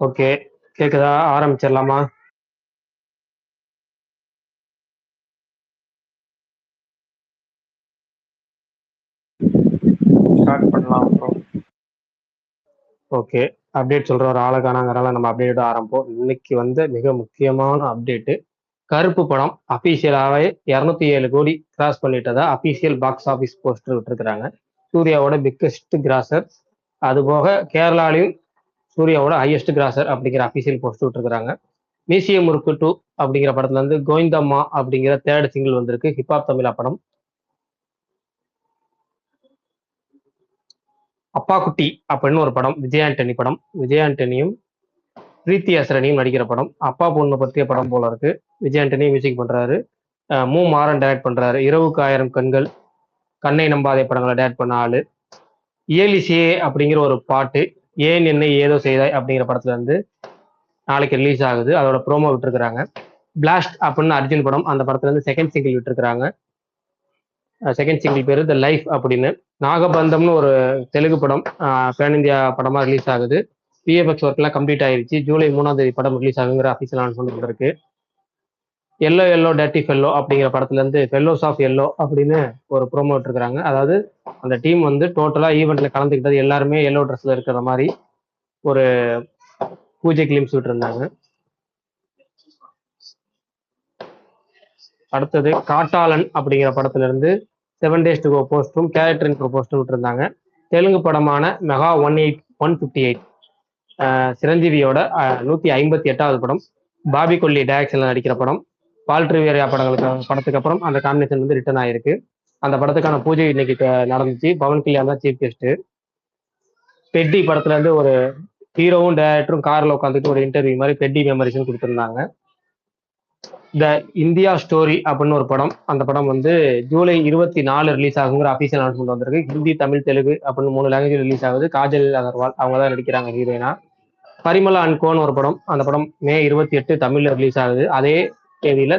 Okay. கேக்குதா? ஆரம்பிச்சிடலாமா? Start பண்ணலாம் bro. Okay. Update சொல்ற ஒரு ஆளை காணாங்கிறனால நம்ம அப்டேட் ஆரம்பிப்போம். இன்னைக்கு வந்து மிக முக்கியமான அப்டேட்டு. கருப்பு படம் அபிஷியலாவே 207 கோடி கிராஸ் பண்ணிட்டதா அபிஷியல் பாக்ஸ் ஆஃபீஸ் போஸ்டர் விட்டுருக்காங்க. சூர்யாவோட பிக்கெஸ்ட் கிராசர். அது போக கேரளாலையும் சூர்யாவோட ஹையஸ்ட் கிராசர் அப்படிங்கிற அபிஷியல் போஸ்டர் விட்டுருக்காங்க. மீசிய முறுக்கு 2 அப்படிங்கிற படத்துல இருந்து கோவிந்தம்மா அப்படிங்கிற தேர்ட் சிங்கிள் வந்திருக்கு. ஹிப்ஹாப் தமிழா படம். அப்பா குட்டி அப்படின்னு ஒரு படம், விஜய் ஆண்டனி படம். விஜய் ஆண்டனியும் பிரீத்தி அசரணியும் நடிக்கிற படம். அப்பா பொண்ணு பற்றிய படம் போல இருக்கு. விஜய் ஆண்டனி மியூசிக் பண்றாரு. மு மாறன் டைரக்ட் பண்றாரு. இரவுக்கு 1000 கண்கள், கண்ணை நம்பாதே படங்களை டைரக்ட் பண்ண ஆளு. இயலிசே அப்படிங்கிற ஒரு பாட்டு, ஏன் என்னை ஏதோ செய்தாய் அப்படிங்கிற படத்துல இருந்து நாளைக்கு ரிலீஸ் ஆகுது. அதோட ப்ரோமோ விட்டுருக்காங்க. பிளாஸ்ட் அப்படின்னு அர்ஜுன் படம், அந்த படத்துல இருந்து செகண்ட் சிங்கிள் விட்டுருக்காங்க. செகண்ட் சிங்கிள் பேரு த லைஃப் அப்படின்னு. நாகபந்தம்னு ஒரு தெலுங்கு படம் பேன் இந்தியா படமா ரிலீஸ் ஆகுது. பிஎஃப்எக்ஸ் ஒர்க் எல்லாம் கம்ப்ளீட் ஆயிருச்சு. ஜூலை 3ஆம் தேதி படம் ரிலீஸ் ஆகுங்கிற அபிஷியல் அனௌன்ஸ்மெண்ட் இருக்கு. எல்லோ எல்லோ டர்ட்டி ஃபெல்லோ அப்படிங்கிற படத்துல இருந்து ஃபெல்லோஸ் ஆஃப் எல்லோ அப்படின்னு ஒரு ப்ரோமோ விட்டுருக்காங்க. அதாவது அந்த டீம் வந்து டோட்டலா ஈவெண்ட்ல கலந்துக்கிட்டது எல்லாருமே எல்லோ ட்ரெஸ்ல இருக்கிற மாதிரி ஒரு பூஜை கிளிம்ஸ் விட்டுருந்தாங்க. அடுத்தது காட்டாளன் அப்படிங்கிற படத்துல இருந்து 7 days to go போஸ்டும் கேரக்டர் இன்ட்ரோ போஸ்டும் விட்டுருந்தாங்க. தெலுங்கு படமான மெகா 158 சிரஞ்சீவியோட 158வது படம். பாபி கொல்லி டைரக்ஷன்ல நடிக்கிற படம். பால்ட்ரிவேரியா படத்துக்கு அப்புறம் அந்த காம்பினேஷன் வந்து ரிட்டர்ன் ஆயிருக்கு. அந்த படத்துக்கான பூஜை இன்னைக்கு நடந்துச்சு. பவன் கல்யாண் தான் சீஃப் கெஸ்ட். பெட்டி படத்துல இருந்து ஒரு ஹீரோவும் டைரக்டரும் கார்ல உட்காந்துட்டு ஒரு இன்டர்வியூ மாதிரி பெட்டி மெமரிஸ்ன்னு கொடுத்துருந்தாங்க. த இந்தியா ஸ்டோரி அப்படின்னு ஒரு படம். அந்த படம் வந்து ஜூலை 24 ரிலீஸ் ஆகுங்கிற அபிஷியல் அனௌன்ஸ்மெண்ட் வந்திருக்கு. ஹிந்தி, தமிழ், தெலுங்கு அப்படின்னு 3 லாங்குவேஜ் ரிலீஸ் ஆகுது. காஜல் அகர்வால் அவங்க தான் நடிக்கிறாங்க ஹீரோயினா. பரிமளா அண்ட் கோன்னு ஒரு படம். அந்த படம் மே 28 தமிழ்ல ரிலீஸ் ஆகுது. அதே தேதியில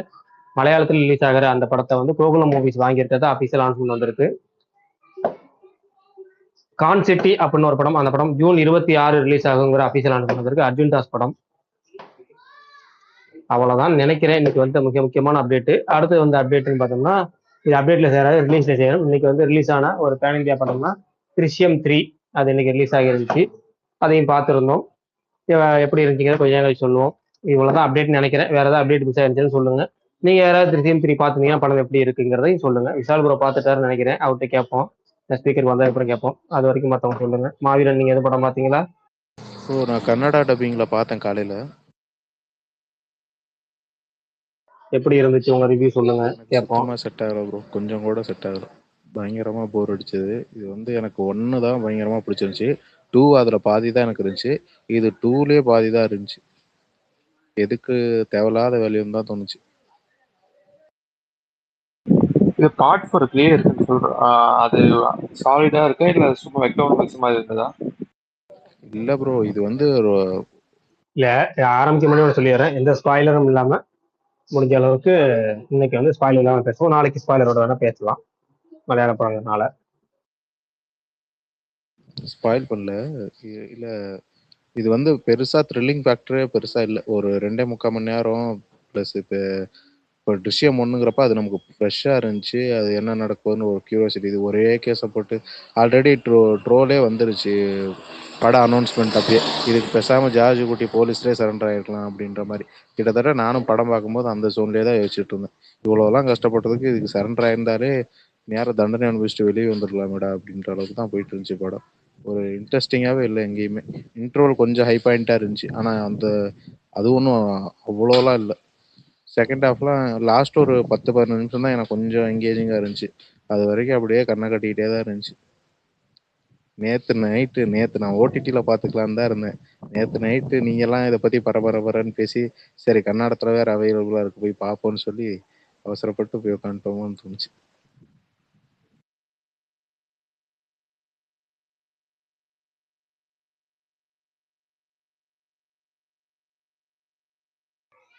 மலையாளத்தில் ரிலீஸ் ஆகிற அந்த படத்தை வந்து கோகுலம் மூவிஸ் வாங்கியிருக்கிறதா அபிஷியல் அனௌன்ஸ்மெண்ட் வந்திருக்கு. கான் சிட்டி அப்படின்னு ஒரு படம். அந்த படம் ஜூன் 26 ரிலீஸ் ஆகுங்கிற அபிஷியல் அனௌன்ஸ்மெண்ட் வந்திருக்கு. அர்ஜுன் தாஸ் படம். அவ்வளவுதான் நினைக்கிறேன். இன்னைக்கு வந்து முக்கியமான அப்டேட். அடுத்து வந்து அப்டேட்னு பார்த்தோம்னா, இது அப்டேட்ல சேராது, ரிலீஸ்ல சேரும். இன்னைக்கு வந்து ரிலீஸ் ஆன ஒரு பேன் இந்தியா படம்னா திருஷ்யம் 3. அது இன்னைக்கு ரிலீஸ் ஆகிருந்துச்சு. அதையும் பார்த்துருந்தோம். எப்படி இருந்துச்சுங்கிற கொஞ்ச நேரம் சொல்லுவோம். இவ்வளவுதான் அப்டேட் நினைக்கிறேன். வேற ஏதாவது அப்டேட் மிஸ் ஆயிருந்துச்சுன்னு சொல்லுங்க. நீங்க யாராவது திருஷ்யம் 3 பாத்தீங்கன்னா படம் எப்படி இருக்குங்கிறதையும் சொல்லுங்க. விஷால் ப்ரோ பார்த்துட்டாருன்னு நினைக்கிறேன். அவர்கிட்ட கேட்போம். ஸ்பீக்கர் வந்தா அப்புறம் கேட்போம். அது வரைக்கும் மற்றவங்க சொல்லுங்க. மாவீரன், நீங்க எது படம் பார்த்தீங்களா? நான் கன்னடா டப்பிங்ல பார்த்தேன் காலையில. எப்படி இருந்துச்சு உங்க ரிவ்யூ சொல்லுங்க, கேட்போம். சுத்தமா செட் ஆகல ப்ரோ, கொஞ்சம் கூட செட் ஆகல. பயங்கரமா போர் அடிச்சது. இது வந்து எனக்கு 1 தான் பயங்கரமா பிடிச்சிருந்துச்சு. 2 அதுல பாதி தான் எனக்கு இருந்துச்சு. இது 2லயே பாதி தான் இருந்துச்சு. எதுக்கு தேவையில்லாத வேலையும் தான் தோணுச்சு. இது பார்ட் 4 கிளியர் இருக்குன்னு சொல்றேன். அது சாலிடா இருக்கா இல்ல சும்மா வெக்டவுன் மிக்ஸ் மாதிரி இருந்ததா? இல்ல ப்ரோ, இது வந்து இல்ல, ஆரம்பிக்க முன்னாடி சொல்லிடுறேன். எந்த ஸ்பாய்லரும் இல்லாம முடிஞ்ச அளவுக்கு இன்னைக்கு வந்து ஸ்பாய்லர் இல்லாம பேசுவோம். நாளைக்கு ஸ்பாய்லரோட வேணா பேசலாம், மலையாள படங்கள்னால. ஸ்பாயில் பண்ணல. இல்ல, இது வந்து பெருசா த்ரில்லிங் ஃபேக்டரே பெருசா இல்லை. ஒரு 2.75 மணி நேரம் ப்ளஸ். இப்போ ட்ரிஷ்யம் 1ங்கிறப்ப அது நமக்கு ஃப்ரெஷ்ஷாக இருந்துச்சு. அது என்ன நடக்குதுன்னு ஒரு கியூரியாசிட்டி. இது ஒரே கேஸை போட்டு ஆல்ரெடி ட்ரோலே வந்துருச்சு பட அனௌன்ஸ்மெண்ட் அப்பயே. இதுக்கு பேசாமல் ஜார்ஜ் குட்டி போலீஸ்லேயே சரண்டர் ஆகிருக்கலாம் அப்படின்ற மாதிரி. கிட்டத்தட்ட நானும் படம் பார்க்கும்போது அந்த ஜோன்லேயே தான் யோசிச்சுட்டு இருந்தேன். இவ்வளோலாம் கஷ்டப்பட்டதுக்கு இதுக்கு சரண்டர் ஆயிருந்தாலே நேரம் தண்டனை அனுபவிச்சுட்டு வெளியே வந்துடலாமேடா அப்படின்ற அளவுக்கு தான் போயிட்டு இருந்துச்சு படம். ஒரு இன்ட்ரெஸ்டிங்காகவே இல்லை எங்கேயுமே. இன்ட்ரோல் கொஞ்சம் ஹை பாயிண்ட்டாக இருந்துச்சு, ஆனால் அது ஒன்றும் அவ்வளோலாம் இல்லை. செகண்ட் ஹாஃப்லாம் லாஸ்ட் ஒரு 10-15 நிமிஷம் தான் எனக்கு கொஞ்சம் எங்கேஜிங்காக இருந்துச்சு. அது வரைக்கும் அப்படியே கண்ணை கட்டிக்கிட்டே தான் இருந்துச்சு. நேற்று நான் ஓடிடியில் பார்த்துக்கலான்னு தான் இருந்தேன். நேற்று நைட்டு நீங்கள்லாம் இதை பற்றி பரபரன்னு பேசி, சரி கன்னடத்தில் வேறு அவைலபிளாக இருக்கு போய் பார்ப்போன்னு சொல்லி அவசரப்பட்டு போய் உட்காந்துட்டோமோன்னு தோணுச்சு.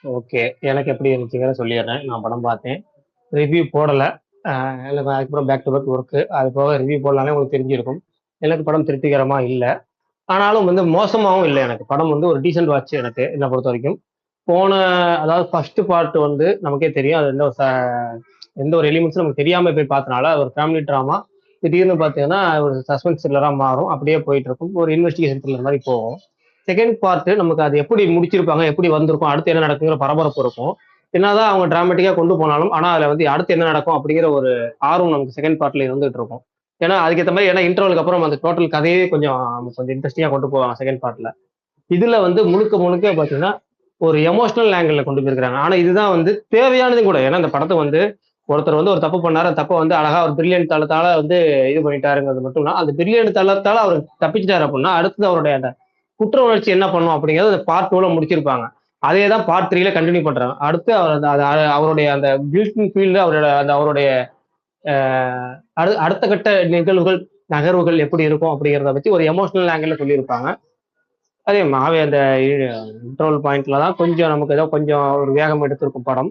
ஓகே, எனக்கு எப்படி இருந்துச்சுங்கிற சொல்லிடுறேன். நான் படம் பார்த்தேன், ரிவ்யூ போடலை. அதுக்கப்புறம் பேக் டு பேக் ஒர்க்கு. அது போக ரிவ்யூ போடலானே உங்களுக்கு தெரிஞ்சிருக்கும். எனக்கு படம் திருப்திகரமாக இல்லை. ஆனாலும் வந்து மோசமாவும் இல்ல எனக்கு. படம் வந்து ஒரு டீசென்ட் வாட்ச் எனக்கு என்ன பொறுத்தவரைக்கும். போன அதாவது ஃபர்ஸ்ட் பார்ட் வந்து நமக்கே தெரியும். அது எந்த ஒரு எலிமெண்ட்ஸும் நமக்கு தெரியாம போய் பார்த்தனால, அது ஒரு ஃபேமிலி ட்ராமா. திடீர்னு பார்த்தீங்கன்னா, ஒரு சஸ்பென்ஸ் த்ரில்லரா மாறும். அப்படியே போயிட்டுருக்கும். ஒரு இன்வெஸ்டிகேஷன் த்ரில்லர் மாரி போகும். செகண்ட் பார்ட் நமக்கு அது எப்படி முடிச்சிருப்பாங்க, எப்படி வந்திருக்கும், அடுத்து என்ன நடக்குங்கிற பரபரப்பு இருக்கும். என்னதான் அவங்க டிராமேட்டிக்கா கொண்டு போனாலும், ஆனா அதுல வந்து அடுத்து என்ன நடக்கும் அப்படிங்கிற ஒரு ஆர்வம் நமக்கு செகண்ட் பார்ட்ல இருந்துட்டு இருக்கும். ஏன்னா அதுக்கேத்த மாரி ஏன்னா இன்டர்வலுக்கு அப்புறம் அந்த டோட்டல் கதையே கொஞ்சம் இன்ட்ரஸ்டிங்கா கொண்டு போவாங்க செகண்ட் பார்ட்ல. இதுல வந்து முழுக்க முழுக்க பார்த்தீங்கன்னா, ஒரு எமோஷனல் ஆங்கிள்ல கொண்டு போயிருக்காங்க. ஆனா இதுதான் வந்து தேவையானதும் கூட. ஏன்னா இந்த படத்த வந்து ஒருத்தர் வந்து ஒரு தப்பு பண்ணாரு. அந்த தப்ப வந்து அழகா ஒரு பிரில்லியன்ட் தளத்தால வந்து இது பண்ணிட்டாருங்கிறது மட்டும் இல்ல. அந்த பிரில்லியன்ட் தளத்தால அவர் தப்பிச்சுட்டாரு அப்டின்னா, அடுத்தது அவருடைய அந்த குற்ற உணர்ச்சி என்ன பண்ணும் அப்படிங்கிறத பார்ட் 2ல முடிச்சிருப்பாங்க. அதே தான் பார்ட் 3ல கன்டின்யூ பண்றாங்க. அடுத்து அவர் அந்த அவருடைய அந்த கில்ட் ஃபீல்ல அவருடைய அ அடுத்த கட்ட நிகழ்வுகள், நகர்வுகள் எப்படி இருக்கும் அப்படிங்கிறத பத்தி ஒரு எமோஷனல் ஆங்கிள்ல சொல்லியிருப்பாங்க. அதே மாவே அந்த இன்டர்வல் பாயிண்ட்ல தான் கொஞ்சம் நமக்கு ஏதோ கொஞ்சம் ஒரு வேகம் எடுத்திருக்கும் படம்.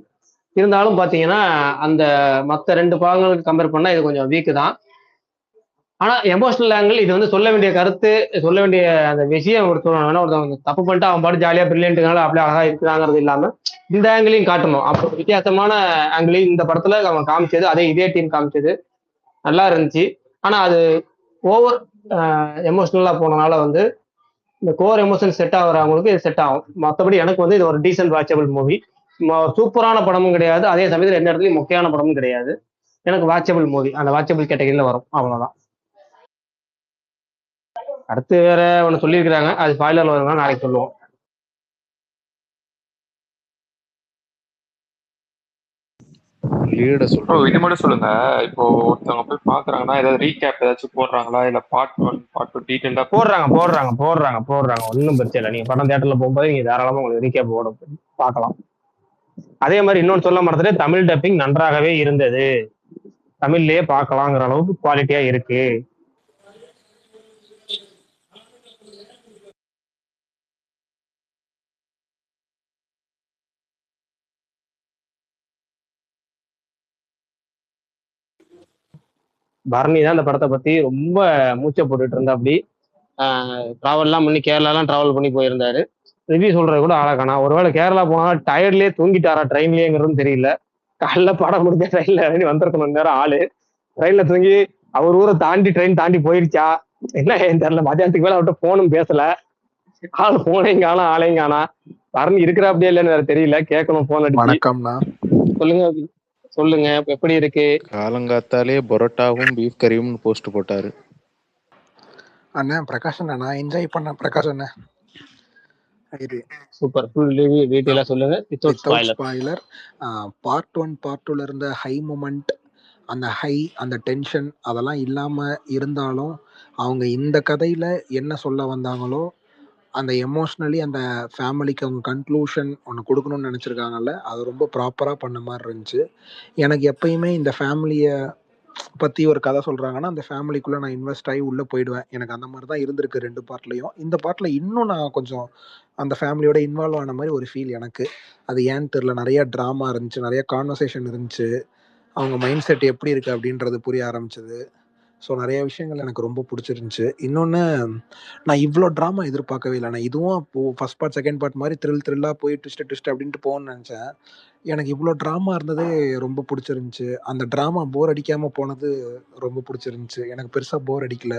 இருந்தாலும் பார்த்தீங்கன்னா, அந்த மத்த 2 பாகங்களுக்கு கம்பேர் பண்ணா இது கொஞ்சம் வீக் தான். ஆனா எமோஷனல் ஆங்கிள் இது வந்து சொல்ல வேண்டிய கருத்து, சொல்ல வேண்டிய அந்த விஷயம் ஒருத்தவங்க தப்பு பண்ணிட்டு அவன் பாட்டுக்கு ஜாலியா பிரில்லியன்ட்னால அப்படியே அழகா இருக்கிறாங்கிறது இல்லாம, இந்த ஆங்கிளையும் காட்டணும். அப்போ வித்தியாசமான ஆங்கிளையும் இந்த படத்துல அவன் காமிச்சது, இதே டீம் காமிச்சது நல்லா இருந்துச்சு. ஆனா அது ஓவர் எமோஷனலா போனனால வந்து இந்த கோர் எமோஷன் செட் ஆகுறவங்களுக்கு இது செட் ஆகும். மத்தபடி எனக்கு வந்து இது ஒரு டீசென்ட் வாட்சபிள் மூவி. சூப்பரான படமும் கிடையாது. அதே சமயத்துல எந்த இடத்துலயும் மொக்கையான படமும் கிடையாது. எனக்கு வாட்சபிள் மூவி. அந்த வாட்சபிள் கேட்டகரியில வரும். அவ்வளவுதான். அடுத்து வேற ஒண்ணு சொல்லியிருக்கிறாங்க. அது ஸ்பாய்லர்ல வருங்க நாளைக்கு சொல்லுவோம். லீட ப்ரோ சொல்றீங்க. இது மட்டும் சொல்லுங்க. இப்போ ஒருத்தவங்க போய் பாக்குறாங்கன்னா ஏதாவது ரீகேப் ஏதாச்சும் போடுறாங்களா, இல்ல பார்ட் 1 பார்ட் 2 டீடைலா போடுறாங்க. ஒண்ணும் பிரச்சனை இல்ல. நீங்க படம் தியேட்டர்ல போகும்போது நீங்க தாராளமா உங்களுக்கு ரீகேப் ஓடும். பார்க்கலாம். அதே மாதிரி இன்னொன்னு சொல்ல மறந்துட்டு தமிழ் டப்பிங் நன்றாகவே இருந்தது. தமிழ்லயே பார்க்கலாங்கிற அளவுக்கு குவாலிட்டியா இருக்கு. பரணி தான் இந்த படத்தை பத்தி ரொம்ப மூச்சை போட்டுட்டு இருந்தா அப்படி டிராவல்லாம் பண்ணி கேரளாலாம் டிராவல் பண்ணி போயிருந்தாரு. ரிவ்யூ சொல்றது கூட ஆளக்கானா. ஒருவேளை கேரளா போனா டயர்ட்லயே தூங்கிட்டாரா ட்ரெயின்லயேங்கிறதும் தெரியல. காலைல படம் முடிஞ்ச ட்ரெயின்ல இறங்கி வந்திருக்கணும் நேரம் ஆளு. ட்ரெயின்ல தூங்கி அவர் ஊரை தாண்டி ட்ரெயின் தாண்டி போயிருச்சா என்ன ஏன் தெரியல. மத்தியானத்துக்கு மேல அவர்கிட்ட போனும் பேசல. ஆள் போனையும் காணா ஆளையும் காணா. பரணி இருக்கிற அப்படியே இல்லைன்னு வேற தெரியல. கேட்கணும் போன் அடிச்சு. வணக்கம்ண்ணா. சொல்லுங்க சொல்லுங்க எப்படி இருக்கு? காலங்காத்தாலே பரோட்டாவும் பீஃப் கறியும் போஸ்ட் போட்டாரு. அண்ணா பிரகாஷ் அண்ணா, நான் என்ஜாய் பண்ணேன் பிரகாஷ் அண்ணா. இது சூப்பர். ஃபுல் ரிவ்யூ டீட்டெயிலா சொல்லுங்க without without spoiler. Spoiler. Part 1 part 2ல இருந்த ஹை மூமெண்ட், அந்த டென்ஷன் அதெல்லாம் இல்லாமல் இருந்தாலும் அவங்க இந்த கதையில் என்ன சொல்ல வந்தாங்களோ அந்த எமோஷ்னலி அந்த ஃபேமிலிக்கு அவங்க கன்க்ளூஷன் ஒன்று கொடுக்கணும்னு நினச்சிருக்காங்கல்ல, அது ரொம்ப ப்ராப்பராக பண்ண மாதிரி இருந்துச்சு. எனக்கு எப்பயுமே இந்த ஃபேமிலியை பற்றி ஒரு கதை சொல்கிறாங்கன்னா அந்த ஃபேமிலிக்குள்ளே நான் இன்வெஸ்ட் ஆகி உள்ளே போயிடுவேன். எனக்கு அந்த மாதிரி தான் இருந்திருக்கு 2 பார்ட்லேயும். இந்த பார்ட்டில் இன்னும் நான் கொஞ்சம் அந்த ஃபேமிலியோட இன்வால்வ் ஆன மாதிரி ஒரு ஃபீல் எனக்கு. அது ஏன்னு தெரில. நிறைய ட்ராமா இருந்துச்சு, நிறைய கான்வர்சேஷன் இருந்துச்சு, அவங்க மைண்ட் செட் எப்படி இருக்குது அப்படின்றது புரிய ஆரம்பிச்சது. ஸோ நிறைய விஷயங்கள் எனக்கு ரொம்ப பிடிச்சிருந்துச்சி. இன்னொன்று, நான் இவ்வளோ ட்ராமா எதிர்பார்க்கவே இல்லை. நான் இதுவும் அப்போது ஃபஸ்ட் பார்ட் செகண்ட் பார்ட் மாதிரி த்ரில்லாக போய் ட்விஸ்ட் அப்படின்ட்டு போகணும்னு நினச்சேன். எனக்கு இவ்வளோ ட்ராமா இருந்ததே ரொம்ப பிடிச்சிருந்துச்சி. அந்த ட்ராமா போர் அடிக்காமல் போனது ரொம்ப பிடிச்சிருந்துச்சி. எனக்கு பெருசாக போர் அடிக்கல.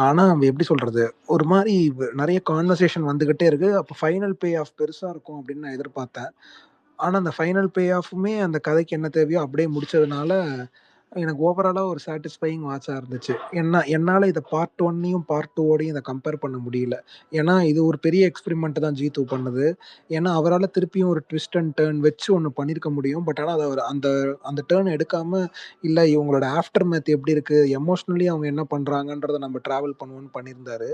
ஆனால் எப்படி சொல்கிறது, ஒரு மாதிரி நிறைய கான்வர்சேஷன் வந்துக்கிட்டே இருக்குது. அப்போ ஃபைனல் பே ஆஃப் பெருசாக இருக்கும் அப்படின்னு நான் எதிர்பார்த்தேன். ஆனால் அந்த ஃபைனல் பே ஆஃபுமே அந்த கதைக்கு என்ன தேவையோ அப்படியே முடிச்சதுனால எனக்கு ஓவராலாக ஒரு சாட்டிஸ்ஃபையிங் வாட்சாக இருந்துச்சு. என்னால் இதை பார்ட் 1யும் பார்ட் 2வோடையும் இதை கம்பேர் பண்ண முடியல. ஏன்னா இது ஒரு பெரிய எக்ஸ்பெரிமெண்ட் தான் ஜீத்து பண்ணது. ஏன்னா அவரால் திருப்பியும் ஒரு ட்விஸ்ட் அண்ட் டேர்ன் வச்சு ஒன்று பண்ணியிருக்க முடியும். பட் ஆனால் அதை அவர் அந்த அந்த டேர்ன் எடுக்காமல், இல்லை இவங்களோட ஆஃப்டர் மேத் எப்படி இருக்குது, எமோஷ்னலி அவங்க என்ன பண்ணுறாங்கன்றதை நம்ம ட்ராவல் பண்ணுவோன்னு பண்ணியிருந்தாரு.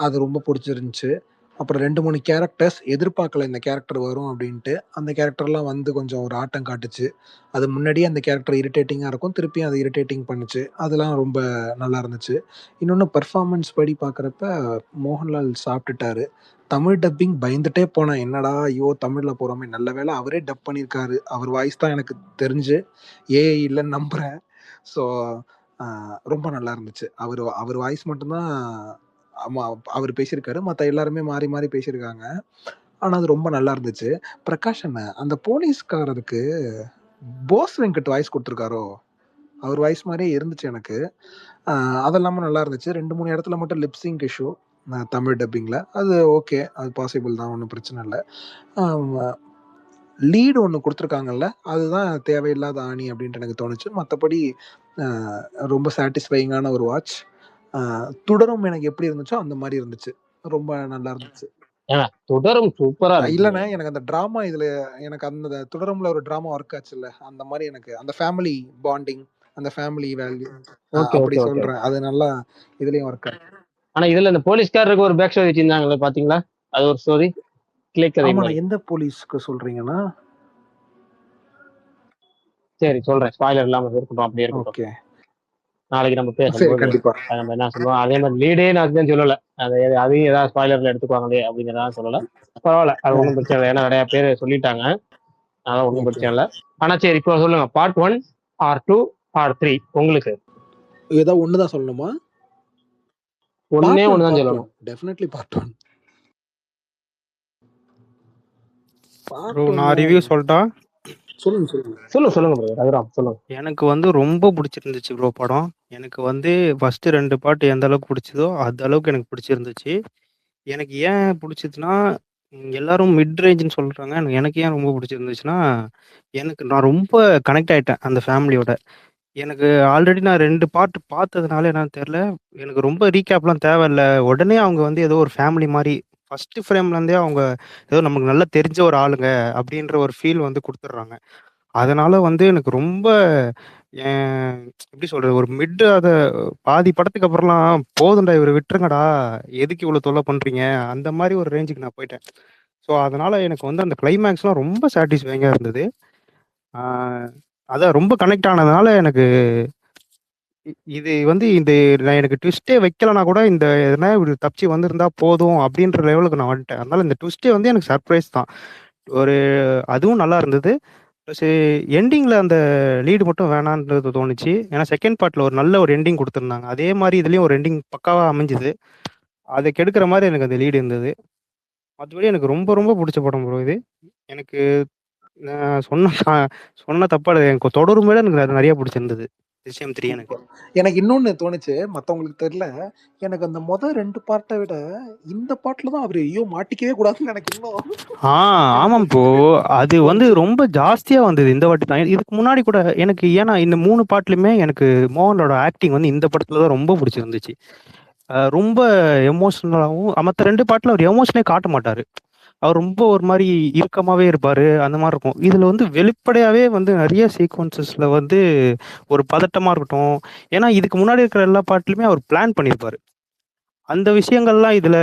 அது ரொம்ப பிடிச்சிருந்துச்சி. அப்புறம் 2, 3 கேரக்டர்ஸ் எதிர்பார்க்கல இந்த கேரக்டர் வரும் அப்படின்ட்டு. அந்த கேரக்டர்லாம் வந்து கொஞ்சம் ஒரு ஆட்டம் காட்டுச்சு. அது முன்னாடியே அந்த கேரக்டர் இரிட்டேட்டிங்காக இருக்கும். திருப்பியும் அது இரிட்டேட்டிங் பண்ணுச்சு. அதெல்லாம் ரொம்ப நல்லா இருந்துச்சு. இன்னொன்று, பெர்ஃபார்மன்ஸ் படி பார்க்குறப்ப மோகன்லால் சாப்பிட்டுட்டாரு. தமிழ் டப்பிங் பயந்துட்டே போனேன். என்னடா ஐயோ தமிழில் போகிறோமே, நல்ல வேளை அவரே டப் பண்ணியிருக்காரு. அவர் வாய்ஸ் தான் எனக்கு தெரிஞ்சு ஏஐ இல்லைன்னு நம்புகிறேன். ஸோ ரொம்ப நல்லா இருந்துச்சு. அவர் வாய்ஸ் மட்டும்தான் ஆமா அவர் பேசியிருக்காரு. மத்த எல்லாருமே மாறி மாறி பேசியிருக்காங்க. ஆனா அது ரொம்ப நல்லா இருந்துச்சு. பிரகாஷ் அண்ணன் அந்த போலீஸ்காரருக்கு போஸ் வெங்கட் வாய்ஸ் குடுத்துருக்காரோ? அவர் வாய்ஸ் மாரியே இருந்துச்சு எனக்கு. அது இல்லாம நல்லா இருந்துச்சு. 2, 3 இடத்துல மட்டும் லிப் சிங்க் இஷ்யூ தமிழ் டப்பிங்ல. அது ஓகே. அது பாசிபிள் தான். ஒண்ணும் பிரச்சனை இல்ல. ஆ லீடு ஒண்ணு குடுத்துருக்காங்கல்ல, அதுதான் தேவையில்லாத ஆணி அப்டின்ட்டு எனக்கு தோணுச்சு. மத்தபடி அ ரொம்ப சாட்டிஸ்ஃபையிங்கான ஒரு வாட்ச். அ தொடரும் எனக்கு எப்படி இருந்துச்சோ, அந்த மாரி இருந்துச்சு. ரொம்ப நல்லா இருந்துச்சு. ஏங்க தொடரும் சூப்பரா இருந்துச்சுங்க. இல்லண்ணே, எனக்கு அந்த ட்ராமா இதுல எனக்கு அந்த தொடரும்ல ஒரு ட்ராமா ஒர்க் ஆச்சுல்ல, அந்த மாரி எனக்கு அந்த ஃபேமிலி பாண்டிங், அந்த ஃபேமிலி வேல்யூ ஓகே, அப்படி ஓகே, ஓகே. சொல்றேன். அது நல்லா இதுலயும் ஒர்க் ஆச்சு. ஆனா இதுல இந்த போலீஸ்காரருக்கு ஒரு பேக் ஸ்டோரி வச்சிருந்தாங்களே பாத்தீங்களா? அது ஒரு ஸ்டோரி. கிளை கதை ஆமாண்ணா, மாரி. எந்த போலீஸ்க்கு சொல்றீங்கண்ணா? சரி சொல்றேன். ஸ்பாய்லர் இல்லாம இருக்கட்டும். அப்படியே இருக்கட்டும். ஓகே. நாளைக்கு நம்ம சரி, பேசும்போது கண்டிப்பா. நம்ம என்ன சொல்லுவோம். அதே மாதிரி லீடே நான் அதுதான் சொல்லல. அதையும் ஏதாவது ஸ்பாய்லர்ல எடுத்துக்குவாங்களே அப்படிங்கிறதா சொல்லல. பரவாயில்ல. அது ஒண்ணும் பிரச்சனை இல்ல. ஏன்னா நிறைய பேர் சொல்லிட்டாங்க. அதான் ஒண்ணும் ஓகே. பிரச்சனை இல்ல. ஆனா சரி இப்போ சொல்லுங்க. பார்ட் 1 ஆர் 2 ஆர் 3 உங்களுக்கு? ஏதோ ஒண்ணு தான் சொல்லணுமா? ஒண்ணே பார்ட் 1, ஒண்ணு தான் பார்ட் 1. சொல்லணும். Definitely part 1. ப்ரோ பார்ட் நான் 1ல ரிவ்யூ சொல்லட்டா? சொல்லுங்க, சொல்லுங்க. சொல்லுங்க ப்ரோ. ரகுராம் சொல்லுங்க. எனக்கு வந்து ரொம்ப பிடிச்சிருந்துச்சு ப்ரோ படம். எனக்கு வந்து ஃபர்ஸ்ட் 2 பார்ட் எந்த அளவுக்கு பிடிச்சதோ, அந்த அளவுக்கு எனக்கு பிடிச்சிருந்துச்சு. எனக்கு ஏன் பிடிச்சதுன்னா, எல்லாரும் மிட் ரேஞ்சுன்னு சொல்றாங்க. எனக்கு ஏன் ரொம்ப பிடிச்சிருந்துச்சுன்னா, நான் ரொம்ப கனெக்ட் ஆயிட்டேன் அந்த ஃபேமிலியோட. எனக்கு ஆல்ரெடி நான் 2 பார்ட் பார்த்ததுனால என்னன்னு தெரியல, எனக்கு ரொம்ப ரீகேப்லாம் தேவையில்ல. உடனே அவங்க வந்து ஏதோ ஒரு ஃபேமிலி மாரி, ஃபர்ஸ்ட் ஃப்ரேம்லேருந்தே அவங்க ஏதோ நமக்கு நல்லா தெரிஞ்ச ஒரு ஆளுங்க அப்படின்ற ஒரு ஃபீல் வந்து குடுத்துடுறாங்க. அதனால வந்து எனக்கு ரொம்ப ஏன் எப்படி சொல்றது? ஒரு அத பாதி படத்துக்கு அப்புறம்லாம், "போதும்டா இவர விட்டுருங்கடா. எதுக்கு இவ்வளோ தொல்ல பண்றீங்க?" அந்த மாரி ஒரு ரேஞ்சுக்கு நான் போயிட்டேன். ஸோ, அதனால எனக்கு வந்து அந்த கிளைமேக்ஸ்லாம் ரொம்ப சாட்டிஸ்ஃபையிங்கா இருந்தது. ஆ அதான் ரொம்ப கனெக்ட் ஆனதுனால எனக்கு இது வந்து நான் எனக்கு ட்விஸ்ட்டே வைக்கலனா கூட, இந்த எதுனா இவரு தப்பிச்சு வந்திருந்தா போதும் அப்படின்ற லெவலுக்கு நான் வந்துட்டேன். அதனால இந்த ட்விஸ்ட்டே வந்து எனக்கு சர்ப்ரைஸ் தான். ஒரு அதுவும் நல்லா இருந்தது. ப்ளஸ் எண்டிங்ல அந்த லீடு மட்டும் வேணான்றது தோணுச்சு. ஏன்னா செகண்ட் பார்ட்ல ஒரு நல்ல ஒரு எண்டிங் குடுத்துருந்தாங்க. அதே மாரி இதுலயும் ஒரு எண்டிங் பக்காவா அமைஞ்சது. அத கெடுக்கிற மாரி எனக்கு அந்த லீடு இருந்தது. மத்தபடி எனக்கு ரொம்ப ரொம்ப புடிச்ச படம் ப்ரோ இது. எனக்கு நான் சொன்னா தப்பாயிடாது. எனக்கு தொடரும் விட எனக்கு நெறைய புடிச்சிருந்தது. "திருஷ்யம் 3" எனக்கு. சூப்பர். எனக்கு இன்னொன்னு தோணுச்சு, மத்தவங்களுக்கு தெரியல. எனக்கு அந்த 2 பார்ட்ட விட, இந்த பார்ட்ல தான் அவரு ஐயோ! மாட்டிக்கவே கூடாதுன்னு எனக்கு இன்னும் ஆ ஆமாம் ப்ரோ. எனக்கு அது வந்து தோணுச்சு. ரொம்ப ஜாஸ்தியா வந்தது இந்த வாட்டி தான். இதுக்கு முன்னாடி கூட எனக்கு ஏன்னா இந்த 3 பார்ட்லயுமே எனக்கு மோகனோட ஆக்டிங் வந்து இந்த படத்துல தான் ரொம்ப புடிச்சிருந்துச்சு. ரொம்ப எமோஷனலாவும் மத்த 2 பார்ட்ல அவர் எமோஷனே காட்ட மாட்டாரு. அவர் ரொம்ப ஒரு மாரி இறுக்கமாவே இருப்பாரு. அந்த மாரி இருக்கும். இதுல வந்து வெளிப்படையாவே வந்து நெறைய சீக்வென்ஸஸ்ல வந்து ஒரு பதட்டமா இருக்கட்டும். ஏன்னா இதுக்கு முன்னாடி இருக்கிற எல்லா பார்ட்லயுமே அவர் பிளான் பண்ணியிருப்பாரு. அந்த விஷயங்கள்லாம் இதுல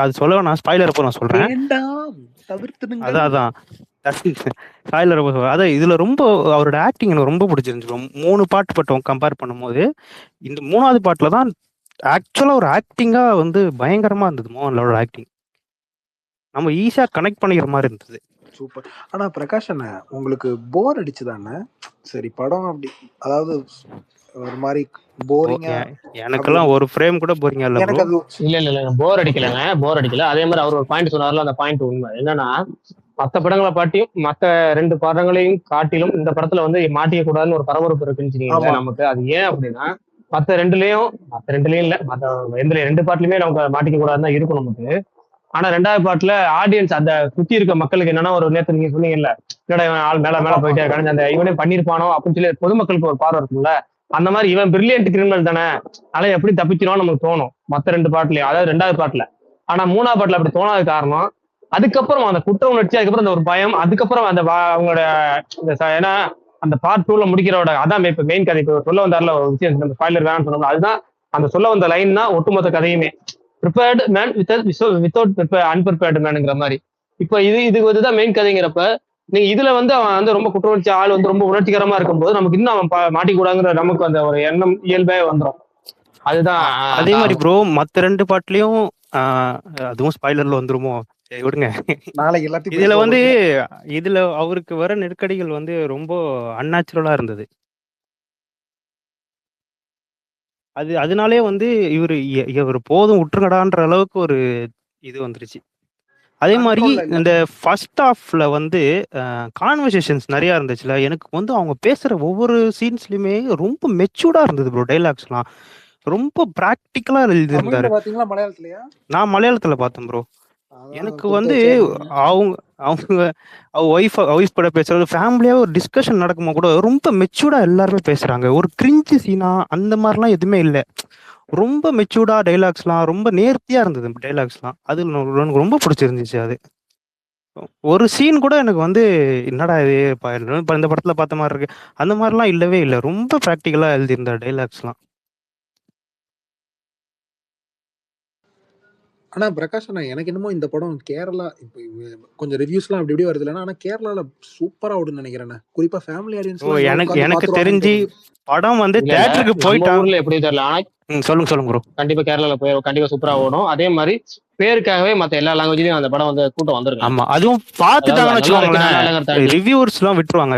அது சொல்ல வேணாம். ஸ்பாய்லர் அப்ப நான் சொல்றேன். வேண்டாம். தவிர்த்திடுங்கள். அதான். ஸ்பாய்லர் அப்ப சொல்றேன். அதான் இதுல ரொம்ப அவரோட ஆக்டிங் எனக்கு ரொம்ப பிடிச்சிருந்துச்சு. 3 பார்ட் மட்டும் கம்பேர் பண்ணும்போது, இந்த 3வது பார்ட்ல தான் ஆக்சுவலா ஒரு ஆக்டிங்கா வந்து பயங்கரமா இருந்தது மோகன்லாலோட ஆக்டிங். நம்ம ஈஸியா கனெக்ட் பண்ணிக்கிற மாரி இருந்தது. சூப்பர். ஆனா பிரகாஷ் அண்ணன், உங்களுக்கு போர் அடிச்சுதா அண்ணன்? சரி படம் அப்படி அதாவது ஒரு மாரி போரிங்கா அப்படி எனக்கெல்லாம் ஒரு ஃப்ரேம் கூட போரிங்கா இல்ல ப்ரோ. எனக்கு அது இல்ல போர் அடிக்கலங்க. போர் அடிக்கல. அதே மாதிரி அவர் ஒரு பாயிண்ட் சொன்னார்ல, அந்த பாயிண்ட் உண்மை. என்னன்னா மத்த படங்களை பாட்டியும் மத்த 2 படங்களையும் காட்டிலும் இந்த படத்துல வந்து மாட்டிக்க கூடாதுன்னு ஒரு பரபரப்பு இருக்குன்னு சொன்னீங்கல்ல ஆமா. நமக்கு. அது ஏன் அப்படின்னா மத்த ரெண்டுலயும் இல்ல, மத்த எந்த 2 பாட்டுலயுமே நமக்கு மாட்டிக்க கூடாதுன்னு தான் இருக்கும் நமக்கு. ஆனா 2வது பாட்டுல ஆடியன்ஸ் அந்த சுத்தி இருக்க மக்களுக்கு என்னன்னா, ஒரு நேத்து நீங்க சொன்னீங்கல்ல, என்னடா இவன் ஆள் மேல மேல ஆமாமா. போயிட்டே இருக்கானு, அந்த இவனே பண்ணிருப்பானோ அப்படின்னு சொல்லி பொதுமக்களுக்கு ஒரு பார்வை இருக்கும்ல. அந்த மாதிரி இவன் பிரில்லியன்ட் கிரிமினல் தானே, அதனால எப்படி தப்பிச்சிருவான்னு நமக்கு தோணும் மத்த 2 பாட்டுலயும், அதாவது 2வது பாட்டுல. ஆனா 3வது பாட்டுல அப்படி தோணாத காரணம், அதுக்கப்புறம் அந்த குற்ற உணர்ச்சி, அதுக்கப்புறம் அந்த ஒரு பயம், அதுக்கப்புறம் அந்த அவங்களோட ஏன்னா அந்த பார்ட் 2ல முடிக்கிறோட அதான் இப்ப மெயின் கதை. இப்ப சொல்ல வந்தாருல ஒரு விஷயம், நம்ம ஸ்பாய்லர் வேணாம்னு சொன்னோம்ல, அதுதான் அந்த சொல்ல வந்த லைன் தான் ஒட்டுமொத்த கதையுமே. ப்ரிப்பேர்டு மேன் வித்தவுட் அன்பிரிப்பேர்டு மேனுங்கிற மாதிரி. இப்ப இதுக்கு வந்துதான் மெயின் கதைங்கிறப்ப, நீங்க இதுல வந்து அவன் வந்து ரொம்ப குற்றவாளி ஆள் வந்து ரொம்ப உணர்ச்சிகரமா இருக்கும்போது நமக்கு இன்னும் அவன் மாட்டிக்கூடாதுங்கிற நமக்கு அந்த ஒரு எண்ணம் இயல்பே வந்துடும். அதுதான் அதே மாரி காரணம். ப்ரோ மத்த 2 பார்ட்லயும் ஆ அதுவும் ஸ்பாய்லர்ல வந்துருமோ? சரி விடுங்க. நாளைக்கு எல்லாத்தையும் இதுல பேசுவோம் வந்து விடுங்க. இதுல அவருக்கு வர நெருக்கடிகள் வந்து ரொம்ப அன்நேச்சுரலா இருந்தது. அதனாலே வந்து இவர் போதும் விட்டுருங்கடான்ற அளவுக்கு ஒரு இது வந்துருச்சு. அதே மாதிரி கண்ட்ரோல்ல இல்ல. இந்த ஃபர்ஸ்ட் ஹாஃப்ல வந்து கான்வர்சேஷன்ஸ் நிறைய இருந்துச்சுல. எனக்கு வந்து அவங்க பேசுற ஒவ்வொரு சீன்ஸ்லயுமே ரொம்ப மெச்சூர்டா இருந்தது ப்ரோ. டைலாக்ஸ்லாம் ரொம்ப பிராக்டிக்கலா தமிழ்ல எழுதியிருந்தாரு. பாத்தீங்களா மலையாளத்துலயா? நான் மலையாளத்துல பார்த்தேன் ப்ரோ. அதான் எனக்கு கொடுத்து வந்து வச்சே நீங்க. அவங்க அவங்க ஒய்ஃப் கூட பேசுறது ஃபேமிலியா ஒரு டிஸ்கஷன் நடக்கும்போது கூட ரொம்ப மெச்சூர்டா எல்லாருமே பேசுறாங்க. ஒரு கிரிஞ்சு சீனா அந்த மாதிரிலாம் எதுவுமே இல்லை. ரொம்ப மெச்சூர்டா டைலாக்ஸ்லாம் ரொம்ப நேர்த்தியா இருந்தது டைலாக்ஸ்லாம். அது எனக்கு ரொம்ப பிடிச்சிருந்துச்சு அது. ஒரு சீன் கூட எனக்கு வந்து என்னடா இது இப்ப இந்த படத்துல பார்த்த மாதிரி இருக்கு அந்த மாதிரிலாம் இல்லவே இல்லை. ரொம்ப ப்ராக்டிக்கலா எழுதியிருந்த டைலாக்ஸ்லாம். ஆனா பிரகாஷ் அண்ணா எனக்கு என்னமோ இந்த படம் கேரளா இப்போ கொஞ்சம் ரிவ்யூஸ்லாம் அப்படி இப்படி வருது இல்லைன்னா, ஆனா கேரளால சூப்பரா ஓடுன்னு நினைக்கிறேன். குறிப்பா ஃபேமிலி ஆடியன்ஸ்லாம் எல்லாம் எனக்கு உட்காந்து எனக்கு பாத்துருவாங்கன்னு தெரிஞ்சு தோணுது. படம் வந்து இல்ல இல்ல தேட்டருக்கு நம்ம போயிட்டாங்க. ஊர்ல எப்படி தெரியல. ஆனா சொல்லுங்க ப்ரோ. கண்டிப்பா கேரளால போய் கண்டிப்பா சூப்பரா ஓடும். அதே மாதிரி பேருக்காகவே மத்த எல்லா லாங்குவேஜ்லயும் அந்த படம் வந்து கூட்டம் வந்துருங்க. ஆமா, அதுவும் அதாவது பார்த்துட்டாங்கன்னு நல்லா இருக்கு வச்சுக்கோங்களேன். நல்லா இல்லைங்கிற தாண்டி ரிவ்யூவர்ஸ்லாம் விட்டுருவாங்க.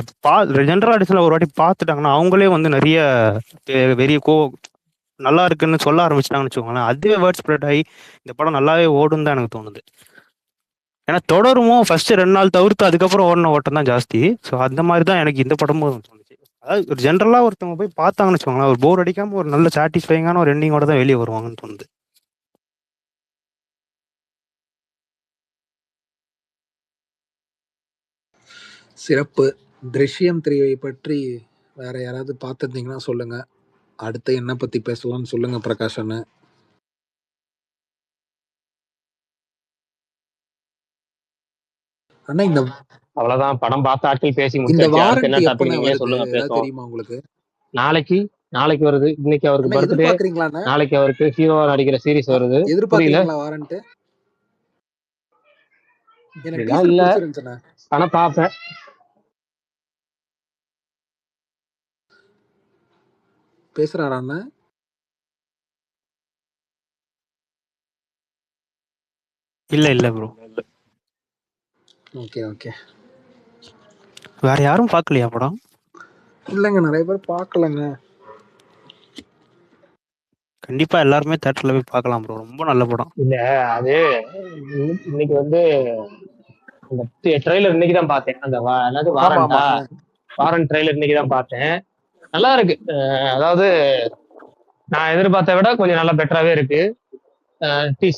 ஜெனரல் ஆடிஷன்ல ஒரு வாட்டி பார்த்துட்டாங்கன்னா அவங்களே வந்து நிறைய வெறிய நல்லா இருக்குன்னு சொல்ல ஆரம்பிச்சிட்டாங்கன்னு வச்சுக்கோங்களேன். அதுவே வேர்ட் ஸ்ப்ரெட் ஆகி இந்த படம் நல்லாவே ஓடும் தான் எனக்கு தோணுது. ஏன்னா தொடருமோ ஃபர்ஸ்ட் 2 நாள் தவிர்த்து அதுக்கப்புறம் ஓடின ஓட்டம் தான் ஜாஸ்தி. ஸோ அந்த மாதிரி தான் எனக்கு இந்த படமும் தோணுச்சு. அதாவது ஒரு ஜென்ரலா ஒருத்தவங்க போய் பார்த்தாங்கன்னு வச்சுக்கோங்களேன், ஒரு போர் அடிக்காம ஒரு நல்ல சாட்டிஸ்ஃபைங்கான ஒரு எண்டிங்கோட தான் வெளியே வருவாங்கன்னு தோணுது. சிறப்பு. திருஷ்யம் 3 பற்றி வேற யாராவது பார்த்துருந்தீங்கன்னா சொல்லுங்க. அடுத்து என்ன பத்தி பேசலாம்னு சொல்லுங்க பிரகாஷ் அண்ணா. அண்ணா இந்த அவ்வளவுதான். படம் பார்த்த ஆட்கள் பேசி இந்த முடிச்சாச்சு. அடுத்து என்ன வாரண்ட் டாபிக் எப்பண்ணா நீங்களே வருது சொல்லுங்க ஏதாவது பேசுவோம். தெரியுமா உங்களுக்கு? நாளைக்கு வருது. இன்னைக்கு அவருக்கு அண்ணா பர்த்டே. எதிர்பார்க்கறீங்களா அண்ணா? நாளைக்கு அவருக்கு ஹீரோவா நடிக்கிற சீரிஸ் வருது. புரியல. எதிர்பார்க்கறீங்களா வாரண்ட்? எனக்கு அப்படிலாம் டீசர் இல்ல. பிடிச்சிருந்துச்சுண்ணா. ஆனா பார்ப்பேன். பேசுறாரா அண்ணா? இல்ல ப்ரோ. Okay okay. வேற யாரும் பார்க்கலையா படம்? இல்லைங்க, நிறைய பேர் பார்க்கலங்க. கண்டிப்பா எல்லாருமே தேட்டர்ல போய் பார்க்கலாம் ப்ரோ. ரொம்ப நல்ல படம். இல்ல அது இன்னைக்கு வந்து அந்த ட்ரெய்லர் இன்னைக்கு தான் பார்த்தேன். அந்த என்னது ஆமா வாரண்டா ஆமா. வாரண்ட் ட்ரெய்லர் இன்னைக்கு தான் பார்த்தேன். நல்லா இருக்கு. அதாவது நான் எதிர்பார்த்த விட கொஞ்சம் நல்லா பெட்டராகவே இருக்கு.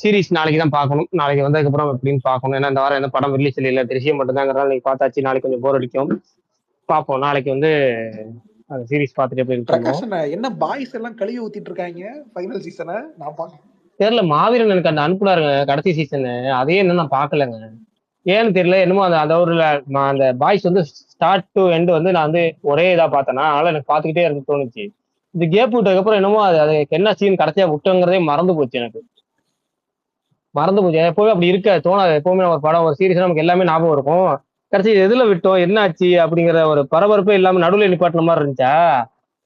சீரிஸ் நாளைக்கு தான் பார்க்கணும். நாளைக்கு வந்ததுக்கப்புறம் எப்படின்னு பார்க்கணும். ஏன்னா இந்த வாரம் எந்த படம் ரிலீஸ் இல்லை. திருச்சியம் மட்டும்தாங்கிறதால இன்னைக்கு பார்த்தாச்சு. நாளைக்கு கொஞ்சம் போர் அடிக்கும். பார்ப்போம். நாளைக்கு வந்து அந்த சீரிஸ் பார்த்துட்டு எப்படி பிரகாஷ் இருக்கணும். அண்ணா என்ன பாய்ஸ் எல்லாம் கழுவி ஊத்திட்டு இருக்காங்க ஃபைனல் சீசனை நான் பார்க்க. தெரியல. மாவீரன் எனக்கு அந்த அனுப்புனாருங்க கடைசி சீசனு. அதையே இன்னும் நான் பார்க்கலங்க. ஏன்னு தெரியல. என்னமோ அந்த ஒரு அந்த பாய்ஸ் வந்து ஸ்டார்ட் டு எண்ட் வந்து நான் வந்து ஒரே இதா பார்த்தேன்னா, அதனால எனக்கு பார்த்துக்கிட்டே இருந்து தோணுச்சு. இந்த கேப் விட்டதுக்கப்புறம் என்னமோ அது என்ன சீன் கடைசியா விட்டோங்கிறதே மறந்து போச்சு எனக்கு. மறந்து போச்சு. எப்பவுமே அப்படி இருக்க தோணாது. எப்பவுமே ஒரு படம் ஒரு சீரிஸ் நமக்கு எல்லாமே ஞாபகம் இருக்கும். கடைசி எதுல விட்டோம் என்ன ஆச்சு அப்படிங்கிற ஒரு பரபரப்பே இல்லாம நடுவில் நிப்பாட்டின மாதிரி இருந்துச்சா.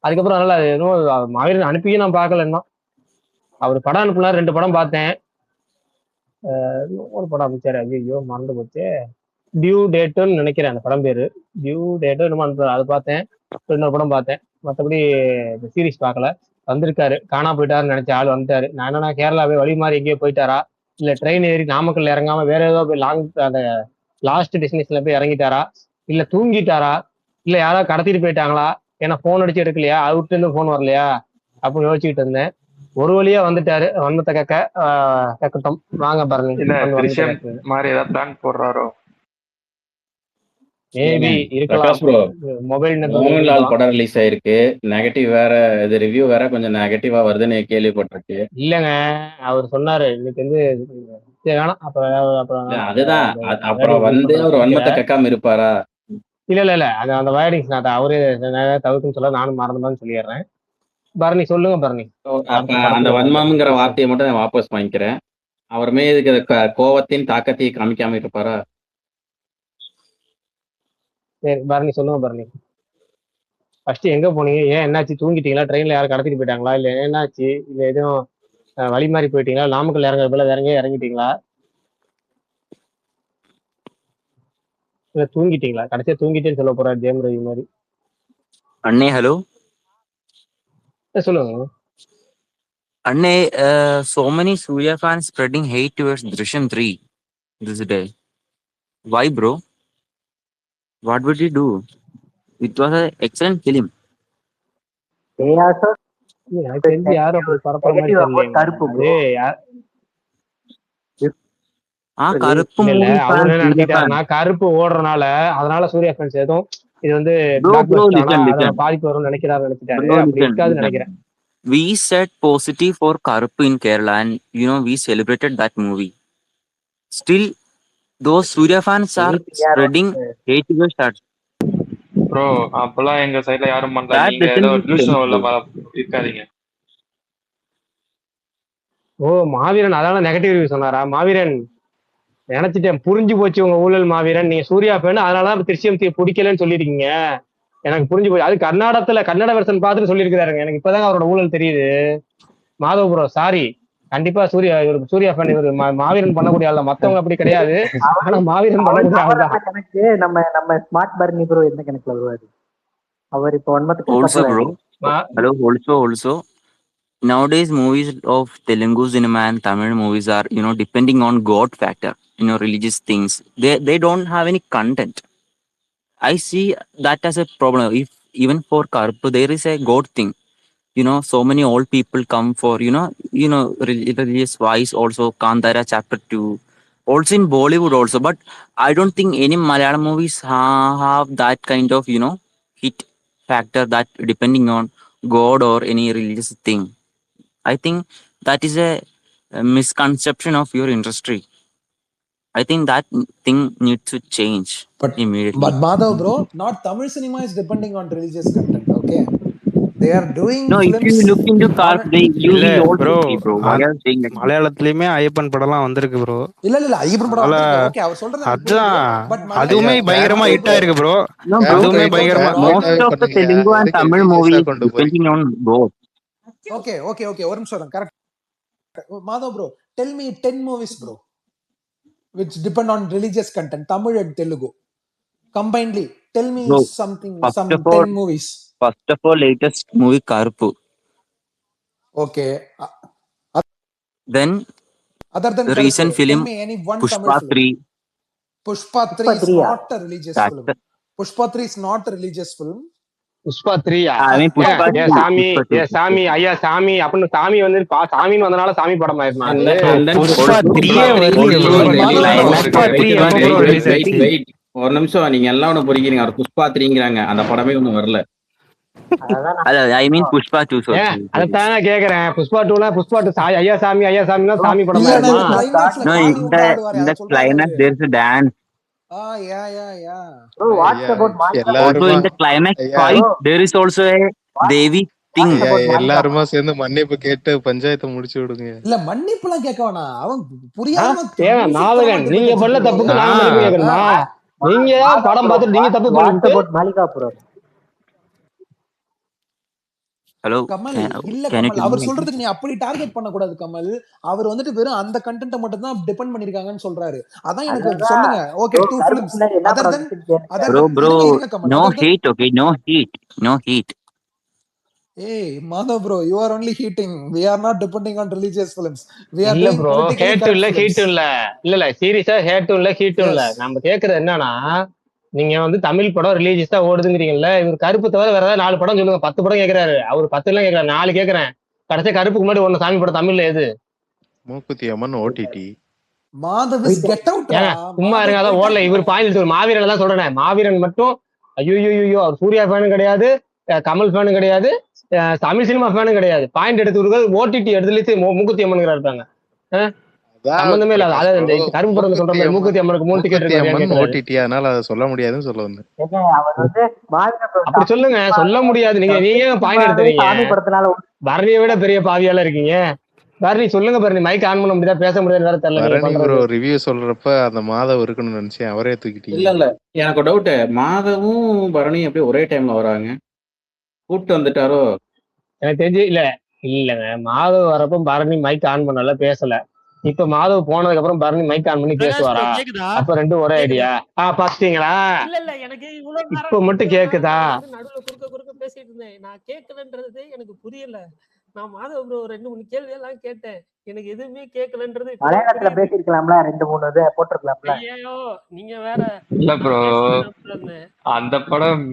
அதுக்கப்புறம் அதனால அது என்னமோ மாவீரன் அனுப்பியும் நான் பார்க்கல இன்னும். அவர் படம் அனுப்புனார். 2 படம் பார்த்தேன். ஒரு படம் அமைச்சாரு. ஐயோ மறந்து போச்சு. டியூ டேட்டுன்னு நினைக்கிறேன் அந்த படம் பேரு. டியூ டேட்டு என்னமோ அனுப்புறாரு. அது பார்த்தேன். இன்னொரு படம் பார்த்தேன். மற்றபடி இந்த சீரிஸ் பார்க்கல. வந்திருக்காரு. காணா போயிட்டாருன்னு நினைச்ச ஆள் வந்துட்டாரு. நான் என்னன்னா கேரளாவே வழி மாறி எங்கேயோ போயிட்டாரா, இல்ல ட்ரெயின் ஏறி நாமக்கல்ல இறங்காம வேற ஏதோ போய் அந்த லாஸ்ட் டெஸ்டினேஷன்ல போய் இறங்கிட்டாரா, இல்ல தூங்கிட்டாரா, இல்ல யாராவது கடத்திட்டு போயிட்டாங்களா. ஏன்னா போன் அடிச்சு எடுக்கலையா, அவுட்டு இருந்து போன் வரலையா அப்படின்னு யோசிச்சுட்டு இருந்தேன். ஒரு வழியா வந்துட்டாரு. வன்மத்தை கக்கட்டும். வாங்க பாருங்க. இல்ல வந்து வன்மத்தை திருஷ்யம் கக்கு. மாதிரி ஏதாவது பிளான் போடுறாரோ? மேபி இருக்கலாம். பிரகாஷ் ப்ரோ, மொபைல் நெட்ல மோகன்லால் இருக்கலாம். படம் ரிலீஸ் ஆயிருக்கு. நெகட்டிவ் வேற, இது ரிவ்யூ வேற கொஞ்சம் நெகட்டிவா வருதுன்னு கேள்விப்பட்டிருக்கு. இல்லங்க, அவர் சொன்னாரு இன்னைக்கு வந்து சரி வேணாம். அப்புறம் இல்ல அதுதான் வேர்டு அப்புறம் யூஸ் வந்து பண்ற ஒரு பிடிக்கல. வன்மத்தை கக்காம இருப்பாரா? இல்ல அது அந்த வேர்டிங்ஸ் நான் அவரு தவிர்க்குன்னு சொல்ல நானும் மறந்துமான்னு சொல்லிடுறேன். பரணி சொல்லுங்க பரணி. அப்ப அடுத்த அந்த படத்துக்கு வன்மம்ங்கிற பேசுவோம். வார்த்தையை மட்டும் நான் வாபஸ் வாங்கிக்கிறேன். அவர் மீது கோவத்தின் தாக்கத்தை காமிக்காம இருப்பாரா? சரி பரணி சொல்லுங்க பரணி. ஃபர்ஸ்ட் எங்க போனீங்க? ஏன் என்னாச்சு? தூங்கிட்டீங்களா? ட்ரெயின்ல யாரும் கடத்திட்டு போயிட்டாங்களா? இல்ல என்னாச்சு? இல்ல எதுவும் வழி மாறி போயிட்டீங்களா? நாமக்கல் இறங்குற போல வேற எங்கேயும் இறங்கிட்டீங்களா? இல்ல தூங்கிட்டீங்களா? கடைசியா தூங்கிட்டேன்னு சொல்ல போறாரு ஜெயம் ரவி மாதிரி. அண்ணே ஹலோ. சொல்லுங்க. Anne, so many Surya fans spreading hate towards Drishyam 3 this day. Why, bro? What would you do? It was an excellent film. They also எனக்கு தெரிஞ்சு யாரும் அப்படி பரப்புற மாதிரி negative about தெரியலங்க. Karuppu, அது bro. Karuppu இல்ல movie அவர் fans, என்ன Surya நினைச்சிட்டாருன்னா fans. கருப்பு ஓடுறனால அதனால சூர்யா ஃபேன்ஸ் எதுவும் இது வந்து Bro, பிளாக் bro, பஸ்டர் ஆனா listen, அதோட listen. பாதிப்பு வரும்னு நினைச்சிட்டாரு. Bro, அப்படி listen, இருக்காதுன்னு listen. நினைக்கிறேன். We said positive for Karuppu in Kerala and, we celebrated that movie. Still, those Surya fans are spreading hate towards that. Bro அப்பெல்லாம் எங்க சைடுல யாரும் பண்ணல. That நீங்க doesn't ஏதோ make நியூஸ் sense, உள்ள bro. இருக்காதீங்க. ஓ மாவீரன் அதனால நெகட்டிவ் ரிவ்யூ சொன்னாரா? மாவீரன் நினைச்சிட்டேன், புரிஞ்சு போச்சு உங்க ஊழல் மாவீரன். நீங்க சூர்யா ஃபேன் அதனாலதான் திருச்சியம் பிடிக்கலன்னு சொல்லிருக்கீங்க. எனக்கு புரிஞ்சு போச்சு. அது கன்னட வெர்ஷன் பார்த்துட்டு சொல்லியிருக்கிறாருங்க. எனக்கு இப்பதான் அவரோட ஊழல் தெரியுது. Madhava bro sorry. கண்டிப்பா இவருக்கு சூர்யா ஃபேன். இவரு மாவீரன் பண்ணக்கூடிய ஆள். மத்தவங்க அப்படி கிடையாது. ஆனா மாவீரன் பண்ணக்கூடிய ஆள் தான். கணக்கு நம்ம ஸ்மார்ட் பர்னி ப்ரோ எந்த கணக்குல வருவாரு? அவர் இப்போ 1 month Also, bro. Hello, also. Nowadays, movies of Telugu cinema and Tamil movies are, depending on God factor, religious things. They don't have any content. I see that as a problem. If even for Karuppu, there is a God thing. So many old people come for, religious wise also, Kandara chapter 2. Also in Bollywood also. But I don't think any Malayalam movies have that kind of, hit factor that depending on God or any religious thing. I think that is a misconception of your industry. I think that thing needs to change immediately. But Madhav bro, not Tamil cinema is depending on religious content, okay? They are doing No, if films you look into Karuppu, you இல்ல will also bro, see, bro. Why are you saying that? மலையாளத்துலயுமே ஐயப்பன் படம்லாம் வந்திருக்கு bro. இல்ல ஐயப்பன் படம் அதனால வந்திருக்கு. Okay, அவர் சொல்றது எனக்கு புரியுது. அதான் பட் அதுவுமே ஐயா, பயங்கரமா கேம்ப் ஹிட் ஆயிருக்கு ப்ரோ. No, bro. அதுவுமே பயங்கரமா Most of the பண்ணுங்க. Telugu and எதுக்கு Tamil ரிலீஜியஸா movies கொண்டு போறீங்க? depending on God. ஓகே ஒரு நிமிஷம் correct. Madhav bro, tell me 10 movies bro which depend on religious content, Tamil and Telugu combinedly. Tell me Bro, some 10 movies. First of all, latest movie Karuppu. Okay. Then Other than the Karuppu, recent tell film me any one Tamil Pushpa film. 3. Pushpa 3 is not a religious That's film. Pushpa 3 is not a religious film. Pushpa 3யா? I mean Pushpa 2. சாமி Pushpa 2. சாமி ஐயா சாமி அப்படின்னு சாமி வந்து சாமின்னு வந்தனால சாமி படம் ஆயிருமா? புஷ்பா 3 வரலையே ப்ரோ. புஷ்பா 3 எப்போ ப்ரோ ரிலீஸ் ஆச்சு? ஒரு நிமிஷம், நீங்க எல்லாம் ஒண்ணு புரிக்கிறீங்க. அவர் புஷ்பா 3ங்கறாங்க, அந்த படமே ஒண்ணு வரல. I mean Pushpa 2. அதைத்தானே கேக்குறேன். புஷ்பா 2 ஐயா சாமினா சாமி படம் ஆயிருமா? No, in the climax there's a dance. Bro, what's about Also in the climax fight there is also a Devi thing. எல்லாருமா சேர்ந்து மன்னிப்பு கேட்டு பஞ்சாயத்தை முடிச்சு விடுங்க. இல்ல மன்னிப்புலாம் கேட்க வேணாம். அவன் புரியாம மாவீரன் நீங்க பண்ண தப்புக்கு நாங்க மன்னிப்பு கேட்கணுமா? நீங்க படம் பார்த்துட்டு நீங்க தப்பு பண்ணிட்டு மாலிகாபுரம். ஹலோ கமல் இல்ல கமல், அவர் சொல்றதுக்கு நீ அப்படி டார்கெட் பண்ண கூடாது கமல். அவர் வந்துட்டு வெறும் அந்த கண்டென்ட் மட்டும் தான் டிபெண்ட் பண்ணிருக்காங்கன்னு சொல்றாரு. அதான் எனக்கு சொல்லுங்க. Okay, 2 films bro no hate, okay, no heat. Hey Madhav bro, you are only heating. We are not depending on religious films. We are இல்ல doing bro, politically hate correct இல்ல films. Heat இல்ல சீரியஸா ஹேட்டும் இல்ல ஹீட்டும் இல்ல. நம்ம கேக்குறது என்னன்னா, நீங்க வந்து தமிழ் படம் ரிலீஜியஸா ஓடுதுங்கிறீங்கல்ல, இவர் கருப்பு தவிர வேற ஏதாவது 4 படம் சொல்லுங்க. 10 படம் கேக்குறாரு அவர். 10 எல்லாம் கேக்குறாரு, 4 கேக்குறேன். கடைசி கருப்புக்கு முன்னாடி 1 சாமி படம் தமிழ்ல எது? Mookuthi Amman OTT. Madhav is get out. சும்மா இருங்க, அதான் ஓடல. இவர் பாயிண்ட் எடுத்து மாவீரன் தான் சொல்றேன். மாவீரன் மட்டும் ஐயோ அவர் சூர்யா ஃபேனும் கிடையாது, கமல் ஃபேனும் கிடையாது, தமிழ் சினிமா ஃபேனும் கிடையாது. பாயிண்ட் எடுத்து ஓடிடி எடுத்து மூக்குத்தி அம்மன் இருப்பாங்க. சம்பந்தமே இல்ல. அதாவது இந்த கருப்பு படம் சொல்ற மூக்குத்தி அம்மனுக்கு 3 டிக்கெட் இருக்கு ஓடிடி, அதனால அதை சொல்ல முடியாதுன்னு சொல்ல வந்தேன். அப்படி சொல்லுங்க. சொல்ல முடியாது. நீங்க பாயிண்ட் எடுத்துறீங்க. பரணியை விட பெரிய பாவியால இருக்கீங்க. பரணி சொல்லுங்க. பரணி மைக் ஆன் பண்ண முடியாது, பேச முடியாது, வேற தெரியல. ரிவ்யூ சொல்றப்ப அந்த மாதவ் இருக்கணும்னு நினைச்சேன், அவரே தூக்கிட்டீங்க. இல்ல எனக்கு டவுட், மாதவும் பரணியும் அப்படியே ஒரே டைம்ல வராங்க, கூப்பிட்டு வந்துட்டாரோ? எனக்கு தெரிஞ்சு இல்லங்க. மாதவ் வரப்ப பரணி மைக் ஆன் பண்ணல, பேசல. இப்ப மாதவ் போனதுக்கு அப்புறம் பரணி மைக் ஆன் பண்ணி பேசுவாரா? அப்ப ரெண்டும் ஒரே ஐடியா. பாத்தீங்களா? எனக்கு இவ்வளவு இப்ப மட்டும் கேக்குதா? நடுவுல குறுக்க பேசிட்டு இருந்தேன். நான் கேட்கலன்றது எனக்கு புரியல. நான் மாதவ் ப்ரோ 2-3 கேள்வி எல்லாம் கேட்டேன். எனக்கு எதுவுமே கேட்கலன்றது இப்பதான் மலையாளத்துல புரியுது. பேசியிருக்கலாம்ல, 2-3 இது போட்டிருக்கலாம்ல. ஐயோ நீங்க வேற இல்ல ப்ரோ, பேசியிருக்கலாம்ல. அந்த படம்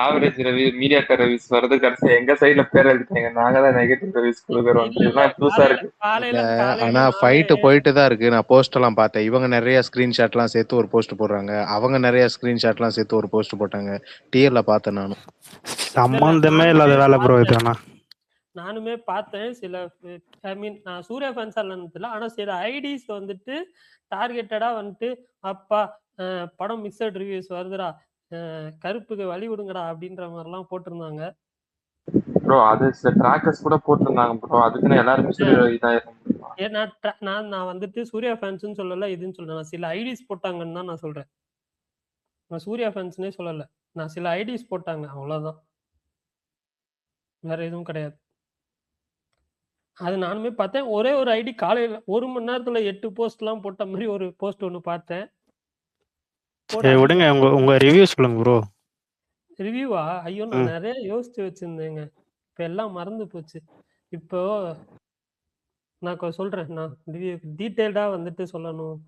ஆவரேஜ் ரிவ்யூ மீடியாக்கார் ரிவ்யூஸ் வருது, கடைசி எங்க சைடுல பேர் எழுதிட்டாங்க. நாங்க தான் நெகட்டிவ் ரிவ்யூஸ் கொடுக்குறோம். இல்ல இல்ல இதெல்லாம் புதுசா காலையில இருக்கு. இல்ல காலையில காலையில ஆனா நானு ஃபைட்டு போயிட்டு தான் இருக்கு. நான் போஸ்ட் எல்லாம் பார்த்தேன். இவங்க நிறைய ஸ்கிரீன்ஷாட்லாம் சேர்த்து ஒரு போஸ்ட் போடுறாங்க, அவங்க நிறைய ஸ்கிரீன்ஷாட்லாம் சேர்த்து ஒரு போஸ்ட் போட்டாங்க. டிஎல்ல பார்த்தேன் நானும். சம்பந்தமே நானுமே இல்லாத வேலை ப்ரோ இது. பார்த்தேன். ஆனா நானுமே பார்த்தேன். சில ஐ மீன் நான் சூர்யா ஃபேன்ஸா இல்லைன்னு தெரியல. ஆனா சில ஐடிஸ் வந்துட்டு டார்கெட்டடா வந்துட்டு அப்பா படம் மிக்சட் ரிவ்யூஸ் வருதுடா, கருப்புக்கு வழி விடுங்கடா அப்படின்ற மாதிரிலாம் போட்டிருந்தாங்க. ப்ரோ அது சில ட்ராக்கர்ஸ் கூட போட்டிருந்தாங்க ப்ரோ. அதுக்குன்னு எல்லாருமே சொல்லி இதாயிரும். ஏன்னா நான் வந்துட்டு சூர்யா ஃபேன்ஸ்னு சொல்லல, இதுன்னு சொல்லல. நான் சில ஐடிஸ் போட்டாங்கன்னு தான் நான் சொல்றேன். நான் சூர்யா ஃபேன்ஸ்னே சொல்லல. நான் சில ஐடிஸ் போட்டாங்க, அவ்வளவுதான். வேற எதுவும் கிடையாது. அது நானுமே பார்த்தேன். ஒரே ஒரு ஐடி காலையில 1 மணி நேரத்துல 8 போஸ்ட்லாம் போட்ட மாதிரி ஒரு போஸ்ட் ஒன்று பார்த்தேன். சரி விடுங்க, உங்க ரிவ்யூ சொல்லுங்க ப்ரோ. ரிவ்யூவா? ஐயோ நான் நிறைய யோசிச்சு வச்சிருந்தேங்க. இப்ப எல்லாம் மறந்து போச்சு. இப்போ நான் சொல்றேன். நான் ரிவ்யூ டீட்டெயில்டா வந்துட்டு சொல்லணும்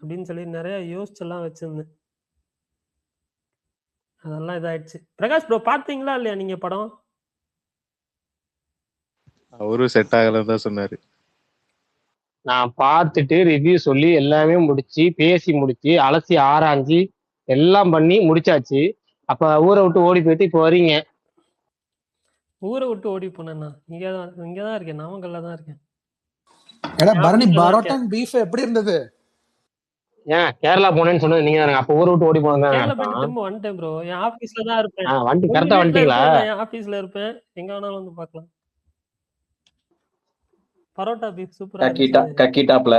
அப்படின்னு சொல்லி நிறைய யோசிச்செல்லாம் வச்சிருந்தேன். அதெல்லாம் இதாயிடுச்சு. பிரகாஷ் ப்ரோ பார்த்தீங்களா இல்லையா நீங்க படம்? அவரும் செட் ஆகலன்னு தான் சொன்னாரு. நான் பார்த்துட்டு ரிவ்யூ சொல்லி எல்லாமே முடிச்சு பேசி முடிச்சு அலசி ஆராய்ஞ்சு எல்லாம் பண்ணி முடிச்சாச்சு. அப்ப ஊரை விட்டு ஓடி போயிட்டு இப்போ வரீங்க. ஊரை விட்டு ஓடி போனேன்னா இங்கதான் இருக்கேன், நாமக்கல்ல தான் இருக்கேன். ஏடா பரணி, பரோட்டன் பீஃப் எப்படி இருந்தது? ஏன் கேரளா போனேன்னு சொன்னது நீங்க தானே. அப்ப ஊரை விட்டு ஓடி போனது கேரளா போயிட்டு திரும்ப வந்துட்டேன் ப்ரோ. என் ஆபீஸ்ல தான் இருப்பேன். வந்துட்டு கரெக்டா வந்துட்டீங்களா? என் ஆபீஸ்ல இருப்பேன், எங்க வேணாலும் வந்து பார்க்கலாம். பரோட்டா பீஃப் சூப்பரா கக்கிட்டாப்ல.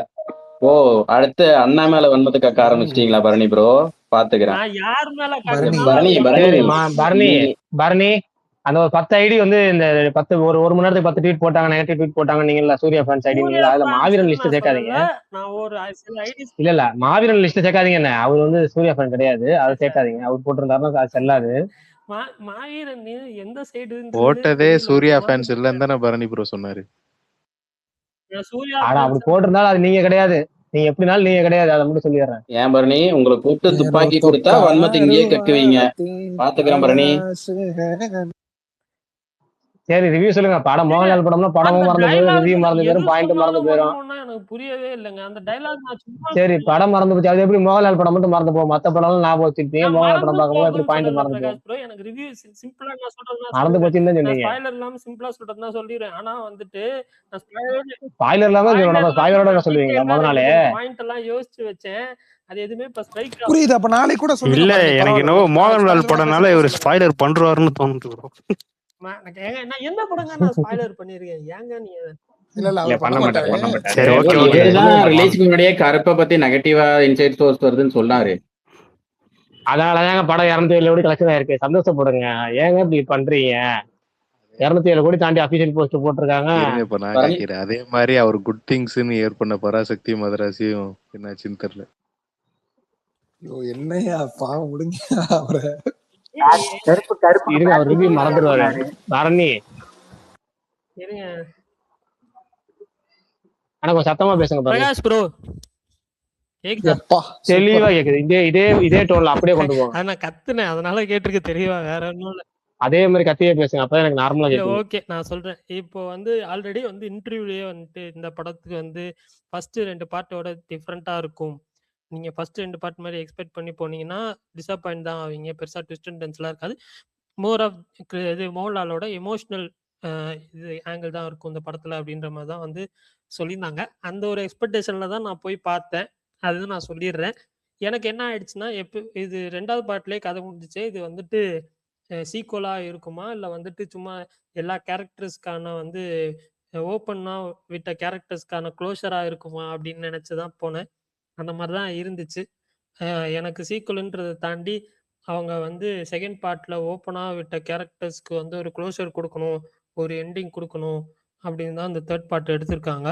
ஓ அடுத்து அண்ணா மேல வன்மத்தை கக்க ஆரம்பிச்சிட்டீங்களா பரணி ப்ரோ? பாத்துக்கிறேன். நான் யார் மேல பரணி அந்த ஒரு 10 ஐடி வந்து இந்த 10 ஒரு மணி நேரத்துக்கு 10 ட்வீட் போட்டாங்க, நெகட்டிவ் ட்வீட் போட்டாங்க. நீங்களா சூர்யா ஃபேன்ஸ் ஐடி நீங்களா? அதுல மாவீரன் லிஸ்ட் சேர்க்காதீங்க. நான் ஒரு சில ஐடிஸ் இல்ல மாவீரன் லிஸ்ட் சேர்க்காதீங்க. என்ன அவர் வந்து சூர்யா ஃபேன் கிடையாது, அதை சேர்க்காதீங்க. அவர் போட்டிருந்தாருன்னா அது செல்லாது. மாவீரன் எந்த சைடு போட்டதே சூர்யா ஃபேன்ஸ் இல்லன்னு தானே பரணி ப்ரோ சொன்னாரு. ஆனா அப்படி போட்டிருந்தாலும் அது நீங்க கிடையாது. நீங்க எப்படினாலும் நீங்க கிடையாது, அதை மட்டும் சொல்லிடுறேன். ஏன் பரணி, உங்களை கூப்பிட்டு துப்பாக்கி கொடுத்தா வன்மத்தை இங்கேயே கக்குவீங்க. பாத்துக்கிறேன் பரணி. சரி ரிவ்யூ சொல்லுங்க. படம் மோகன்லால் படம்னா படமும் மறந்து போயிடும், ரிவ்யூ மறந்து போயிடும், பாயிண்ட் மறந்து போயிடும். எனக்கு புரியவே இல்லைங்க அந்த டயலாக். நான் சும்மா சரி படம் மறந்து போச்சு, அது எப்படி மோகன்லால் படம் மட்டும் மறந்து போகும்? மத்த படம் ஞாபகம் வச்சிருப்பீங்க, மோகன்லால் படம் பார்க்கும்போது எப்படி பாயிண்ட் மறந்து போகும்? எனக்கு ரிவ்யூ சிம்பிளா நான் சொல்றேன். மறந்து போச்சுன்னு தான் சொன்னீங்க. ஸ்பாயிலர் இல்லாம சிம்பிளா சொல்றதுனா சொல்லிடுறேன். ஆனா வந்துட்டு நான் ஸ்பாயிலர் இல்லாம சொல்லணும். ஸ்பாயிலரோட சொல்லுவீங்களா முத நாளே? பாயிண்ட் எல்லாம் யோசிச்சு வச்சேன். அது எதுவுமே இப்ப ஸ்ட்ரைக் புரியுது. அப்ப நாளைக்கு கூட சொல்லுங்க. இல்ல எனக்கு என்னவோ மோகன்லால் படம்னால இவர் ஸ்பாயிலர் பண்றாருன்னு தோணுது ப்ரோ. நான் என்ன படங்க நான் ஸ்பாயிலர் பண்ணிருக்கேன்? ஏங்க நீங்க பண்ண மாட்டாரு. சரி ஓகே ஓகே. ரிலீஸ்க்கு முன்னாடியே கருப்பை பத்தி நெகட்டிவா இன்சைட் சோர்ஸ் வருதுன்னு சொன்னாரு. அதனாலதாங்க படம் 207 கோடி கலெக்ஷன் ஆயிருக்கு. சந்தோஷப்படுங்க. ஏங்க இப்படி பண்றீங்க? 207 கோடி தாண்டி அபிஷியல் போஸ்ட் போட்டிருக்காங்க. இப்ப நான் கேட்கிறேன், அதே மாதிரி அவர் குட் திங்ஸ்ன்னு ஏற்பண்ண பராசக்தி மதராசியும் என்னாச்சுன்னு தெரியல. என்னையா பாவம் விடுங்க அவரை. இருங்க, அவர் ரிவ்யூ மறந்துடுவாரு. பரணி இருங்க, ஆனா கொஞ்சம் சத்தமா பேசுங்க பிரகாஷ் ப்ரோ. தெளிவா கேக்குது. இதே டோன்ல அப்படியே கொண்டு போங்க. நான் கத்துனேன், அதனால கேட்டிருக்கு தெரியவா, வேற ஒண்ணும் இல்ல. அதே மாதிரி கத்தியே பேசுங்க, அப்பதான் எனக்கு நார்மலா கேக்குது. ஓகே நான் சொல்றேன். இப்போ வந்து ஆல்ரெடி வந்து இன்டர்வியூலயே வந்துட்டு இந்த படத்துக்கு வந்து ஃபர்ஸ்ட் 2 பார்ட்டோட டிஃப்ரெண்டா இருக்கும். நீங்க ஃபர்ஸ்ட் 2 பார்ட் மாதிரி எக்ஸ்பெக்ட் பண்ணி போனீங்கன்னா டிசப்பாயிண்ட் தான் ஆவீங்க. பெருசா ட்விஸ்ட் அண்ட் டர்ன்ஸ்லாம் இருக்காது. மோர் ஆஃப் இது மோகன்லாலோட எமோஷனல் இது ஆங்கிள் தான் இருக்கும் இந்த படத்துல அப்படின்ற மாதிரி தான் வந்து சொல்லியிருந்தாங்க. அந்த ஒரு எக்ஸ்பெக்டேஷன்ல தான் நான் போய் பார்த்தேன். அதுதான் நான் சொல்லிடுறேன். எனக்கு என்ன ஆயிடுச்சுன்னா, இது 2வது பார்ட்லயே கதை முடிஞ்சிச்சு. இது வந்துட்டு சீக்குவலா இருக்குமா, இல்ல வந்துட்டு சும்மா எல்லா கேரக்டர்ஸ்க்கான வந்து ஓப்பனா விட்ட கேரக்டர்ஸ்க்கான க்ளோஷரா இருக்குமா அப்படின்னு நினைச்சுதான் போனேன். அந்த மாதிரிதான் இருந்துச்சு. எனக்கு சீக்குவல்ன்றதை தாண்டி அவங்க வந்து செகண்ட் பார்ட்ல ஓப்பனா விட்ட கேரக்டர்ஸ்க்கு வந்து ஒரு க்ளோஷர் கொடுக்கணும், ஒரு எண்டிங் கொடுக்கணும் அப்படின்னு தான் இந்த 3rd பார்ட் எடுத்திருக்காங்க.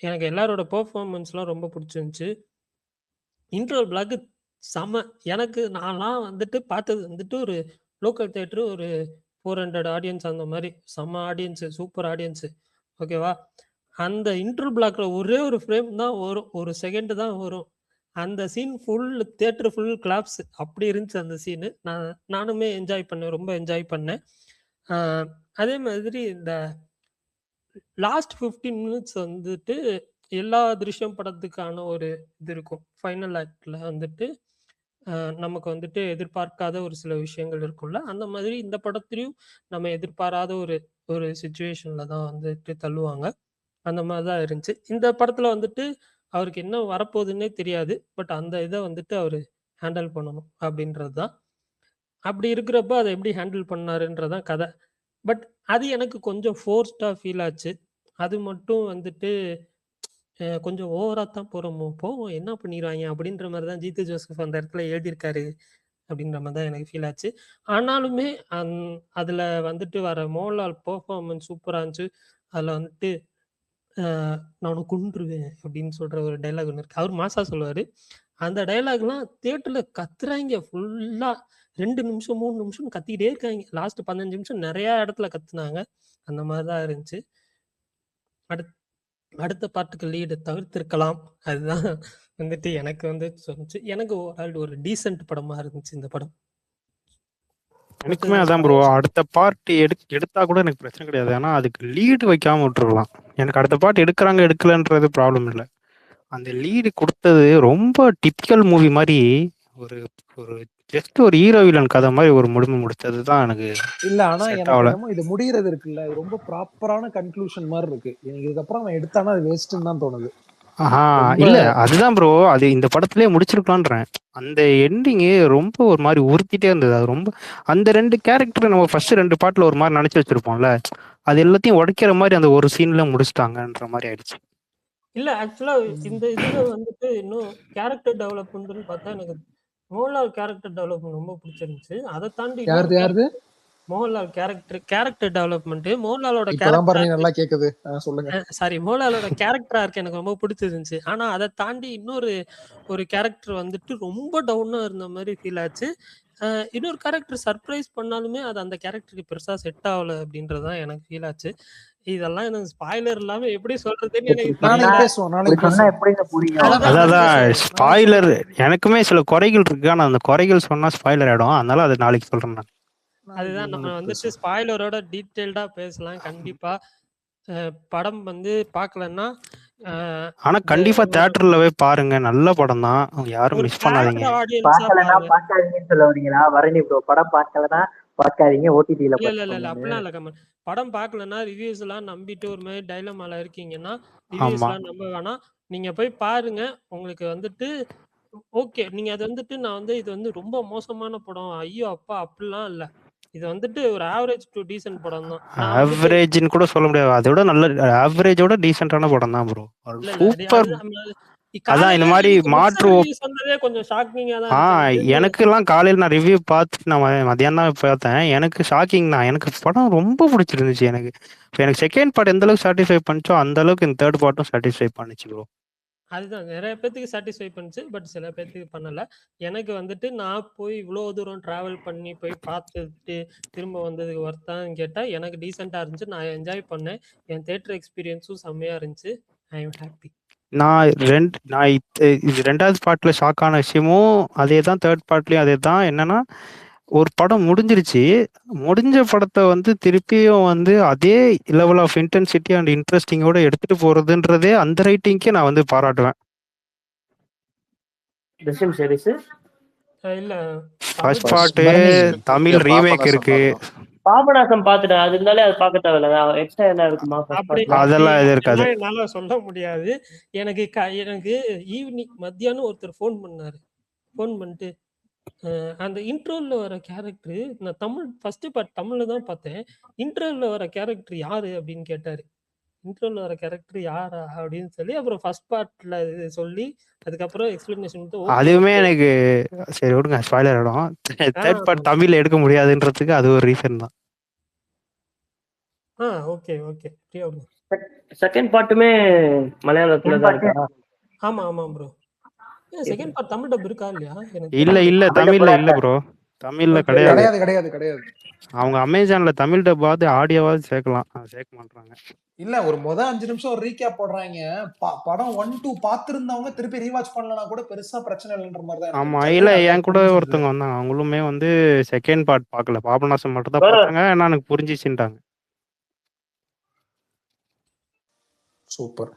எனக்கு எல்லாரோட பெர்ஃபார்மன்ஸ்லாம் ரொம்ப பிடிச்சிருந்துச்சு. இன்ட்ரோல் பிளாக் செம. எனக்கு நான்லாம் வந்துட்டு பார்த்தது வந்துட்டு ஒரு லோக்கல் தியேட்டர் ஒரு 400 ஆடியன்ஸ் அந்த மாதிரி செம்ம ஆடியன்ஸு, சூப்பர் ஆடியன்ஸு. ஓகேவா? அந்த இன்டர் பிளாக்ல ஒரே ஒரு ஃப்ரேம் தான் வரும், ஒரு செகண்ட் தான் வரும். அந்த scene full theatre full claps அப்படி இருந்துச்சு அந்த சீனு. நானுமே என்ஜாய் பண்ணேன், ரொம்ப என்ஜாய் பண்ணேன். அதே மாதிரி இந்த லாஸ்ட் 15 மினிட்ஸ் வந்துட்டு எல்லா திருஷ்யம் படத்துக்கான ஒரு இது இருக்கும். ஃபைனல் ஆக்ட்ல வந்துட்டு நமக்கு வந்துட்டு எதிர்பார்க்காத ஒரு சில விஷயங்கள் இருக்கும்ல, அந்த மாதிரி இந்த படத்துலையும் நம்ம எதிர்பாராத ஒரு ஒரு சுச்சுவேஷன்ல தான் வந்துட்டு தள்ளுவாங்க. அந்த மாதிரி தான் இருந்துச்சு. இந்த படத்துல வந்துட்டு அவருக்கு என்ன வரப்போகுதுன்னே தெரியாது. பட் அந்த இதை வந்துட்டு அவர் ஹேண்டில் பண்ணணும் அப்படின்றது தான். அப்படி இருக்கிறப்ப அதை எப்படி ஹேண்டில் பண்ணாருன்றதான் கதை. பட் அது எனக்கு கொஞ்சம் ஃபோர்ஸ்டாக ஃபீல் ஆச்சு. அது மட்டும் வந்துட்டு கொஞ்சம் ஓவராக தான் போவோம் என்ன பண்ணிடுவாங்க அப்படின்ற மாதிரி தான் ஜீத்து ஜோசப் அந்த இடத்துல எழுதியிருக்காரு அப்படின்ற மாதிரி தான் எனக்கு ஃபீல் ஆச்சு. ஆனாலுமே அதில் வந்துட்டு வர மோகன்லால் பெர்ஃபார்மன்ஸ் சூப்பராக இருந்துச்சு. அதில் வந்துட்டு நான் உனக்கு கொன்றுவேன் அப்படின்னு சொல்கிற ஒரு டைலாக் ஒன்று இருக்குது. அவர் மாசா சொல்லுவார். அந்த டைலாக்லாம் தியேட்டரில் கத்துறாங்க ஃபுல்லாக 2 நிமிஷம் 3 நிமிஷம் கத்திக்கிட்டே இருக்காங்க. லாஸ்ட் 15 நிமிஷம் நிறையா இடத்துல கத்துனாங்க. அந்த மாதிரி தான் இருந்துச்சு. அடுத்த பாட்டுக்கு லீடு தவிர்த்திருக்கலாம். அதுதான் வந்துட்டு எனக்கு வந்து சொன்னிச்சு. எனக்கு ஒரு டீசென்ட் படமா இருந்துச்சு இந்த படம். எனக்குமே அதான் ப்ரோ. அடுத்த பார்ட் எடுத்தா கூட எனக்கு பிரச்சனை கிடையாது. ஆனா அதுக்கு லீடு வைக்காம விட்டுருக்கலாம். எனக்கு அடுத்த பார்ட் எடுக்கிறாங்க எடுக்கலன்றது ப்ராப்ளம் இல்லை. அந்த லீடு கொடுத்தது ரொம்ப டிப்பிக்கல் மூவி மாதிரி ஒரு ஒரு ஜஸ்ட் ஒரு ஹீரோ வில்லன் கதை மாதிரி ஒரு முடிவு முடிச்சது தான் எனக்கு இல்ல. ஆனா செட் எனக்கு ஆகல. என்னமோ இது முடியறது இருக்குல்ல, இது ரொம்ப ப்ராப்பரான கன்க்ளூஷன் மாதிரி இருக்கு. எனக்கு இதுக்கப்புறம் அவன் எடுத்தானா அது வேஸ்ட்னு தான் தோணுது. இல்ல அதுதான் ப்ரோ, அது இந்த படத்திலே முடிச்சிருக்கலான்றேன். அந்த எண்டிங்கு ரொம்ப ஒரு மாதிரி உறுத்திட்டே இருந்தது. அது ரொம்ப அந்த 2 கேரக்டர் நம்ம ஃபர்ஸ்ட் 2 பாட்டுல ஒரு மாதிரி நினைச்சு வச்சிருப்போம்ல, அது எல்லாத்தையும் உடைக்கிற மாதிரி அந்த ஒரு சீன்ல முடிச்சிட்டாங்கன்ற மாதிரி ஆயிடுச்சு. இல்ல ஆக்சுவலா இந்த இதுல வந்துட்டு இன்னும் கேரக்டர் டெவலப்மெண்ட்னு பார்த்தா எனக்கு மோகன்லால் கேரக்டர் டெவலப்மெண்ட் ரொம்ப பிடிச்சிருந்துச்சு. அதை தாண்டி யாருது மோகன்லால் கேரக்டர் டெவலப்மெண்ட் மோகன்லாலோட இப்பதான் பாருங்க நல்லா கேக்குது. சொல்லுங்க. சாரி, மோகன்லாலோட கேரக்டர் ஆர்க் எனக்கு ரொம்ப பிடிச்சிருந்துச்சு. ஆனா அதை தாண்டி ஒரு கேரக்டர் வந்துட்டு ரொம்ப டவுனா இருந்த மாதிரி ஃபீல் ஆச்சு. இன்னொரு கேரக்டர் சர்ப்ரைஸ் பண்ணாலுமே அது அந்த கேரக்டருக்கு பெருசா செட் ஆகல அப்படின்றதான் எனக்கு ஃபீல் ஆச்சு. இதெல்லாம் எனக்கு ஸ்பாயிலர் இல்லாம எப்படி சொல்றதுன்னு எனக்கு அதான் ஸ்பாயிலர். எனக்குமே சில குறைகள் இருக்கு. ஆனா அந்த குறைகள் சொன்னா ஸ்பாயிலர் ஆயிடும். அதனால அது நாளைக்கு சொல்றேன் நான். அதுதான் நம்ம வந்துட்டு ஸ்பாயிலரோட டீடைல்டா பேசலாம் கண்டிப்பா. படம் வந்து பார்க்கலன்னா ஆனா கண்டிப்பா தியேட்டர்ல போய் பாருங்க. நல்ல படம் தான், யாரும் மிஸ் பண்ணாதீங்க. பார்க்காதீங்கன்னு சொல்ல வரீங்களா வரணி ப்ரோ? படம் பார்க்கலன்னா பார்க்காதீங்க, ஓடிடில இல்ல அப்படிலாம் இல்ல கமல். படம் பார்க்கலன்னா ரிவ்யூஸ் எல்லாம் நம்பிட்டு ஒரு மாதிரி டைலமால இருக்கீங்கன்னா ரிவ்யூஸ் எல்லாம் நம்ப வேணாம். நீங்க போய் பாருங்க. உங்களுக்கு வந்துட்டு ஓகே, நீங்க அது வந்துட்டு நான் வந்து இது வந்து ரொம்ப மோசமான படம் ஐயோ அப்பா அப்படிலாம் இல்ல. இது வந்துட்டு ஒரு ஆவரேஜ் டு டீசன்ட் படம் தான். ஆவரேஜ்னு கூட சொல்ல முடியாது. அதோட நல்ல ஆவரேஜோட டீசென்ட்டான படம் தான் ப்ரோ. சூப்பர். அதான் இந்த மாதிரி மாற்று கொஞ்சம் ஷாக்கிங்கா தான். எனக்குலாம் காலையில் நான் ரிவ்யூ பார்த்துட்டு நான் மதியானம் தான் பார்த்தேன். எனக்கு ஷாக்கிங் தான். எனக்கு படம் ரொம்ப பிடிச்சிருந்துச்சு. எனக்கு செகண்ட் பார்ட் எந்த அளவுக்கு சாட்டிஸ்ஃபை பண்ணிச்சோ அந்த அளவுக்கு இந்த தேர்ட் பார்ட்டும் சாட்டிஸ்ஃபை பண்ணிச்சு ப்ரோ. அதுதான் நிறைய பேத்துக்கு சாட்டிஸ்ஃபை பண்ணுச்சு. பட் சில பேத்துக்கு பண்ணல. எனக்கு வந்துட்டு நான் போய் இவ்வளோ தூரம் டிராவல் பண்ணி போய் பார்த்துட்டு திரும்ப வந்ததுக்கு ஒர்த்தான்னு கேட்டால் எனக்கு டீசெண்டாக இருந்துச்சு. நான் என்ஜாய் பண்ணேன். என் தேட்டர் எக்ஸ்பீரியன்ஸும் செம்மையாக இருந்துச்சு. I am happy. நான் இது 2வது பார்ட்ல ஷாக் ஆன விஷயமும் அதே தான், தேர்ட் பார்ட்லயும் அதே தான். என்னன்னா ஒரு படம் முடிஞ்சிருச்சு, முடிஞ்ச படத்தை வந்து திருப்பியும் வந்து அதே லெவல் ஆஃப் இன்டென்சிட்டி அண்ட் இன்ட்ரெஸ்டிங்கோட எடுத்துட்டு போறதுன்றதே அந்த ரைட்டிங்க்கே நான் வந்து பாராட்டுவேன். இல்ல ஃபர்ஸ்ட் பார்ட் தமிழ் ரீமேக் இருக்கு. பாபநாசம் பாத்துட்டேன். அது இருந்தாலே அது பார்க்க தேவையில்ல. எக்ஸ்ட்ரா என்ன இருக்குமா? அதெல்லாம் இது இருக்காது. என்னால சொல்ல முடியாது. எனக்கு ஈவினிங் மத்தியானம் ஒருத்தர் ஃபோன் பண்ணாரு. ஃபோன் பண்ணிட்டு அந்த இன்ட்ரோல வர கேரக்டர் நான் தமிழ் ஃபர்ஸ்ட் பார்ட் தமிழ்ல தான் பார்த்தேன். இன்ட்ரோல வர கேரக்டர் யாரு அப்படின்னு கேட்டாரு. இன்ட்ரோல வர கேரக்டர் யாரா அப்படின்னு சொல்லி அப்புறம் ஃபர்ஸ்ட் பார்ட்ல சொல்லி அதுக்கப்புறம் எக்ஸ்பிளனேஷன். அதுவுமே எனக்கு சரி விடுங்க, ஸ்பாயிலர் ஆயிடும். தேர்ட் பார்ட் தமிழ்ல எடுக்க முடியாதுன்றதுக்கு அது ஒரு ரீசன் தான். Okay okay. செகண்ட் பார்ட்டுமே மலையாளத்துல தான் இருக்கா? ஆமா bro. Second part Tamil dub இருக்கா இல்லையா? இல்ல தமிழ்ல இல்ல ப்ரோ. தமிழ்ல ஓகே கிடையாது. கிடையாது கிடையாது கிடையாது. அவங்க அமேசான்ல தமிழ் டப்பாவது ஆடியோவாவது சேர்க்கலாம், சேர்க்க மாட்டாங்க. இல்ல ஒரு 5 நிமிஷம் ஒரு ரீகேப் போடுறாங்க. படம் 1 2 பார்த்திருந்தவங்க திருப்பி ரீவாட்ச் பண்ணலனா கூட பெருசா பிரச்சனை இல்லைன்ற மாதிரி தான் எனக்கு ஆமா, இருந்துச்சு. இல்ல அதுதான் எனக்கு என் கூட புரிஞ்சுது. ஒருத்தவங்க வந்தாங்க, அவங்களுமே வந்து செகண்ட் பார்ட் பார்க்கல, பாபநாசம் மட்டும் தான் bro, பார்த்தாங்க. ஏன்னா எனக்கு புரிஞ்சிச்சுட்டாங்க. சூப்பர்.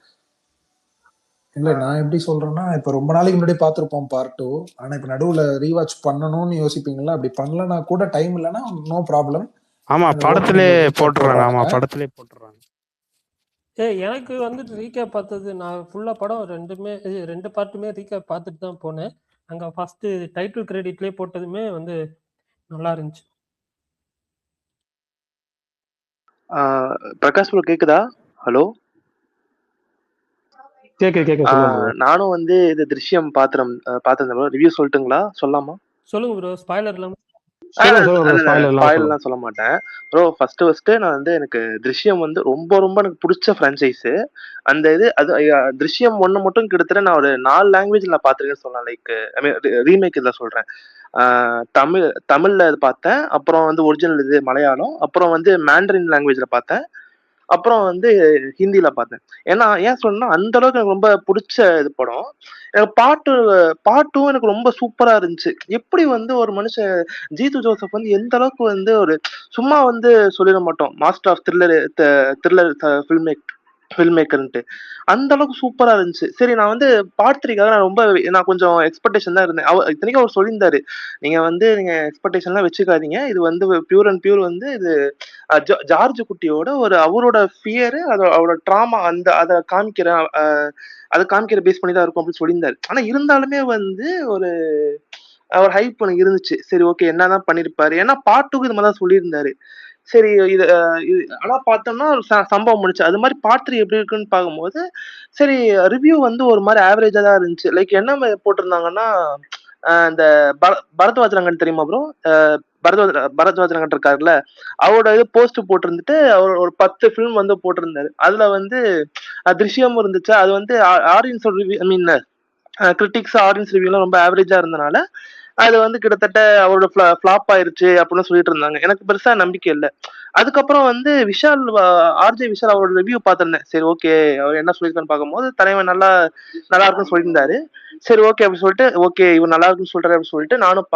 இல்ல நான் எப்படி சொல்றேன்னா, இப்ப ரொம்ப நாளைக்கு முன்னாடி பார்த்திருப்போம் பார்ட் 2. ஆனா இப்ப நடுவுல ரீவாட்ச் பண்ணணும்னு யோசிப்பீங்களா? அப்படி பண்ணலனா கூட டைம் இல்லைன்னா நோ ப்ராப்ளம். ஆமா, அந்த படத்திலே ஓப்பனிங் ரீகேப் போட்டுறாங்க. ஆமா, போடுறாங்க. படத்திலே போட்டுறாங்க. எனக்கு வந்துட்டு ரீகேப் பார்த்தது, நான் ஃபுல்லா படம் 2 பார்ட்டுமே ரீகேப் பார்த்துட்டு தான் போனேன். அங்க ஃபர்ஸ்ட் டைட்டில் கிரெடிட்லயே போட்டதுமே வந்து நல்லா இருந்துச்சு. பிரகாஷ் ப்ரோ கேக்குதா? ஹலோ, கேட்க சொல்லுங்க bro. நானும் வந்து இது திருஷ்யம் பார்த்திருந்தேன் ப்ரோ. ரிவ்யூ சொல்லட்டுங்களா? சொல்லாமா? சொல்லுங்க ப்ரோ, ஸ்பாய்லர் இல்லாம. சொல்லுங்க bro, spoiler எல்லாம் சொல்லுங்க. ஸ்பாயிலர்லாம் சொல்ல மாட்டேன் ப்ரோ. ஃபர்ஸ்ட் நான் வந்து எனக்கு திருஷ்யம் வந்து ரொம்ப ரொம்ப எனக்கு பிடிச்ச ஃப்ரான்ச்சைஸ். அந்த இது அது திருஷ்யம் 1 மட்டும் கிட்டத்தட்ட நான் ஒரு 4 லாங்குவேஜ்ல நான் பார்த்திருக்கேன்னு சொல்லலாம். லைக் ஐ மீன் ரீமேக் இதில் சொல்றேன். தமிழ்ல இது பார்த்தேன், அப்புறம் வந்து ஒரிஜினல் இது மலையாளம், அப்புறம் வந்து மேண்டரின் லாங்குவேஜ்ல பார்த்தேன், அப்புறம் வந்து ஹிந்தியில பார்த்தேன். ஏன்னா ஏன் சொன்னா அந்த அளவுக்கு எனக்கு ரொம்ப பிடிச்ச இது படம். எனக்கு பார்ட் 2 எனக்கு ரொம்ப சூப்பரா இருந்துச்சு. எப்படி வந்து ஒரு மனுஷன் ஜீது ஜோசப் வந்து எந்த அளவுக்கு வந்து ஒரு சும்மா வந்து சொல்லிட மாட்டோம், மாஸ்டர் ஆஃப் த்ரில்லர் ஃபில்ம் மேக்கர்ன்ட்டு. அந்த அளவுக்கு சூப்பரா இருந்துச்சு. சரி, நான் வந்து பார்ட் 3க்காக நான் கொஞ்சம் எக்ஸ்பெக்டேஷன் தான் இருந்தேன். இத்தனைக்கும் அவர் சொல்லியிருந்தாரு, நீங்க எக்ஸ்பெக்டேஷன்லாம் வச்சுக்காதீங்க. இது வந்து பியூர் அண்ட் பியூர் வந்து இது ஜார்ஜ் குட்டியோட அவரோட ஃபியர், அவரோட ட்ராமா அதை காமிக்கிற பேஸ் பண்ணி தான் இருக்கும் அப்படின்னு சொல்லியிருந்தாரு. ஆனா இருந்தாலுமே வந்து ஒரு ஹைப் எனக்கு இருந்துச்சு. சரி, ஓகே, என்னதான் பண்ணிருப்பாரு. ஏன்னா பார்ட் 2க்கு இது மாதிரி தான் சொல்லியிருந்தாரு. சரி, ஆனா பார்த்தோம்னா ஒரு சம்பவம் முடிச்சு. அது மாதிரி பார்ட் 3 எப்படி இருக்குன்னு பார்க்கும்போது, சரி, ரிவ்யூ வந்து ஒரு மாதிரி ஆவரேஜா தான் இருந்துச்சு. லைக் என்ன போட்டிருந்தாங்கன்னா, இந்த பரத்வாஜ் ரங்கன் தெரியுமா ப்ரோ? பரத்வாஜ் ரங்கன் இருக்காருல்ல, அவரோட இது போஸ்ட் போட்டிருந்துட்டு அவர் ஒரு 10 ஃபிலிம் வந்து போட்டிருந்தாரு. அதுல வந்து திருஷ்யம் இருந்துச்சு. அது வந்து ஆடியன்ஸ் ரிவ்யூ, ஐ மீன் கிரிட்டிக்ஸ் ஆடியன்ஸ் ரிவ்யூலாம் ரொம்ப ஆவரேஜா இருந்தனால அது வந்து கிட்டத்தட்ட அவரோட ஃபிளாப் ஆயிருச்சு அப்படின்னு சொல்லிட்டு இருந்தாங்க. எனக்கு பெருசா நம்பிக்கை இல்லை. அதுக்கப்புறம் வந்து ஆர்ஜே விஷால் அவரோட ரிவ்யூ பார்த்திருந்தேன். சரி, ஓகே, அவர் என்ன சொல்லியிருக்கான்னு பார்க்கும்போது தலைவன் நல்லா இருக்குன்னு சொல்லியிருந்தாரு. சரி, ஓகே அப்படின்னு சொல்லிட்டு, ஓகே இவர் நல்லா இருக்குன்னு சொல்றாரு அப்படின்னு சொல்லிட்டு நானும்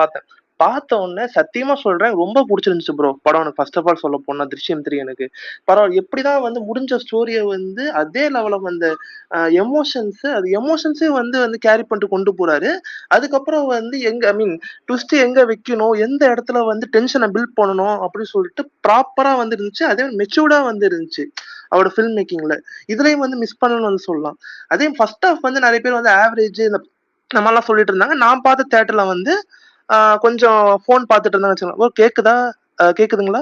பார்த்த உடனே சத்தியமா சொல்றேன், ரொம்ப பிடிச்சிருந்துச்சு ப்ரோ படம். எனக்கு ஃபர்ஸ்ட் ஆஃப் ஆல் சொல்ல போனா திருஷ்யம் 3 எனக்கு பரவாயில்ல. எப்படிதான் வந்து முடிஞ்ச ஸ்டோரியை வந்து அதே லெவலில் வந்து எமோஷன்ஸே வந்து கேரி பண்ணிட்டு கொண்டு போறாரு. அதுக்கப்புறம் வந்து ஐ மீன் ட்விஸ்ட் எங்க வைக்கணும், எந்த இடத்துல வந்து டென்ஷனை பில்ட் பண்ணணும் அப்படின்னு சொல்லிட்டு ப்ராப்பரா வந்து இருந்துச்சு. அதே மெச்சூர்டா வந்து இருந்துச்சு அவரோட ஃபில்ம் மேக்கிங்ல. இதுலயும் வந்து மிஸ் பண்ணணும்னு வந்து சொல்லலாம். அதே ஃபர்ஸ்ட் ஆஃப் வந்து நிறைய பேர் வந்து ஆவரேஜ் இந்த மாதிரிலாம் சொல்லிட்டு இருந்தாங்க. நான் பார்த்த தியேட்டர்ல வந்து கொஞ்சம் போன் பார்த்துட்டு இருந்தாங்க வச்சுக்கோங்க. கேக்குதா? கேக்குதுங்களா?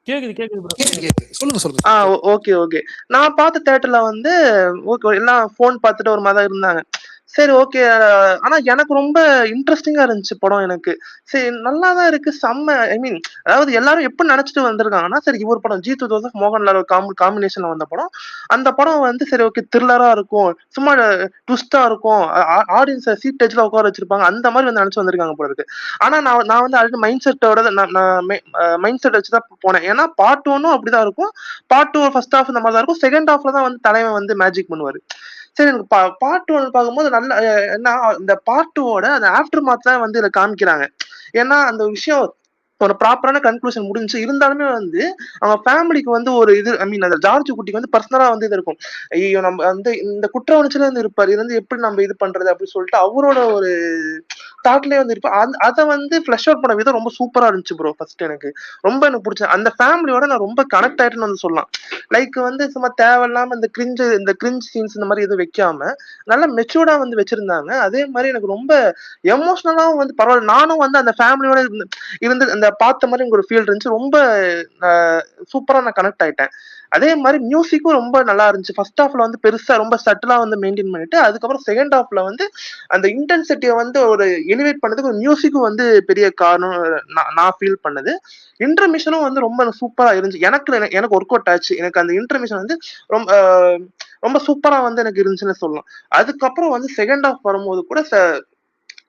கேக்குது bro. சொல்லுங்க. ஓகே. நான் பார்த்த தியேட்டர்ல வந்து எல்லாம் போன் பார்த்துட்டு ஒரு மாதிரி இருந்தாங்க. சரி, ஓகே. ஆனா எனக்கு ரொம்ப இன்ட்ரெஸ்டிங்கா இருந்துச்சு படம். எனக்கு சரி, நல்லாதான் இருக்கு, செம்ம. ஐ மீன் அதாவது எல்லாரும் எப்படி நினைச்சிட்டு வந்திருக்காங்கன்னா, சரி இவர் படம் ஜீது ஜோசப் மோகன்லால் காம்பினேஷன்ல வந்த படம். அந்த படம் வந்து சரி, ஓகே, த்ரில்லரா இருக்கும், சும்மா ட்விஸ்டா இருக்கும், ஆடியன்ஸ் சீட் டச்ல உட்கார வச்சிருப்பாங்க, அந்த மாதிரி வந்து நினைச்சு வந்திருக்காங்க போல இருக்கு. ஆனா நான் வந்து ஆல்ரெடி மைண்ட் செட் வச்சுதான் போனேன். ஏன்னா பார்ட் 1 அப்படிதான் இருக்கும். பார்ட் 2 ஃபர்ஸ்ட் ஹாஃப் இந்த மாதிரி தான் இருக்கும். செகண்ட் ஹாஃப்ல தான் வந்து தலைவன் வந்து மேஜிக் பண்ணுவாரு. சரி, எனக்கு பார்ட் 1 பார்க்கும்போது நல்ல என்ன இந்த பார்ட் 2வோட அந்த ஆஃப்டர் மாத் தான் வந்து இதை காமிக்கிறாங்க. ஏன்னா அந்த விஷயம் ஒரு ப்ராப்பரான கன்க்ளூஷன் முடிஞ்சு இருந்தாலுமே வந்து அவங்க ஃபேமிலிக்கு வந்து ஒரு இது, ஐ மீன் அந்த ஜார்ஜ் குட்டிக்கு வந்து பர்சனலா வந்து இது இருக்கும். ஐயோ, நம்ம வந்து இந்த குற்ற உணர்ச்சியில வந்து இருப்பாரு, இது வந்து எப்படி நம்ம இது பண்றது அப்படின்னு சொல்லிட்டு அவரோட ஒரு தாட்லயே வந்து இருப்பாரு. அதை வந்து ஃபிளஷ் அவுட் பண்ண விதம் ரொம்ப சூப்பரா இருந்துச்சு ப்ரோ. ஃபர்ஸ்ட் எனக்கு பிடிச்சது அந்த ஃபேமிலியோட நான் ரொம்ப கனெக்ட் ஆயிட்டேன்னு வந்து சொல்லலாம். லைக் வந்து சும்மா தேவையில்லாம இந்த கிரிஞ்ச் சீன்ஸ் இந்த மாதிரி எதுவும் வைக்காம நல்லா மெச்சூர்டா வந்து வச்சிருந்தாங்க. அதே மாதிரி எனக்கு ரொம்ப எமோஷனலாவும் வந்து பரவாயில்ல. நானும் வந்து அந்த ஃபேமிலியோட இருந்து அந்த பார்த்த மாதிரி எனக்கு ஒரு ஃபீல் இருந்துச்சு. ரொம்ப சூப்பரா நான் கனெக்ட் ஆயிட்டேன். அதே மாதிரி மியூசிக்கும் ரொம்ப நல்லா இருந்துச்சு. ஃபர்ஸ்ட் ஹாஃப்ல வந்து பெருசா ரொம்ப சட்டிலா வந்து மெயின்டைன் பண்ணிட்டு, அதுக்கப்புறம் செகண்ட் ஹாஃப்ல வந்து அந்த இன்டென்சிட்டியை வந்து ஒரு எலிவேட் பண்ணதுக்கு ஒரு மியூசிக்கும் வந்து பெரிய காரணம் நான் ஃபீல் பண்ணது. இன்டர்மிஷனும் வந்து ரொம்ப சூப்பரா இருந்துச்சு. எனக்கு ஒர்க் அவுட் ஆச்சு. எனக்கு அந்த இன்டர்மிஷன் வந்து ரொம்ப ரொம்ப சூப்பரா வந்து எனக்கு இருந்துச்சுன்னு சொல்லலாம். அதுக்கப்புறம் வந்து செகண்ட் ஹாஃப் வரும்போது கூட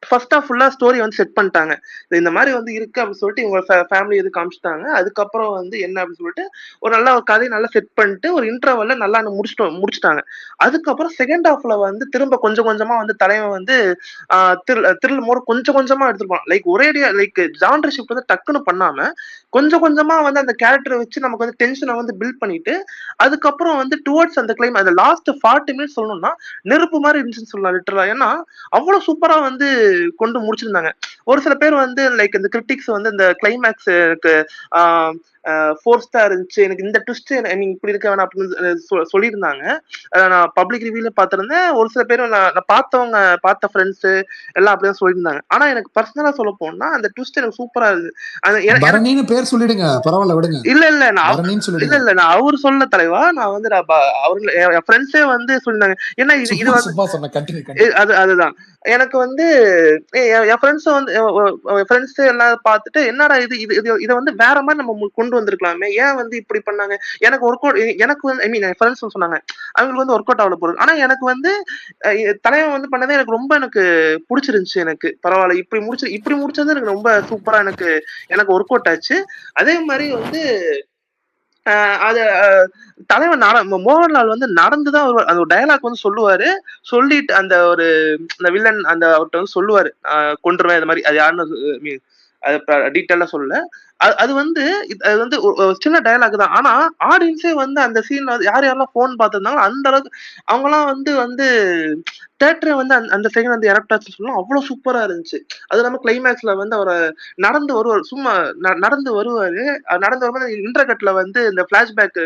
ஃபர்ஸ்ட் ஆஃப் ஃபுல்லா ஸ்டோரி வந்து செட் பண்ணிட்டாங்க. இந்த மாதிரி வந்து இருக்கு அப்படின்னு சொல்லிட்டு இவங்க ஃபேமிலி இது காமிச்சிட்டாங்க. அதுக்கப்புறம் வந்து என்ன அப்படின்னு சொல்லிட்டு ஒரு நல்ல ஒரு கதையை நல்லா செட் பண்ணிட்டு ஒரு இன்டர்வல்ல நல்லா முடிச்சிட்டாங்க. அதுக்கப்புறம் செகண்ட் ஹாஃப்ல வந்து திரும்ப கொஞ்சம் கொஞ்சமா வந்து தலைவன் வந்து த்ரில் மோர் கொஞ்சம் கொஞ்சமா எடுத்துருப்பான். லைக் ஒரேடியா லைக் ஜான்ரி ஷிஃப்ட் வந்து டக்குன்னு பண்ணாம கொஞ்சம் கொஞ்சமா வந்து அந்த கேரக்டரை வச்சு நமக்கு வந்து டென்ஷனை வந்து பில்ட் பண்ணிட்டு அதுக்கப்புறம் வந்து டுவர்ட்ஸ் அந்த கிளைம் அந்த லாஸ்ட் 40 மினிட்ஸ் சொல்லணும்னா நெருப்பு மாதிரி இருந்துச்சுன்னு சொல்லலாம் லிட்டரலா. ஏன்னா அவ்வளவு சூப்பரா வந்து கொண்டு முடிச்சிருந்தாங்க. ஒரு சில பேர் வந்து லைக் இந்த கிரிட்டிக்ஸ் வந்து இந்த கிளைமேக்ஸ் எனக்கு 4 ஸ்டார் இருந்துச்சு, எனக்கு இந்த ட்விஸ்ட் ஐ மீன் இப்படி இருக்க வேணாம் அப்படின்னு சொல்லியிருந்தாங்க. நான் பப்ளிக் ரிவ்யூல பார்த்திருந்தேன். ஒரு சில பேர் நான் பார்த்த ஃப்ரெண்ட்ஸ் எல்லாம் அப்படிதான் சொல்லியிருந்தாங்க. ஆனா எனக்கு பர்சனலா சொல்ல போனா அந்த ட்விஸ்ட் எனக்கு சூப்பரா இருக்கு. பரணின்னு பேர் சொல்லிடுங்க, பரவாயில்ல விடுங்க. இல்ல பரணின்னு சொல்லிடுங்க. நான் அவரு சொல்ல தலைவா, நான் வந்து அவரு என் ஃப்ரெண்ட்ஸே வந்து சொல்லியிருந்தாங்க. ஏன்னா இது வந்து சும்மா சொன்ன கண்டினியூ. அதுதான் எனக்கு வந்து என் ஃப்ரெண்ட்ஸ் வந்து ஃப்ரெண்ட்ஸ் எல்லாம் பார்த்துட்டு என்னடா இதை வந்து வேற மாதிரி நம்ம கொண்டு வந்திருக்கலாமே, ஏன் வந்து இப்படி பண்ணாங்க, எனக்கு ஒர்க் அவுட் எனக்கு வந்து ஐ மீன் என் ஃப்ரெண்ட்ஸ் சொன்னாங்க அவங்களுக்கு வந்து ஒர்க் அவுட் ஆகல போறது. ஆனா எனக்கு வந்து தலைவன் வந்து பண்ணதே எனக்கு ரொம்ப எனக்கு பிடிச்சிருந்துச்சு. எனக்கு பரவாயில்ல இப்படி முடிச்சது எனக்கு ரொம்ப சூப்பரா எனக்கு ஒர்க் அவுட் ஆச்சு. அதே மாதிரி வந்து அது தலைவன் மோகன்லால் வந்து நடந்துதான் அந்த ஒரு டயலாக் வந்து சொல்லுவாரு. சொல்லிட்டு அந்த ஒரு வில்லன் அந்த அவர்கிட்ட வந்து சொல்லுவாரு கொன்றுவேன் இந்த மாதிரி. அது யாருன்னு அது டீட்டெயிலா சொல்லல. அது வந்து ஒரு சின்ன டயலாக் தான். ஆனா ஆடியன்ஸே வந்து அந்த சீன்ல யாரெல்லாம் போன் பார்த்திருந்தாங்களோ அந்த அளவுக்கு அவங்கலாம் வந்து தியேட்டரை வந்து அந்த செகண்ட் வந்து எரப்டாச்சு சொல்லலாம். அவ்வளவு சூப்பரா இருந்துச்சு. அது நம்ம கிளைமேக்ஸ்ல வந்து அவரை நடந்து வருவார், சும்மா நடந்து வருவாரு. நடந்து வரும்போது இன்டர்கட்ல வந்து இந்த பிளாஷ்பேக்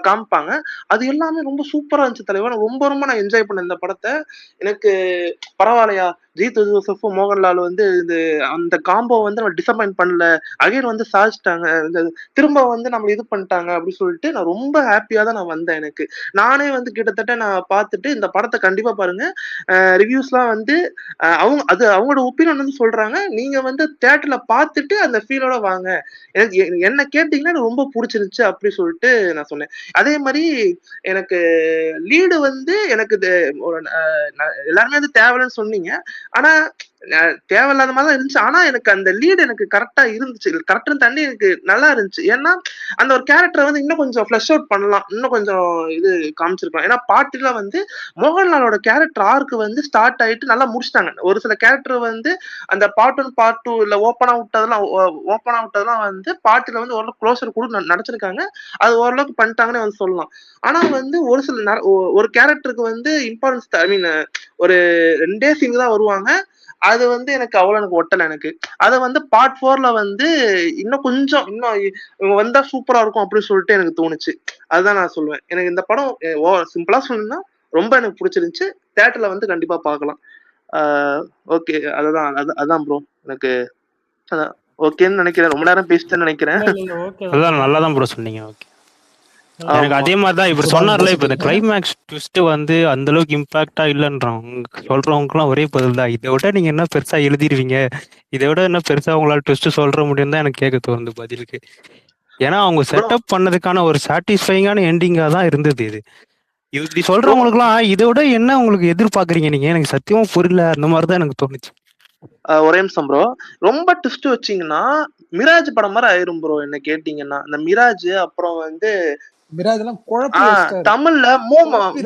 காமிப்பாங்க. அது எல்லாமே ரொம்ப சூப்பரா இருந்துச்சு தலைவா. ரொம்ப நான் என்ஜாய் பண்ணேன் இந்த படத்தை. எனக்கு பரவாயில்லையா, ஜீத் ஜோசப்பும் மோகன்லால் வந்து அந்த காம்போ வந்து நம்ம டிசப்பாயிண்ட் பண்ணல, அகைன் வந்து சாதிச்சிட்டாங்க, திரும்ப வந்து நம்ம இது பண்ணிட்டாங்க அப்படின்னு சொல்லிட்டு நான் ரொம்ப ஹாப்பியா தான் நான் வந்தேன். எனக்கு நானே வந்து கிட்டத்தட்ட நான் பார்த்துட்டு இந்த படத்தை கண்டிப்பா பாருங்க. ரிவ்யூஸ்லாம் வந்து அவங்களோட ஒப்பீனியன் வந்து சொல்றாங்க. நீங்க வந்து தியேட்டர்ல பார்த்துட்டு அந்த ஃபீலோட வாங்க, எனக்கு என்ன கேட்டீங்கன்னா எனக்கு ரொம்ப பிடிச்சிருந்துச்சு அப்படி சொல்லிட்டு நான் சொன்னேன். அதே மாதிரி எனக்கு லீடு வந்து எனக்கு எல்லாருமே வந்து தேவைன்னு சொன்னீங்க. ஆனா தேவையில்லாத மாதிரி தான் இருந்துச்சு. ஆனா எனக்கு அந்த லீடு எனக்கு கரெக்டா இருந்துச்சு. கரெக்ட்னு தண்ணி எனக்கு நல்லா இருந்துச்சு. ஏன்னா அந்த ஒரு கேரக்டரை வந்து இன்னும் கொஞ்சம் ஃபிளஷ் அவுட் பண்ணலாம், இன்னும் கொஞ்சம் இது காமிச்சிருக்கலாம். ஏன்னா பாட்டுல வந்து மோகன்லாலோட கேரக்டர் ஆர்க்கு வந்து ஸ்டார்ட் ஆயிட்டு நல்லா முடிச்சிட்டாங்க. ஒரு சில கேரக்டர் வந்து அந்த பார்ட் 1 பார்ட் 2 இல்ல ஓப்பனா விட்டதெல்லாம் வந்து பாட்டுல வந்து ஓரளவுக்கு க்ளோசர் கூட நினைச்சிருக்காங்க. அது ஓரளவுக்கு பண்ணிட்டாங்கன்னு வந்து சொல்லலாம். ஆனா வந்து ஒரு கேரக்டருக்கு வந்து இம்பார்ட்டன்ஸ் ஐ மீன் ஒரு 2 சீன் தான் வருவாங்க. அது வந்து எனக்கு அவ்வளவு ஒட்டல. எனக்கு அதை வந்து பார்ட் 4ல வந்து இன்னும் இவங்க வந்தா சூப்பரா இருக்கும் அப்படின்னு சொல்லிட்டு எனக்கு தோணுச்சு. அதுதான் நான் சொல்லுவேன். எனக்கு இந்த படம் சிம்பிளா சொல்லணும்னா ரொம்ப எனக்கு பிடிச்சிருந்துச்சு. தியேட்டர்ல வந்து கண்டிப்பா பார்க்கலாம். ஓகே, அதான் ப்ரோ. எனக்கு அதான் ஓகேன்னு நினைக்கிறேன். ரொம்ப நேரம் பேசிட்டேன்னு நினைக்கிறேன். அதான் நல்லா தான் ப்ரோ சொன்னீங்க. ஓகே, எனக்கு அதே மாதிரி தான் இவர் சொன்னார்ல, இப்போ இந்த கிளைமேக்ஸ் ட்விஸ்ட் வந்து அந்த அளவுக்கு இம்பாக்டா இல்லைன்றவங்க சொல்றவங்களுக்குலாம் ஒரே பதில் தான், இதை விட நீங்க என்ன பெருசா எழுதிருவீங்க, இதை விட என்ன பெருசா உங்களால ட்விஸ்ட் சொல்ற முடியும் தான் எனக்கு கேட்க தோணுது பதிலுக்கு. ஏன்னா அவங்க செட்டப் பண்ணதுக்கான ஒரு சாட்டிஸ்ஃபைங்கான எண்டிங்கா தான் இருந்தது இது. இப்படி சொல்றவங்களுக்குலாம் இதை விட என்ன உங்களுக்கு எதிர்பார்க்குறீங்க நீங்க, எனக்கு சத்தியமா புரியல, அந்த மாதிரி தான் எனக்கு தோணுச்சு. ஒரே நிமிஷம் ப்ரோ. ரொம்ப ட்விஸ்ட் வச்சீங்கன்னா மிராஜ் படம் மாதிரி ஆயிரும் ப்ரோ. என்ன கேட்டீங்கன்னா இந்த மிராஜ் அப்புறம் வந்து தமிழ்ல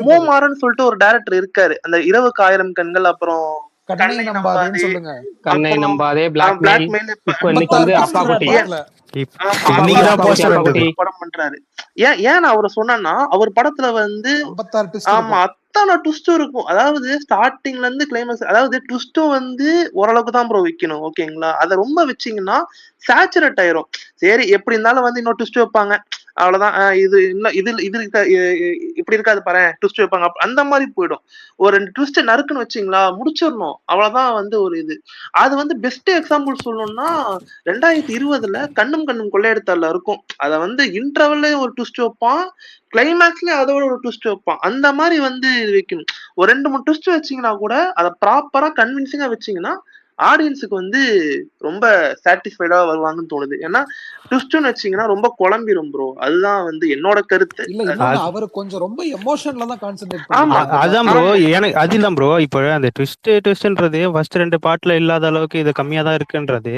மூமாறன்னு சொல்லிட்டு ஒரு டைரக்டர் இருக்காரு. அந்த 20க்கு 1000 கண்கள், அப்புறம் கண்ணை நம்பாதேன்னு சொல்லுங்க. கண்ணை நம்பாதே, பிளாக்மெயில், இப்போ இன்னைக்கு வந்து அப்பா குட்டி படம் பண்றாரு. ஏன் நான் அவரை சொன்னேன்னா அவர் படத்துல வந்து அத்தனை ட்விஸ்ட் இருக்கும். அதாவது ஸ்டார்டிங்ல இருந்து கிளைமேக்ஸ், அதாவது ட்விஸ்டும் வந்து ஓரளவுக்கு தான் ப்ரோ வைக்கணும். ஓகேங்களா, அதை ரொம்ப வச்சீங்கன்னா சேச்சுரேட் ஆயிரும். சரி எப்படி இருந்தாலும் வந்து இன்னொரு ட்விஸ்ட் வைப்பாங்க, அவ்வளவுதான். இது இப்படி இருக்காது பாரு, ட்விஸ்ட் வைப்பாங்க, அந்த மாதிரி போயிடும். ஒரு 2 ட்விஸ்ட் நறுக்குன்னு வச்சீங்களா முடிச்சிடணும், அவ்வளவுதான். வந்து ஒரு அது வந்து பெஸ்ட் எக்ஸாம்பிள் சொல்லணும்னா 2020ல கண்ணும் கண்ணும் கொள்ளையடித்தால இருக்கும். அத வந்து இன்டர்வல்ல ஒரு ட்விஸ்ட் வைப்பான், கிளைமேக்ஸ்லயே அதோட ஒரு ட்விஸ்ட் வைப்பான். அந்த மாதிரி வந்து வைக்கணும். ஒரு 2-3 ட்விஸ்ட் வச்சீங்கன்னா கூட அதை ப்ராப்பரா கன்வின்சிங்கா வச்சீங்கன்னா ஆடியன்ஸுக்கு வந்து ரொம்ப சாட்டிஸ்ஃபைடா வருவாங்கன்னு தோணுது. ஏன்னா ட்விஸ்ட்னு வச்சீங்கன்னா ரொம்ப குழம்பிரும் ப்ரோ. அதுதான் வந்து என்னோட கருத்து. இல்ல இன்னொன்னு அவரு கொஞ்சம் ரொம்ப எமோஷன்ல தான் கான்சென்ட்ரேட் ஆமா பண்ணிருக்காரு. அதான் ப்ரோ ஆமா எனக்கு அதுதான் ப்ரோ. இப்போ அந்த ட்விஸ்ட்ன்றது ஃபர்ஸ்ட் 2 பார்ட்ல இல்லாத அளவுக்கு இது கம்மியா தான் இருக்குன்றது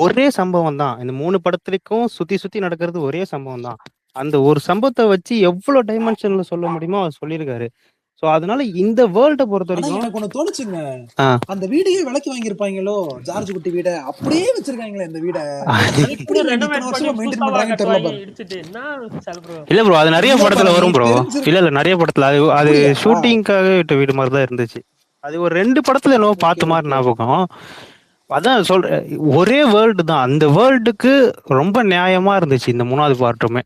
ஒரே சம்பவம் தான். இந்த 3 படத்துலயும் சுத்தி சுத்தி நடக்கிறது ஒரே சம்பவம் தான். அந்த ஒரு சம்பவத்தை வச்சு எவ்வளவு டைமென்ஷன்ல சொல்ல முடியுமோ அவர் சொல்லியிருக்காரு. ஸோ அதனால இந்த வேர்ல்ட பொறுத்த ஆனா வரைக்கும் எனக்கு ஒண்ணு தோணுச்சுங்க, ஆ, அந்த வீடையே விலைக்கு வாங்கியிருப்பாங்களோ, ஜார்ஜ் குட்டி வீட அப்படியே வச்சிருக்காங்களே இந்த வீட. அது எப்படி கூட இவங்க ரெனோவேட் இத்தனை பண்ணி வருஷமா மெயின்டைன் புதுசாவா பண்றாங்கன்னு தெரியல கட்டுவாங்க பாரு. இடிச்சிட்டு. என்ன சால் ப்ரோ? இல்ல ப்ரோ அது நிறைய இல்ல படத்துல பரணி வரும் ப்ரோ. தெரிஞ்சிருக்கு. இல்ல நிறைய படத்துல அது அது அப்படியா? ஷூட்டிங்காக விட்ட வீடு மாதிரி தான் இருந்துச்சு. அது ஒரு 2 படத்துல என்னவோ ஓகே பார்த்த மாதிரி ஓகே. ஞாபகம். அதான் சொல்றேன், ஒரே வேர்ல்டு தான். அந்த வேர்ல்டுக்கு ரொம்ப நியாயமா இருந்துச்சு இந்த 3வது பார்ட்டுமே.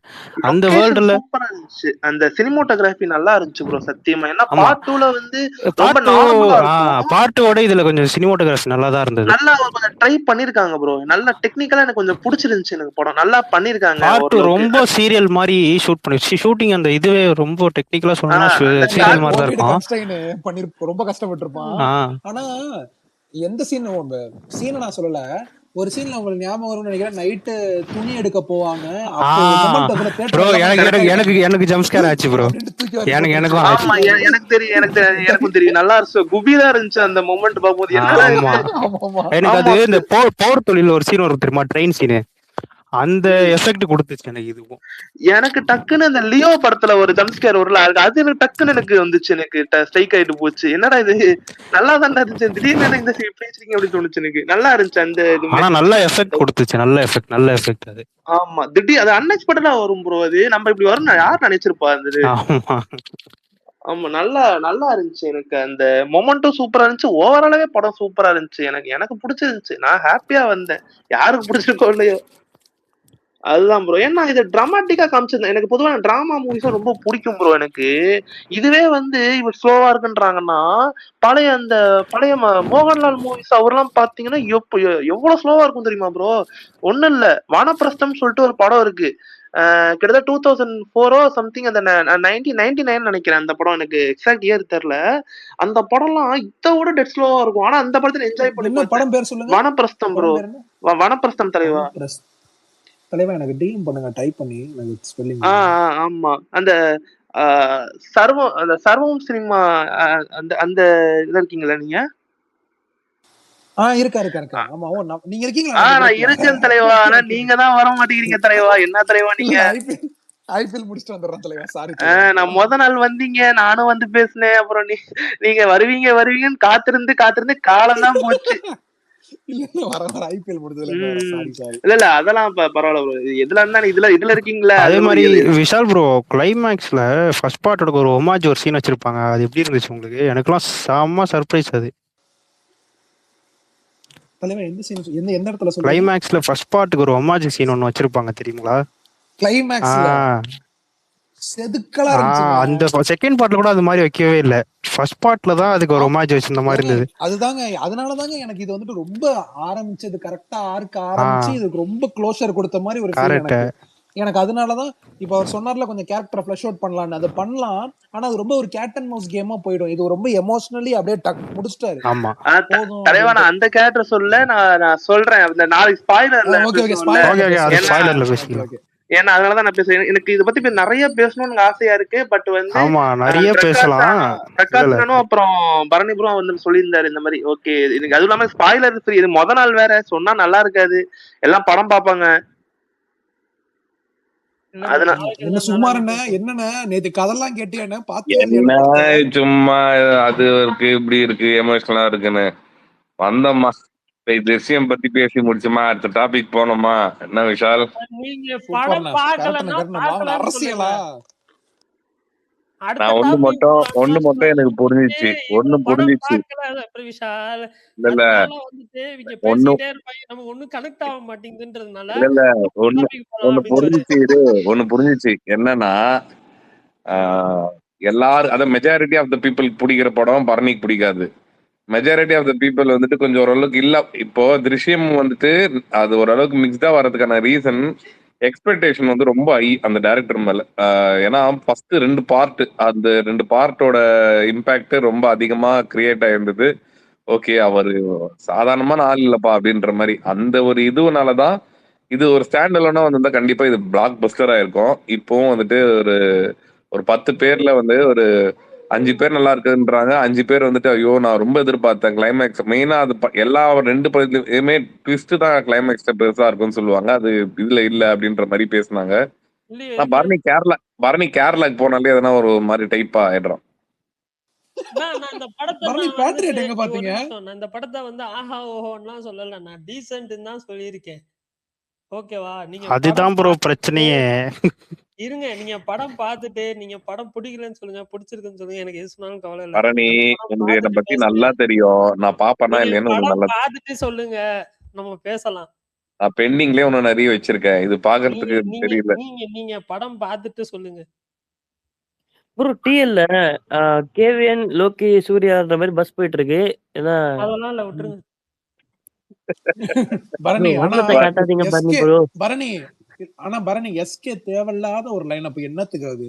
அந்த லொகேஷன் வேர்ல்டுல சூப்பரா இருந்துச்சு. அந்த சினிமோட்டோகிராஃபி நல்லா இருந்துச்சு ப்ரோ சத்தியமா. ஏன்னா ஆமா பார்ட் 2ல வந்து ரொம்ப பார்ட் டூ நார்மலா இருக்கும். பார்ட்டோட இதுல கொஞ்சம் சினிமோட்டோகிராஃபி நல்லா தான் இருந்தது. நல்லா கொஞ்சம் ட்ரை பண்ணிருக்காங்க ப்ரோ. நல்லா டெக்னிக்கலா எனக்கு கொஞ்சம் பிடிச்சிருந்துச்சு எனக்கு படம். நல்லா பண்ணிருக்காங்க பார்ட் 2 ஓரளவுக்கு. ரொம்ப சீரியல் மாதிரி ஷூட் பண்ணி ஷூட்டிங் அந்த இதுவே ரொம்ப டெக்னிக்கலா சொல்லணும்னா அந்த சீரியல் மாதிரி தான் கோவிட் இருக்கும். கன்ஸ்டைன் பண்ணிரு ரொம்ப கஷ்டப்பட்டிருப்பான். ஆ ஆனா எந்த சீனை நான் சொல்லல, ஒரு சீன்ல உங்களுக்கு ஞாபகம் வரும்னு நினைக்கிறேன், நைட்டு துணி எடுக்க போவாங்க, ஆ அப்போ மொமெண்ட் அதுல ப்ரோ தியேட்டர் எல்லாமே எனக்கு கரெக்ட் எனக்கு ஆயிட்டாங்க. எனக்கு எனக்கு ஜம்ப் ஸ்கேர் ஆச்சு ப்ரோ. அப்படின்ட்டு தூக்கி வாரி எனக்கும் போட்டுருச்சு. ஆச்சு. ஆமா எனக்கும் தெரியும் நல்லா இருந்துச்சு. குபிதா இருந்துச்சு அந்த மொமெண்ட் பார்க்கும்போது. என்னடா இது? ஆமா ஆமா ஆமா. எனக்கு அது ஆமா இந்த போர் தொழில் ஒரு சீன் வரும் தெரியுமா, ட்ரெயின் சீனு. அந்த எஃபெக்ட் கொடுத்துச்சு எனக்கு இதுவும். எனக்கு டக்குன்னு இந்த லியோ படத்துல ஒரு ஜம்ஸ்கேர் வரும்ல, அது எனக்கு டக்குன்னு எனக்கு வந்துச்சு. எனக்கு ஸ்ட்ரைக் ஆயிட்டு போச்சு. என்னடா இது நல்லா தான் இருந்துச்சு, திடீர்னு என்ன இந்த இப்படி வச்சிருக்கீங்க அப்படின்னு தோணுச்சு எனக்கு. நல்லா இருந்துச்சு அந்த இதுமே. ஆனா நல்ல எஃபெக்ட் கொடுத்துச்சு, நல்ல எஃபெக்ட் அது. ஆமா திடீர் அது அன்எக்ஸ்பெக்டடா வரும் ப்ரோ. அது நம்ம இப்படி வரும் யார் நினைச்சிருப்பா அது. ஆமா ஆமா நல்லா நல்லா இருந்துச்சு. எனக்கு அந்த மொமெண்ட்டும் சூப்பரா இருந்துச்சு. ஓவராலாவே படம் சூப்பரா இருந்துச்சு. எனக்கு பிடிச்சிருந்துச்சு. நான் ஹாப்பியா வந்தேன். யாருக்கு பிடிச்சிருக்கோ இல்லையோ அதுதான் ப்ரோ. ஏன்னா இது டிராமாட்டிக்கா காமிச்சிருந்தேன். எனக்கு பொதுவாக டிராமா மூவிஸும் ரொம்ப பிடிக்கும் ப்ரோ எனக்கு. இதுவே வந்து இவர் ஸ்லோவா இருக்குன்றாங்கன்னா, பழைய மோகன்லால் மூவிஸ் அவர்லாம் பாத்தீங்கன்னா எவ்வளவு ஸ்லோவா இருக்கும் தெரியுமா ப்ரோ? ஒண்ணும் இல்ல, வானப்பிரஸ்தம் சொல்லிட்டு ஒரு படம் இருக்கு. கிட்டத்தட்ட 2004 சம்திங், அந்த 1999 நினைக்கிறேன் அந்த படம். எனக்கு எக்ஸாக்ட் இயர் தெரியல. அந்த படம்லாம் இதை விட டெட் ஸ்லோவா இருக்கும். ஆனா அந்த படத்துல என்ஜாய் பண்ணி என்ன பார்த்தேன். படம் பேர் சொல்லுங்க? வானப்பிரஸ்தம் ப்ரோ. படம் பேர் என்ன? வனப்பிரஸ்தம் தலைவா. தலைவா எனக்கு டிஎம் பண்ணுங்க, டைப் பண்ணி எனக்கு ஸ்பெல்லிங். ஆமா அந்த சர்வம் சினிமா அந்த அந்த இதுல இருக்கீங்களா நீங்க? இருக்கா. ஆமா நீங்க இருக்கீங்களா? நான் இருக்கேன் தலைவா. ஆனா நீங்க தான் வர மாட்டேங்கிறீங்க தலைவா. என்ன தலைவா நீங்க? ஐபிஎல் முடிச்சுட்டு வந்துடுறேன் தலைவா. சாரி. நான் முத நாள் வந்தீங்க, நானும் வந்து பேசினேன். அப்புறம் நீங்க வருவீங்கன்னு காத்திருந்து காலம் தான் போச்சு. இல்ல அதெல்லாம் பரவாயில்ல ப்ரோ. எதுல இருந்தா இதுல இருக்கீங்களா? அதே மாதிரி விஷால் ப்ரோ கிளைமேக்ஸ்ல ஃபர்ஸ்ட் பார்ட்டோட ஒரு ஹோமாஜ் ஒரு சீன் வச்சிருப்பாங்க. அது எப்படி இருந்துச்சு உங்களுக்கு? எனக்குலாம் செம்ம சர்ப்ரைஸ் அது. எந்த இடத்துல சொல்றீங்க? கிளைமேக்ஸ்ல ஃபர்ஸ்ட் பார்ட்டுக்கு ஒரு ஹோமாஜ் சீன் ஒன்னு வச்சிருப்பாங்க தெரியுங்களா? கிளைமேக்ஸ்ல செதுக்கலா இருந்துச்சு. அந்த செகண்ட் பார்ட்ல கூட அது மாதிரி வைக்கவே இல்ல. ஃபர்ஸ்ட் பார்ட்ல தான் அதுக்கு ஒரு ஹோமாஜ் வச்சிருந்த மாதிரி இருந்தது. அதுதாங்க, அதனாலதாங்க எனக்கு இது வந்துட்டு ரொம்ப ஆரம்பிச்சது கரெக்டா ஆரம்பிச்சு இதுக்கு ரொம்ப க்ளோஷர் கொடுத்த மாதிரி ஒரு ஃபீல் எனக்கு. அதனாலதான் இப்ப அவர் சொன்னார்ல கொஞ்சம் கேரக்டர் ஃபிளஷ் அவுட் பண்ணலாம்னு. அது பண்ணலாம், ஆனா அது ரொம்ப ஒரு கேட் அண்ட் மவுஸ் கேமா போயிடும். இது ரொம்ப எமோஷனலி அப்படியே டக் முடிச்சிட்டாரு. ஆமா தலைவா. நான் அந்த கேரக்டர் சொல்ல நான் சொல்றேன். அந்த நாளைக்கு ஸ்பாயிலர்ல பேசலாம். ஏன்னா அதனாலதான் நான் பேசுறேன். எனக்கு இதை பத்தி நிறைய பேசணும்னு ஆசையா இருக்கு. பட் வந்து நிறைய பேசலாம். பிரகாஷனும் அப்புறம் பரணிபுரம் வந்து சொல்லியிருந்தாரு இந்த மாதிரி. ஓகே எனக்கு அதுவும் இல்லாம ஸ்பாயிலர் ஃப்ரீ. இது முத நாள் வேற சொன்னா நல்லா இருக்காது. எல்லாம் படம் பாப்பாங்க. என்ன சும்மா என்ன நேத்து கதெல்லாம் கேட்டியா? பாத்து சும்மா அது இருக்கு இப்படி இருக்கு எமோஷனலா இருக்குன்னு வந்தம்மா. விஷயம் பத்தி பேசி முடிச்சுமா, அடுத்த டாபிக் போனோமா? என்ன விஷால்? நீங்க படம் பார்க்கலன்னா அரசியலா? நான் ஒண்ணு மட்டும் எனக்கு புரிஞ்சிச்சு. இல்ல ஒண்ணு புரிஞ்சிச்சு. என்னன்னா எல்லாரும் அத மெஜாரிட்டி ஆஃப் த பீப்புள் பிடிக்கிற படம் பரணிக்கு பிடிக்காது. மெஜாரிட்டி ஆஃப் த பீப்புள் வந்துட்டு கொஞ்சம் ஓரளவுக்கு இல்ல. இப்போ திருஷ்யம் வந்துட்டு அது ஓரளவுக்கு மிக்ஸ்டா வர்றதுக்கான ரீசன் எக்ஸ்பெக்டேஷன் வந்து ரொம்ப ஹை அந்த டைரக்டர் மேல. ஏன்னா ஃபர்ஸ்ட் 2 பார்ட், அந்த 2 பார்ட்டோட இம்பாக்ட் ரொம்ப அதிகமா கிரியேட் ஆயிருந்தது. ஓகே அவரு சாதாரணமான ஆள் இல்லப்பா அப்படின்ற மாதிரி அந்த ஒரு இதுனாலதான் இது ஒரு ஸ்டாண்ட் அலோனா வந்திருந்தா கண்டிப்பா இது பிளாக் பஸ்டரா இருக்கும். இப்பவும் வந்துட்டு ஒரு ஒரு 10 பேர்ல வந்து ஒரு 5 பேர் நல்லா இருக்குன்றாங்க, 5 பேர் வந்துட்டு ஐயோ நான் ரொம்ப எதிர்பார்த்தேன் கிளைமேக்ஸ் மெயினா அது எல்லா 2 படத்துலயுமே ட்விஸ்ட் தான் கிளைமேக்ஸ் பெருசா இருக்கும்னு சொல்லுவாங்க. அது இதுல இல்ல அப்படின்ற மாதிரி பேசினாங்க. இல்லையே நான் பரணி கேரளாக்கு போனாலே எதனா ஒரு மாதிரி டைப்பா ஆயிடுறோம். நான் இந்த படத்தை பரணி நான் பேட்ரியட் வந்துட்டு எங்க ஒரு பாத்தீங்க? நிமிஷம், நான் இந்த படத்தை வந்து ஆஹா ஓஹோன்னுலாம் சொல்லல, நான் டீசென்ட்னு தான் சொல்லியிருக்கேன். ஓகேவா? நீங்க படம் அதுதான் ப்ரோ பார்த்துட்டு பிரச்சனையே. இருங்க, நீங்க படம் பார்த்துட்டு நீங்க படம் பிடிக்கலன்னு சொல்லுங்க, பிடிச்சிருக்குன்னு சொல்லுங்க, எனக்கு எது சொன்னாலும் கவலை இல்ல. பரணி அந்த படம் உனக்கு என்னை பார்த்துட்டு பத்தி பேசுங்க. நல்லா தெரியும், நான் பாப்பேனா நீங்க இல்லையான்னு உனக்கு படம் நல்லா பார்த்துட்டு சொல்லுங்க, நம்ம பேசலாம். நான் பெண்டிங்லயே ஒண்ணு நிறைய வச்சிருக்கேன், இது நீங்க பாக்குறதுக்கு நீங்க தெரியல. நீங்க நீங்க படம் பார்த்துட்டு சொல்லுங்க. ப்ரோ டிஎல்ல கேவிஎன் லோகி சூர்யான்ற மாதிரி பஸ் போயிட்டு இருக்கு. ஏன்னா அதெல்லாம் இல்ல, விட்டுருங்க. பரணி ஆனா வர்ணத்தை காட்டாதீங்க பரணி எஸ்கே ப்ரோ. பரணி ஆனா பரணி எஸ்கே தேவையில்லாத ஒரு லைன் அப்ப என்னத்துக்கு அது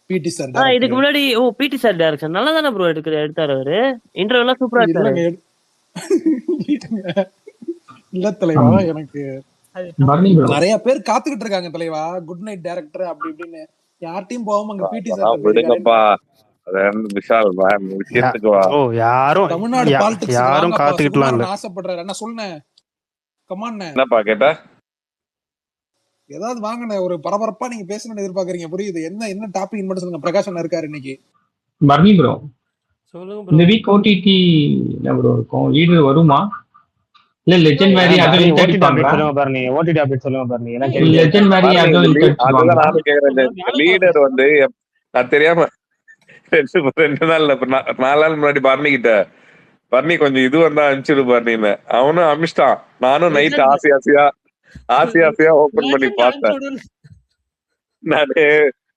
பிடி சார் இதுக்கு டைரக்டர் முன்னாடி பிடி சார் டைரக்ஷன் நல்லா தானே ப்ரோ எடுத்தாரு அவரு. இன்டர்வியூ எல்லாம் சூப்பரா எடுத்தாரு. இல்லங்க இல்ல தலைவா, எனக்கு நிறைய பேர் காத்துக்கிட்டு இருக்காங்க தலைவா, குட் நைட் டைரக்டர் அப்படி இப்படின்னு. யார்ட்டையும் போகாம அங்க பிடி சார் விடுங்கப்பா, விஷால் விஷயத்துக்கு வா. ஓ யாரும் தமிழ்நாடு பாலிடிக்ஸ் யாரும் காத்துக்கிட்டலாம் இல்ல. ஆசைப்படுறாரு. என்ன சொன்னேன்? கமான் என்னப்பா கேட்டா? ஏதாவது வாங்கண்ணே, ஒரு பரபரப்பா நீங்க பேசணும்னு எதிர்பார்க்கறீங்க, புரியுது. என்ன டாபிக் மட்டும் சொல்லுங்க. பிரகாஷ் அண்ணா இருக்காரு இன்னைக்கு. பர்னி ப்ரோ, சொல்லுங்க இந்த ப்ரோ. வீக் ஓடிடி ப்ரோ இருக்கும், லீடர் வருமா இல்ல லெஜெண்ட் மாதிரி அதுவும் ஓடிடி இன்டர்வியூ அப்டேட் பண்றா? சொல்லுங்க பாருங்க, ஓடிடி அப்டேட் சொல்லுங்க பாருங்க. ஏன்னா லெஜெண்ட் மாதிரி அதுவும் இன்டர்வியூ அதுதான் பண்ணுவாங்களா? நானும் கேக்குறேன். லீடர் வந்து நான் தெரியாம 2 நாள் 4 நாள் முன்னாடி பரணிக்கிட்ட பரணி கொஞ்சம் இது வந்தா அனுப்பிச்சுடு பரணின்னு, அவனும் அமிச்சிட்டான். நானும் நைட் ஆசையா ஓபன் பண்ணி பார்த்தேன். நானு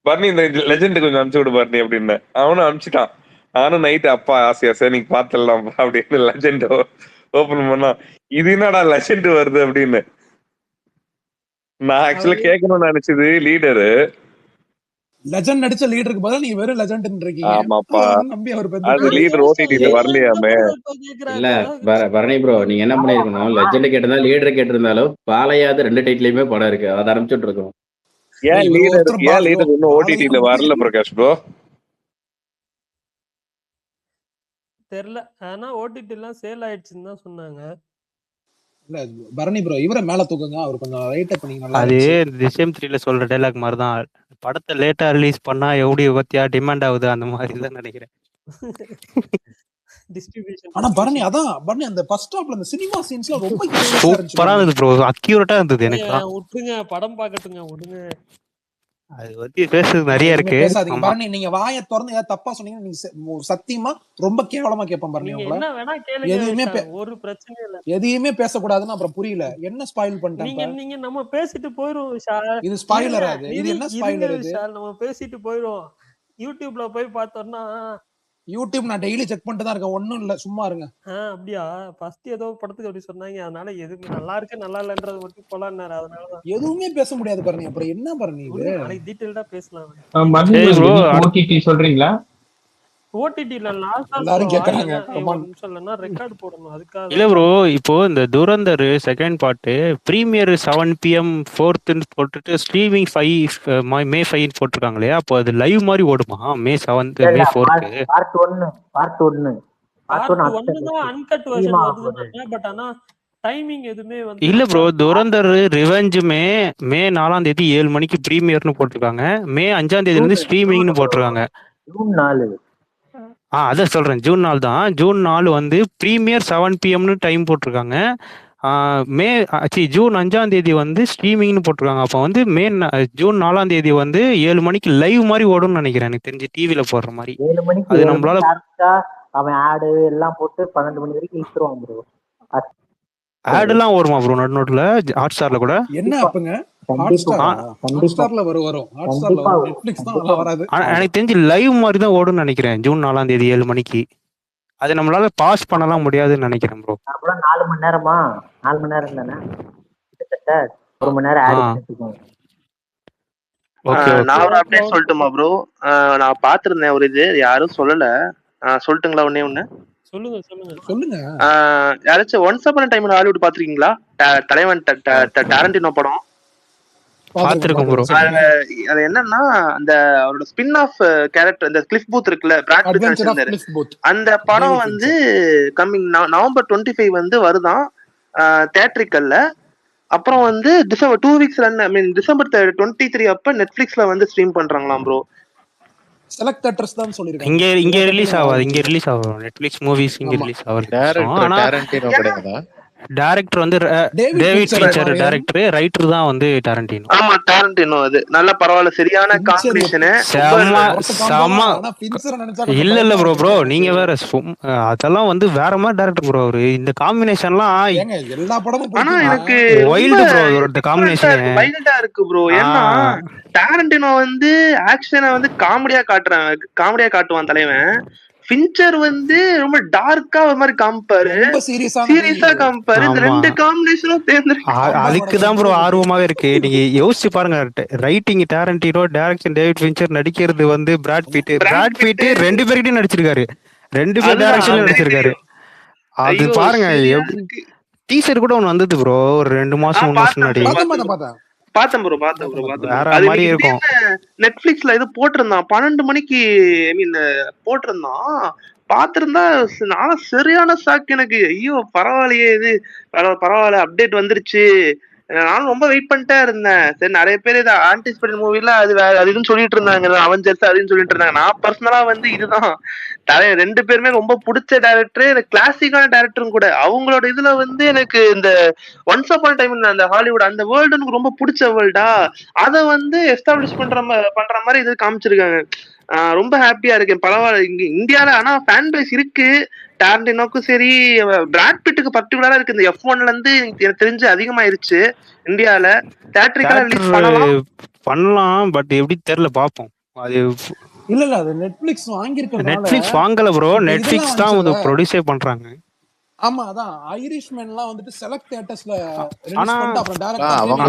பரணி இந்த லெஜெண்ட் கொஞ்சம் அனுப்பிச்சு விடு பரணி அப்படின்னு, அவனும் அனுப்பிச்சிட்டான். நானும் நைட்டு அப்பா ஆசையா நீங்க பாத்துடலாம் அப்படின்னு லெஜெண்ட் ஓபன் பண்ணா, இது என்னடா லெஜெண்ட் வருது அப்படின்னு. நான் ஆக்சுவலா கேட்கணும்னு நினைச்சது லீடரு. லெஜெண்ட் நடிச்ச லீடருக்கு பதிலா நீங்க வெறும் லெஜெண்ட் இருக்கீங்க. ஆமாப்பா, நம்பி அவர் அது லீடர் ஓடிடில வரலையாமே. இல்ல பரணி ப்ரோ, நீங்க என்ன பண்ணிருக்கணும், லெஜெண்ட் கேட்டிருந்தா லீடர் கேட்டிருந்தாலும் பாலையாவது 2 டைட்டிலையுமே படம் இருக்கு, அதை ஆரம்பிச்சுட்டு இருக்கோம். ஏன் லீடர் இன்னும் ஓடிடில வரல பிரகாஷ் ப்ரோ? தெரியல, ஆனா ஓடிடி எல்லாம் சேல் ஆயிடுச்சுன்னு தான் சொன்னாங்க. இல்ல பரணி ப்ரோ, இவரை மேல தூக்குங்க, அவர் கொஞ்சம் ரைட் அப் பண்ணீங்க, நல்லா அது இருந்துச்சு. திசைம் 3ல சொல்ற டைலாக் மாதிரி தான். படத்தை லேட்டா ரிலீஸ் பண்ணா எப்படி பத்தியா டிமாண்ட் ஆகுது, அந்த மாதிரி தான் நினைக்கிறேன். டிஸ்ட்ரிபியூஷன். ஆனா பரணி அதான் பரணி அந்த ஃபர்ஸ்ட் ஹாஃப்ல அந்த சினிமா சீன்ஸ்ல ரொம்ப சூப்பரா இருந்தது ப்ரோ, அக்யூரேட்டா இருந்தது எனக்கு. விட்டுருங்க, படம் பார்க்கட்டுங்க, விடுங்க. அது பத்தி பேசுறது நிறைய இருக்கு. பேசாதீங்க பரணி, நீங்க வாயை திறந்து ஏதாவது தப்பா சொன்னீங்க நீங்க சத்தியமா ரொம்ப கேவலமா கேட்பேன் பரணி. என்ன வேணா கேளுங்க, எதுவுமே ஒரு பிரச்சனையும் இல்ல. எதுவுமே பேசக்கூடாதுன்னு அப்புறம் புரியல. என்ன ஸ்பாயில் பண்ணிட்டேன்? நீங்க நம்ம பேசிட்டு போயிரும் விஷால். இது ஸ்பாயிலரா? இது என்ன ஸ்பாயிலர் இது? விஷால், நம்ம பேசிட்டு போயிரும். யூடியூப்ல போய் பார்த்தோம்னா, யூடியூப் நான் டெய்லி செக் பண்ணிட்டு தான் இருக்கேன், ஒண்ணும் இல்ல, சும்மா இருங்க. அப்படியா? ஃபர்ஸ்ட் ஏதோ படத்துக்கு அப்படி சொன்னாங்க, அதனால எதுவுமே நல்லா இருக்கு நல்லா இல்லன்றது மட்டும் போலான்னாரு, அதனாலதான். எதுவுமே பேச முடியாது பரணி. அப்புறம் என்ன பரணி இது? நாளைக்கு டீடைல்டா பேசலாம். ஓடிடி சொல்றீங்களா? ஓடிடில எல்லாரும் கேக்குறாங்க, ரெக்கார்ட் போடணும் அதுக்காக. இல்ல ப்ரோ, இப்போ இந்த Durandhar second part premier 7 PM 4th போட்டுட்டு ஸ்ட்ரீமிங் 5 May 5 போட்டிருக்காங்க இல்லையா? அப்போ அது லைவ் மாதிரி ஓடுமா May 7th May 4th? Part 1 தான் அன்கட் வெர்ஷன் வருதுன்னாங்க. பட் ஆனா டைமிங் எதுமே வந்து இல்ல ப்ரோ, துரந்தர் ரிவெஞ்சுமே May 4ஆம் தேதி 7 மணிக்கு பிரீமியர்னு போட்டிருக்காங்க. May 5ஆம் தேதி வந்து ஸ்ட்ரீமிங்னு போட்டிருக்காங்க. ஜூன் 4. அதான் சொல்றேன், June 4 தான். June 4 வந்து பிரீமியர் 7 PMனு டைம் போட்டிருக்காங்க. ஜூன் 5ஆம் தேதி வந்து ஸ்ட்ரீமிங்னு போட்டிருக்காங்க. அப்போ வந்து ஜூன் 4ஆம் தேதி வந்து 7 மணிக்கு லைவ் மாதிரி ஓடும்னு நினைக்கிறேன், எனக்கு தெரிஞ்சு டிவில போடுற மாதிரி. 7 மணிக்கு அது நம்மளால அவன் ஆடு எல்லாம் போட்டு 12 மணி வரைக்கும் இழுத்துருவான் ப்ரோ. ஆட் எல்லாம் ஓடுமா ப்ரோ நோட்ல ஹாட்ஸ்டார்ல கூட? என்ன ஆப்புங்க? ஹாட்ஸ்டார்ல வரும். ஹாட்ஸ்டார்ல வரும், நெட்ஃபிளிக்ஸ் தான் அதெல்லாம் வராது. எனக்கு தெரிஞ்சு லைவ் மாதிரி தான் ஓடும்னு நினைக்கிறேன், June 4ஆம் தேதி 7 மணிக்கு. அது நம்மளால பாஸ் பண்ணலாம் முடியாதுன்னு நினைக்கிறேன் ப்ரோ. அப்புறம் 4 மணி நேரமா? 4 மணி நேரம் தானே, கிட்டத்தட்ட 1 மணி நேரம் ஆட் பண்ணிருக்கோம். நான் ஒரு அப்டேட் சொல்லட்டுமா ப்ரோ? நான் பாத்துருந்தேன் ஒரு இது, யாரும் சொல்லல, சொல்லட்டுங்களா? ஒண்ணே சொல்லுங்க சொல்லுங்க சொல்லுங்க. யாராச்சும் ஒன்ஸ் அப்பான் டைம் ஹாலிவுட் பாத்திருக்கீங்களா? தலைவன் டாரண்டினோ படம். பாத்துருக்கேன் ப்ரோ. அது என்னன்னா அந்த அவரோட ஸ்பின் ஆஃப் கேரக்டர் இந்த கிளிஃப் பூத் இருக்குல்ல, பிராட் பிட் அட்வென்ச்சர் ஆஃப் நடிச்சிருந்தாரு. Cliff Booth. அந்த படம் டேவிட் வந்து ஃபின்ச்சர். கம்மிங் நவம்பர் 25 வந்து வருதான் தியேட்ரிக்கல்ல. அப்புறம் வந்து டிசம்பர் 2 வீக்ஸ் ரன், ஐ மீன் டிசம்பர் 23 அப்ப நெட்ஃபிளிக்ஸ்ல வந்து ஸ்ட்ரீம் பண்றாங்களாம் ப்ரோ. செலக்ட் தேட்டர்ஸ் தான் சொல்லிருக்காங்க. இங்க ரிலீஸ் ஆகாது. இங்க ரிலீஸ் ஆகும். நெட்ஃபிளிக்ஸ் மூவிஸ் இங்க ஆமா. ரிலீஸ் ஆகும். டைரக்டர் ஆனா டாரண்டினோ கிடையாதா? டைரக்டர் வந்து டேவிட் ஃபின்ச்சர் டைரக்டர், ரைட்டர் தான் வந்து டாரண்டினோ. ஆமா டாரண்டினோ. அது நல்ல பரவாயில்ல, சரியான காம்பினேஷன். இல்ல ப்ரோ நீங்க வேற அதெல்லாம் வந்து வேற மாதிரி டைரக்டர் ப்ரோ அவரு. இந்த காம்பினேஷன்லாம் எல்லா படமும் ஆனா எனக்கு வைல்ட் ப்ரோ இந்த காம்பினேஷன் வைல்டா இருக்கு ப்ரோ. ஏன்னா டாரண்டினோ வந்து ஆக்ஷனை வந்து காமெடியா காட்டுவான் தலைவன். ஃபின்ச்சர் வந்து ரொம்ப டார்க்கா ஒரு மாதிரி காமிப்பாரு, சீரியஸா காமிப்பாரு. இந்த ரெண்டு காம்பினேஷனும் சேர்ந்துருக்கு. அதுக்கு தான் ப்ரோ ஆர்வமாவே இருக்கு. நீங்க யோசிச்சு பாருங்க, writing Tarantino, direction David Fincher, நடிக்கிறது வந்து பிராட் பிட் ரெண்டு பேர்கிட்டயும் நடிச்சிருக்காரு, ரெண்டு பேர் டைரக்ஷன்ல நடிச்சிருக்காரு. அது பாருங்க, டீசர் கூட ஒன்னு வந்தது ப்ரோ ஒரு 2 மாசம் 3 மாசம் முன்னாடி. பார்த்தேன் ப்ரோ. நெட்ஃபிளிக்ஸ்ல இது போட்டிருந்தான் 12 மணிக்கு, ஐ மீன் போட்டிருந்தான். பாத்திருந்தா நானும் சரியான ஷாக் எனக்கு. ஐயோ பரவாயில்லையே, இது பரவாயில்ல அப்டேட் வந்துருச்சு. நானும் ரொம்ப வெயிட் பண்ணிட்டே இருந்தேன். சரி நிறைய பேர் இதை ஆன்டிசிபேட் மூவில அது இதுன்னு சொல்லிட்டு இருந்தாங்க, அவெஞ்சர்ஸ் அதுன்னு சொல்லிட்டு இருந்தாங்க. நான் பர்சனலா வந்து இதுதான் ரெண்டு பேருமே ரொம்ப பிடிச்ச டேரக்டர், கிளாசிக்கான டேரக்டரும் கூட. அவங்களோட இதுல வந்து எனக்கு இந்த ஒன்ஸ் அப்பான் டைம் அந்த ஹாலிவுட் அந்த வேர்ல்டு எனக்கு ரொம்ப பிடிச்ச வேர்ல்டா, அதை வந்து எஸ்டாப்ளிஷ் பண்ற மாதிரி இது காமிச்சிருக்காங்க. ரொம்ப ஹாப்பியா இருக்கேன். பரவாயில்ல, இங்க இந்தியால ஆனா ஃபேன் பேஸ் இருக்கு. டாரண்டினோக்கும் சரி, பிராட் பிட்டுக்கு பர்டிகுலரா இருக்கு. இந்த F1ல இருந்து எனக்கு தெரிஞ்சு அதிகமாயிருச்சு இந்தியால. தியேட்டரிக்கலா ரிலீஸ் பண்ணலாம், பட் எப்படி தெரியல, பாப்போம். அது இல்ல அது நெட்ஃபிளிக்ஸ் வாங்கியிருக்கறதால. நெட்ஃபிளிக்ஸ் வாங்கல ப்ரோ, நெட்ஃபிளிக்ஸ் தான் வந்து ப்ரொடியூஸே பண்றாங்க. ஆமா அதான் ஐரிஷ்மேன்லாம் வந்துட்டு செலக்ட் தியேட்டர்ஸ்ல ரிலீஸ் ஆனா பண்ணிட்டு அப்புறம் டைரக்டா அவங்க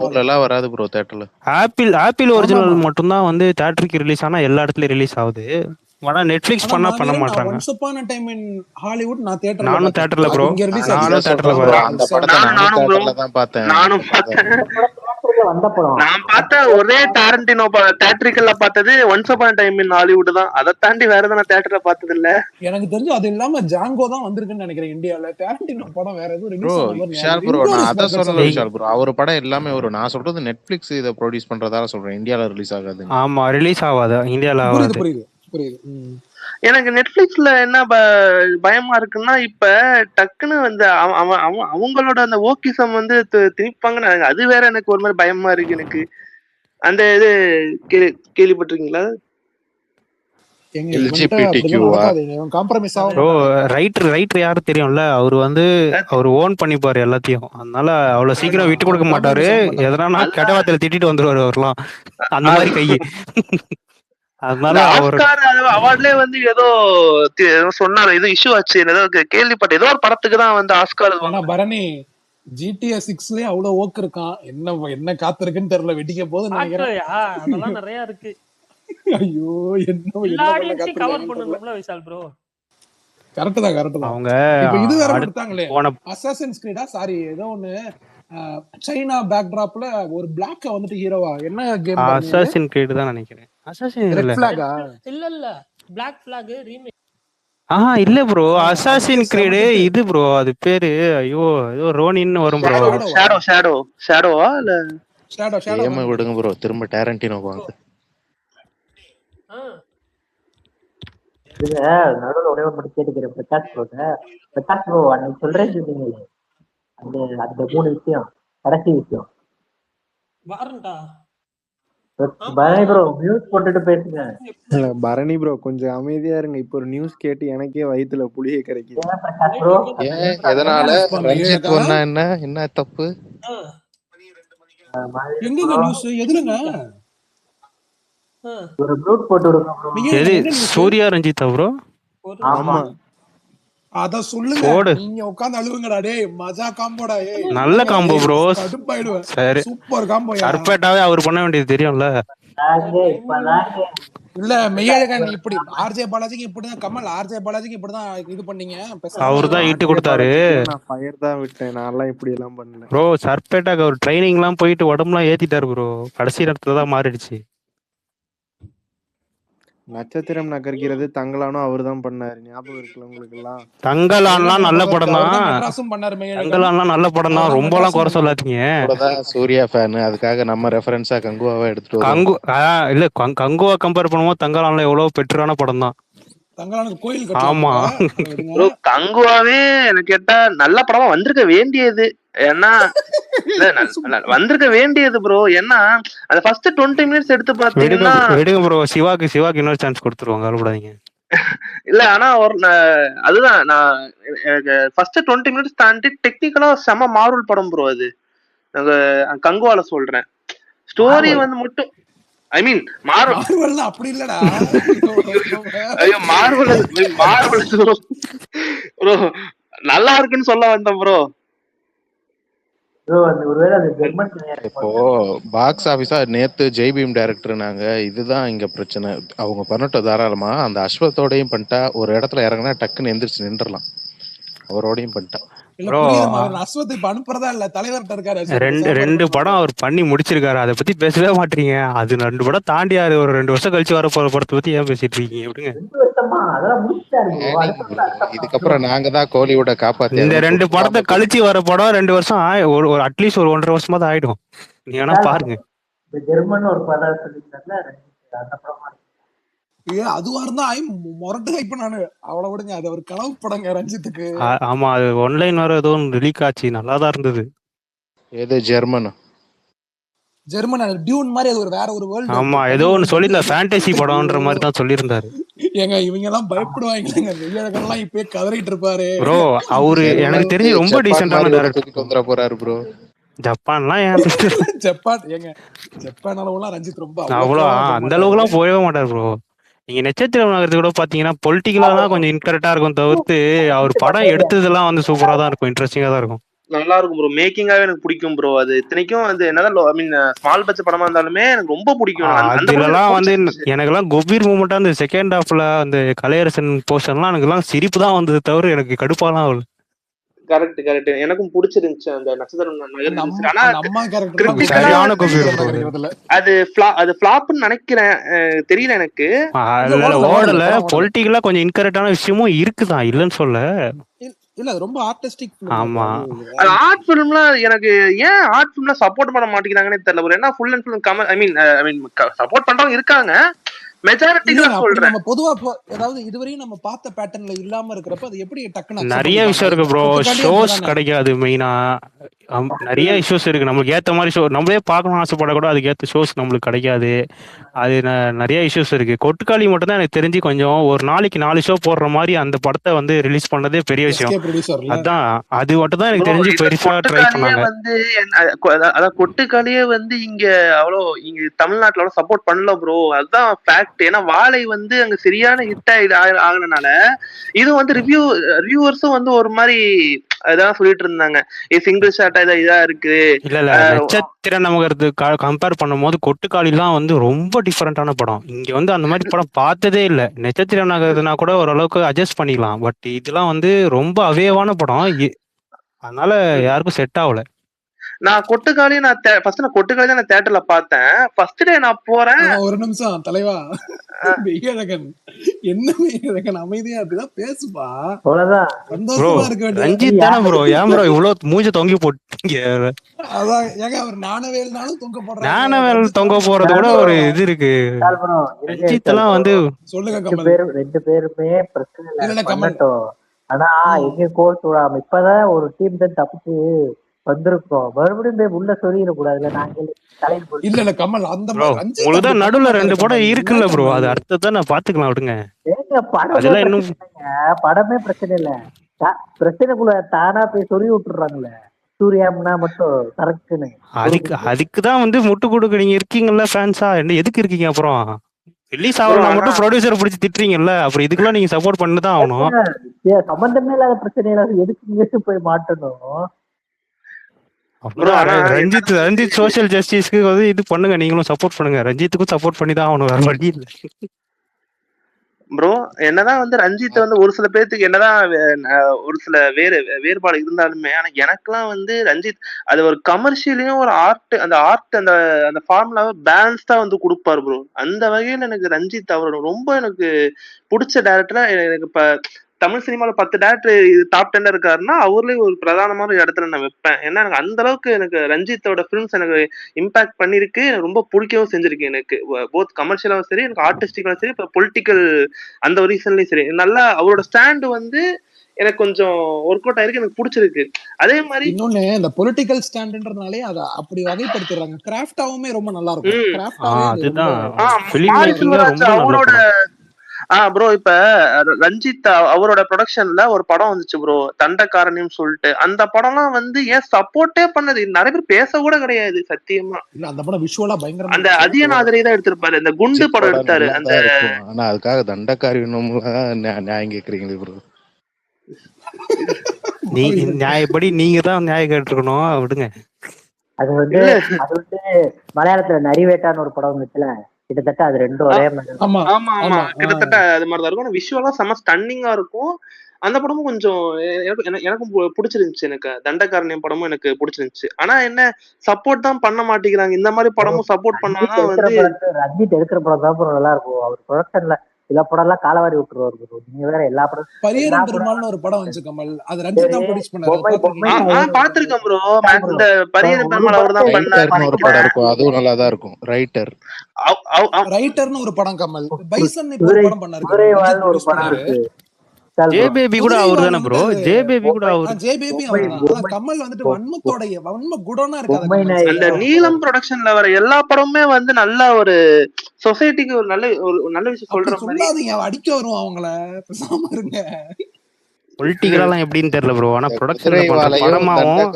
ஊர்ல எல்லாம் வராது ப்ரோ தியேட்டர்ல. ஆப்பிள் ஒரிஜினல் மட்டும் தான் வந்து தியேட்டருக்கு ரிலீஸ் ஆனா எல்லா இடத்துலயும் ரிலீஸ் ஆகுது. ஆனா நெட்ஃபிளிக்ஸ் பண்ண மாட்டாங்க. Once upon a time in Hollywood நான் தியேட்டர்ல நானும் தியேட்டர்ல ப்ரோ, அந்த படத்தை நானும் தியேட்டர்ல தான் பார்த்தேன். நான் பார்த்த ஒரே டாரண்டினோ தியேட்டரிக்கல்ல பார்த்தது once upon time in Hollywood தான். அதை தாண்டி வேற எதுவும் நான் தியேட்டர்ல பார்த்தது இல்ல. எனக்கு தெரிஞ்சு அது இல்லாம ஜாங்கோ தான் வந்திருக்குன்னு நினைக்கிறேன் இந்தியால. டாரண்டினோ படம் வேற எதுவும் ரிலீஸ் ப்ரோ விஷால் ப்ரோ, நான் அத சொல்லல விஷால் ப்ரோ. அவர் படம் எல்லாமே வரும். நான் சொல்றது நெட்ஃபிளிக்ஸ் இத ப்ரொடியூஸ் பண்றதால சொல்றேன், இந்தியால ரிலீஸ் ஆகாது. ஆமா ரிலீஸ் ஆகாது, இந்தியால ஆகாது. புரியுது. எனக்கு நெட்ஃபிளிக்ஸ்ல என்ன பயமா இருக்குன்னா, இப்ப டக்குன்னு வந்து அவங்களோட அந்த ஓக்கிசம் வந்து திணிப்பாங்கன்னு அது வேற எனக்கு ஒரு மாதிரி பயமா இருக்கு எனக்கு. அந்த இது கேள்விப்பட்டிருக்கீங்களா? ரைட்டர் யாரு தெரியும்ல, அவரு வந்து அவர் ஓன் பண்ணிப்பாரு எல்லாத்தையும். அதனால அவ்வளவு சீக்கிரம் விட்டு கொடுக்க மாட்டாரு. எதனா கெட்ட வார்த்தையில திட்டிட்டு வந்துருவாரு அவர்லாம், அந்த மாதிரி கை. அதனால அவார்ட்லயே வந்து ஏதோ சொன்னாரு, ஏதோ இஷ்யூ ஆச்சு, ஏதோ கேள்விப்பட்ட ஏதோ ஒரு படத்துக்கு தான் வந்து ஆஸ்கார். பரணி GTA 6லயே அவ்வளவு ஓக் இருக்கான். என்ன காத்திருக்குன்னு தெரியல, வெடிக்க போகுதுன்னு நினைக்கிறேன். அதெல்லாம் நிறைய இருக்கு. ஐயோ என்ன கவர் பண்ணனும்ல விஷால் ப்ரோ. கரெக்ட் தான். அவங்க இப்போ இது வேற கொடுத்தாங்களே, அசாசின்ஸ் கிரீடா சாரி ஏதோ ஒன்னு சைனா பேக்ட்ராப்ல ஒரு பிளாக்க வந்துட்டு ஹீரோவா. என்ன கேம்? அசாசின் கிரீட் தான் நினைக்கிறேன். அசாசின் ரெட் ஃபிளாகா? இல்ல பிளாக் ஃபிளாக் ரீமேக். இல்ல ப்ரோ, அசாசின் கிரீட் இது ப்ரோ, அது பேரு ஐயோ ஏதோ ரோனின்னு வரும் ப்ரோ. ஷேடோவா இல்ல ஷேடோ ஏமா விடுங்க ப்ரோ, திரும்ப டாரண்டினோ வாங்க. இது நடுவில் ஒரே ஒரு மட்டும் கேட்டுக்கிறேன் பிரகாஷ் ப்ரோ அன்னைக்கு சொல்றேன்னு சொன்னீங்களே அந்த 3 விஷயம், கடைசி விஷயம் பரணி ப்ரோ மியூட் போட்டுட்டு பேசுங்க. பரணி ப்ரோ கொஞ்சம் அமைதியா இருங்க. இப்போ ஒரு நியூஸ் கேட்டு எனக்கே வயித்துல புளிய கரைக்குது. பிரகாஷ் ப்ரோ எதனால ரஞ்சித் ஒண்ணா என்ன தப்பு? எங்க நியூஸ் எதுலங்க? ஒரு ப்ளூட் போட்டு விடுங்க ப்ரோ. எது சூர்யா ரஞ்சிதா ப்ரோ? ஆமா அத சொல்லுங்க. போடு. நீங்க உட்கார்ந்து அழுவுங்கடா டேய். மஜா காம்போடா ஏய். நல்ல என்னங்கடா காம்போ டேய் ப்ரோ. கடுப்பாயிடுவேன். சரி, சூப்பர் காம்போயா. சர்பேட்டாவே அவர் பண்ண வேண்டியது தெரியும்ல. இல்ல மெய்யழகன் இப்படி ஆர்ஜே பாலாஜிக்கு இப்படிதான் கமல் ஆர்ஜே பாலாஜிக்கு இப்படிதான் இது பண்ணீங்க. பேசாம அவர் தான் ஈட்டு ஆர்ஜே கொடுத்தாரு பாலாஜிக்கு நான் ஃபயர் தான் விட்டேன். நான்லாம் இப்படி எல்லாம் பண்ணல. ப்ரோ. சர்பேட்டாக்கு அவர் ட்ரைனிங் எல்லாம் போயிட்டு உடம்புலாம் ஏத்திட்டாரு ப்ரோ. கடைசி நேரத்துல தான் மாறிடுச்சு. நட்சத்திரம் நகர்கிறது தங்கலானும் அவர் தான் பண்ணாரு. ஞாபகம் இருக்குல்ல உங்களுக்கு எல்லாம்? தங்கலான்லாம் நல்ல படம் அவர்தான் தான். மெட்ராஸும் பண்ணாரு மெய்யழகன். தங்கலான்லாம் நல்ல படம் தான். அவர்தான் ரொம்பலாம் குறை மெட்ராஸும் பண்ணாரு. சொல்லாதீங்க. கூடதான் சூர்யா ஃபேன், அதுக்காக நம்ம ரெஃபரன்ஸா கங்குவாவை எடுத்துட்டு வருவோம். கங்கு இல்ல கங்குவா கம்பேர் பண்ணும்போது தங்கலான்ல எவ்வளவு பெட்டரான படம் தான். தங்கலானுக்கு கோயில் ஆமா. கட்டலாம். ப்ரோ கங்குவாவே எனக்கு கேட்டா நல்ல படமா வந்திருக்க வேண்டியது. ஏன்னா இல்ல, வந்திருக்க வேண்டியது ப்ரோ. ஏன்னா அந்த ஃபர்ஸ்ட் 20 மினிட்ஸ் எடுத்து விடுங்க பாத்தீங்கன்னா விடுங்க ப்ரோ. சிவாக்கு இன்னொரு சான்ஸ் கொடுத்துருவாங்க, கவலைப்படாதீங்க. இல்ல ஆனா ஒரு அதுதான் நான் எனக்கு ஃபர்ஸ்ட் 20 மினிட்ஸ் தாண்டி டெக்னிக்கலா செம மார்வல் படம் ப்ரோ. அது நாங்க கங்குவால சொல்றேன். ஸ்டோரி வந்து மட்டும் ஐ மீன் மார்வல் அப்படி இல்லடா. ஐயோ மார்வல் ப்ரோ நல்லா இருக்குன்னு சொல்ல வந்தேன் ப்ரோ. இப்போ பாக்ஸ் ஆபீஸா நேத்து ஜெய்பீம் டைரக்டர்னாங்க. இதுதான் இங்க பிரச்சனை. அவங்க பண்ணட்டும் தாராளமா. அந்த அஸ்வத்தோடையும் பண்ணிட்டா ஒரு இடத்துல இறங்கினா டக்குன்னு எந்திரிச்சு நின்றுலாம். அவரோடையும் பண்ணிட்டா. இல்ல ப்ரோ புரியுதுமா. அவர் அஸ்வத் இப்ப அனுப்புறதா இல்ல, தலைவர்கிட்ட இருக்காரு அஸ்வத். ரெண்டு படம் அவர் பண்ணி முடிச்சிருக்காரு. அதை பத்தி பேசவே மாட்டீங்க. அது 2 படம் தாண்டி ஒரு 2 வருஷம் கழிச்சு வர போற படத்தை பத்தி ஏன் பேசிட்டு இருக்கீங்க? எப்படிங்க இதுக்கப்புறம் நாங்க தான் கோலிவுட காப்பாத்தி இந்த 2 படத்தை கழிச்சு வர படம் 2 வருஷம் ஒரு அட்லீஸ்ட் ஒரு 1.5 வருஷமாவது ஆயிடும். நீ வேணா பாருங்க. ஜெர்மன் ஒரு படம் சொல்லியிருந்தாருல, அந்த படமா இருக்கு. அதுவா இருந்தா மொரட்டு ஹைப் நானு அவ்வளவு விடுங்க. அது ஒரு கனவு படங்க ரஞ்சித்துக்கு. ஆமா, அது ஆன்லைன் வர ஏதோ ரிலீக் ஆச்சு. நல்லாதான் இருந்தது. எது ஜெர்மன் டியூன் மாதிரி. அது ஒரு வேற ஒரு வேர்ல்டு. ஆமா, ஏதோ ஒன்னு சொல்லியிருந்தா ஃபேண்டசி படம்ன்ற மாதிரி தான் சொல்லியிருந்தாரு. ஏங்க இவங்க எல்லாம் பயப்படுவாங்க. மெய்யழகெல்லாம் இப்பயே கதறிட்டு இருப்பாரு ப்ரோ. அவரு எனக்கு தெரிஞ்சு ரொம்ப டீசென்டான டைரக்டர். வந்துட போறாரு ப்ரோ. ஜப்பான்லாம் ஏன் ஜப்பான் ஏங்க ஜப்பான் அளவுலாம் ரஞ்சித் ரொம்ப அவ்வளோ அந்த அளவுக்கு எல்லாம் போயவே மாட்டார் ப்ரோ. நீங்க நட்சத்திரம் நகரத்து கூட பாத்தீங்கன்னா பொலிட்டிக்கலா தான் கொஞ்சம் இன்கரெக்டா இருக்கும் தவிர்த்து அவர் படம் எடுத்ததெல்லாம் வந்து சூப்பரா தான் இருக்கும், இன்ட்ரெஸ்டிங்கா தான் இருக்கும். நல்லா இருக்கும் ப்ரோ. மேக்கிங்காவே எனக்கு பிடிக்கும் ப்ரோ. அது இத்தனைக்கும் அது என்னதான் ஐ மீன் ஸ்மால் பட்ஜெட் படமா இருந்தாலுமே எனக்கு ரொம்ப பிடிக்கும். அதுலலாம் வந்து எனக்கெல்லாம் கம்பீர் மூமெண்டா அந்த செகண்ட் ஹாஃப்ல அந்த கலையரசன் போர்ஷன்லாம் எனக்குலாம் சிரிப்பு தான் வந்தது தவிர எனக்கு கடுப்பாலாம் ஆகல. கரெக்ட் எனக்கும் பிடிச்சிருந்துச்சு அந்த நட்சத்திரம் நகர். ஆனா சரியான கம்பீர் அது ஃபிளாப்னு நினைக்கிறேன், தெரியல எனக்கு. ஓடல. பொலிட்டிக்கலா கொஞ்சம் இன்கரெக்டான விஷயமும் இருக்குதான், இல்லன்னு சொல்ல. இல்ல ரொம்ப ஆர்டிஸ்டிக். ஆமா, ஆர்ட் ஃபிலிம்லாம் எனக்கு ஏன் ஆர்ட் ஃபிலிம்ல சப்போர்ட் பண்ண மாட்டேங்கிறாங்கன்னு தெரியல ப்ரோ. என்ன full and full Kamal I mean support பண்றவங்க இருக்காங்க. மெஜாரிட்டி சொல்றேன். நம்ம பொதுவா அதாவது இதுவரையும் நம்ம பார்த்த பேட்டர்ன்ல இல்லாம இருக்கிறப்ப அது எப்படி டக்குன்னு நிறைய விஷயம் இருக்கு ப்ரோ. ஷோஸ் கிடைக்காது மெயினா. நிறைய இஷ்யூஸ் இருக்கு. நம்மளுக்கு ஏத்த மாதிரி ஷோ நம்மளே பார்க்கணும் ஆசைப்பட கூட அதுக்கு ஏத்த ஷோஸ் நம்மளுக்கு கிடைக்காது. அது நிறைய இஷ்யூஸ் இருக்கு. கொட்டுக்காளி மட்டும் தான் எனக்கு தெரிஞ்சு கொஞ்சம் ஒரு நாளைக்கு 4 ஷோ போடுற மாதிரி அந்த படத்தை வந்து ரிலீஸ் பண்ணதே பெரிய விஷயம். அதான் அது மட்டும் தான் எனக்கு தெரிஞ்சு பெருசா ட்ரை பண்ணாங்க. வந்து அதான் கொட்டுக்காளியே வந்து இங்க அவ்வளோ இங்க தமிழ்நாட்டுல அவ்வளோ சப்போர்ட் பண்ணல ப்ரோ. அதுதான் ஃபேக்ட். ஏன்னா வாழை வந்து அங்க சரியான ஹிட் ஆகுனனால இது வந்து ரிவ்யூவர்ஸும் வந்து ஒரு மாதிரி அதான் சொல்லிட்டு இருந்தாங்க, சிங்கிள் ஷாட்டா இதா இருக்கு. இல்ல நட்சத்திர நகரத்து கம்பேர் பண்ணும் போது கொட்டுக்காளிலாம் வந்து ரொம்ப டிஃபரெண்டான படம். இங்க வந்து அந்த மாதிரி படம் பார்த்ததே இல்ல. நட்சத்திர நகரத்துனா கூட ஓரளவுக்கு அட்ஜஸ்ட் பண்ணிக்கலாம். பட் இதெல்லாம் வந்து ரொம்ப அவேவான படம். அதனால யாருக்கும் செட் ஆகல. நான் கொட்டுக்காளி நான் கொட்டுக்காளி தான் நான் தியேட்டர்ல பார்த்தேன். ஃபர்ஸ்ட் டே நான் போறேன். ஒரு நிமிஷம் தலைவா. மெய்யழகன் என்ன மெய்யழகன் அமைதியா அப்படிதான் பேசுப்பா. அவ்வளவுதான். சந்தோஷமா இருக்க வேண்டிய ரஞ்சித் தானே ப்ரோ. ஏன் ப்ரோ இவ்வளவு மூஞ்ச தொங்கி போட்டீங்க? அதான் ஏங்க அவர் ஞானவேல்னாலும் தொங்க போடுறாரு. ஞானவேல் தொங்க போறது கூட ஒரு இது இருக்கு. ரஞ்சித் எல்லாம் வந்து சொல்லுங்க கமல். 2 பேருமே பிரச்சனை இல்ல பண்ணட்டும். ஆனா எங்க கோர்ஸ் விடாம இப்பதான் ஒரு டீம் தான் தப்பிச்சு வந்திருக்கோம். மறுபடியும் உள்ள சொல்லிடக்கூடாதுல. நாங்க இல்ல கமல் அந்த உங்களுக்கு நடுவுல 2 படம் இருக்குல்ல ப்ரோ. அது அர்த்தத்தை நான் பாத்துக்கலாம் விடுங்க. படமே பிரச்சனை இல்ல. பிரச்சனைக்குள்ள தானா போய் சொல்லி விட்டுறாங்கல்ல. சூர்யாம்னா மட்டும் கரெக்ட்னு. அதுக்குதான் வந்து முட்டு கொடுக்க நீங்க இருக்கீங்கல்ல ஃபேன்ஸா. எதுக்கு இருக்கீங்க? அப்புறம் ரிலீஸ் ஆகலாம் மட்டும் ப்ரொடியூசரை பிடிச்சி திட்டுறீங்கல்ல. அப்புறம் இதுக்கெல்லாம் நீங்க சப்போர்ட் பண்ணிதான் ஆகணும். சம்பந்தமே இல்லாத பிரச்சனையில எதுக்கு போய் மாட்டணும். அப்பதான் ரஞ்சித் சோசியல் ஜஸ்டிஸ்க்கு வந்து இது பண்ணுங்க, நீங்களும் சப்போர்ட் பண்ணுங்க. ரஞ்சித்துக்கும் சப்போர்ட் பண்ணி தான் ஆகணும், வேற வழி இல்லை. ப்ரோ என்னதான் வந்து ரஞ்சித் வந்து ஒரு சில பேர்த்துக்கு என்னதான் ஒரு சில வேறுபாடு இருந்தாலுமே, ஆனா எனக்கெல்லாம் வந்து ரஞ்சித் அது ஒரு கமர்ஷியலையும் ஒரு ஆர்ட், அந்த அந்த ஃபார்முலாவை பேலன்ஸ்டா வந்து கொடுப்பாரு ப்ரோ. அந்த வகையில எனக்கு ரஞ்சித் அவரோட ரொம்ப எனக்கு பிடிச்ச டேரக்டரா எனக்கு இப்ப தமிழ் சினிமாவில் 10 டேரக்டர் டாப் 10 இருக்காருன்னா அவர்லயும் ஒரு பிரதானமான இடத்துல நான் வைப்பேன். ஏன்னா எனக்கு அந்த அளவுக்கு எனக்கு ரஞ்சித்தோட ஃபிலிம்ஸ் எனக்கு இம்பாக்ட் பண்ணிருக்கு, எனக்கு ரொம்ப பிடிக்கவும் செஞ்சிருக்கு. எனக்கு போத் கமர்ஷியலாவும் சரி, எனக்கு ஆர்டிஸ்டிக்காவும் சரி, இப்போ பொலிட்டிக்கல் அந்த ஒரு ரீசன்லயும் சரி, நல்லா அவரோட ஸ்டாண்டு வந்து எனக்கு கொஞ்சம் ஒர்க் அவுட் ஆயிருக்கு, எனக்கு பிடிச்சிருக்கு. அதே மாதிரி இன்னொன்னு இந்த பொலிட்டிக்கல் ஸ்டாண்ட்ன்றதுனாலே அதை அப்படி வகைப்படுத்திடுறாங்க. கிராஃப்டாவுமே ரொம்ப நல்லா இருக்கும். கிராஃப்டாவே அவரோட ப்ரோ இப்ப ரஞ்சித் அவரோட ப்ரொடக்ஷன்ல ஒரு படம் வந்துச்சு ப்ரோ, தண்டக்காரணின்னு சொல்லிட்டு. அந்த படம்லாம் வந்து ஏன் சப்போர்ட்டே பண்ணது நிறைய பேர் பேச கூட கிடையாது சத்தியமா. அந்த படம் விஷுவலா பயங்கரமா, அந்த அதியநாதரை தான் எடுத்திருப்பாரு, இந்த குண்டு படம் எடுத்தாரு. அந்த ஆனா அதுக்காக தண்டக்காரி நியாயம் கேக்குறீங்களே ப்ரோ. நியாயப்படி நீங்க தான் நியாயம் கேட்டிருக்கணும், விடுங்க. அது வந்து மலையாளத்துல நரிவேட்டான்னு ஒரு படம் வந்துச்சுல, கிட்டத்தட்ட அது ரெண்டும் ஒரே மாதிரி. ஆமா கிட்டத்தட்ட அது மாதிரிதான் இருக்கும். விஷுவலா செம்ம ஸ்டன்னிங்கா இருக்கும். அந்த படமும் கொஞ்சம் எனக்கும் பிடிச்சிருந்துச்சு. எனக்கு தண்டகாரண்யம் படமும் எனக்கு பிடிச்சிருந்துச்சு. ஆனா என்ன சப்போர்ட் தான் பண்ண மாட்டேங்கிறாங்க. இந்த மாதிரி படமும் சப்போர்ட் பண்ணாதான் வந்து ரஞ்சித் எடுக்கிற படம் தான் நல்லா இருக்கும். அவர் ப்ரொடக்ஷன்ல சில படம் எல்லாம் காலவாரி விட்டுருவாரு. நீங்க வேற எல்லா படம் பரியரும் பெருமாள்னு ஒரு படம் வந்துச்சு கமல், அது ரஞ்சித் தான் ப்ரொடியூஸ் பண்ணாரு. பாத்துருக்கேன் ப்ரோ. இந்த பரியரும் பெருமாள் அவர் தான் பண்ணாரு. ஒரு படம் இருக்கும், அதுவும் நல்லா தான் இருக்கும். ரைட்டர்னு ஒரு படம் கமல். பைசன் இப்ப ஒரு படம் பண்ணாரு. ஒரு படம் இருக்கு. ஜே பேபி கூட அவர் தானே ப்ரோ? ஜே பேபி கூட அவர். ஜே பேபி அவர்தான். கமல் வந்துட்டு வன்ம குடோனா இருக்காது. அந்த நீலம் ப்ரொடக்ஷன்ல வர எல்லா படமுமே வந்து நல்ல ஒரு சொசைட்டிக்கு ஒரு நல்ல விஷயம் சொல்ற மாதிரி. சொல்லாதீங்க, அடிக்க வருவோம் அவங்கள. பேசாம இருங்க. பொலிட்டிக்கலா எப்படின்னு தெரியல ப்ரோ, ஆனா ப்ரொடக்ஷன்ல பண்ற படமாவும்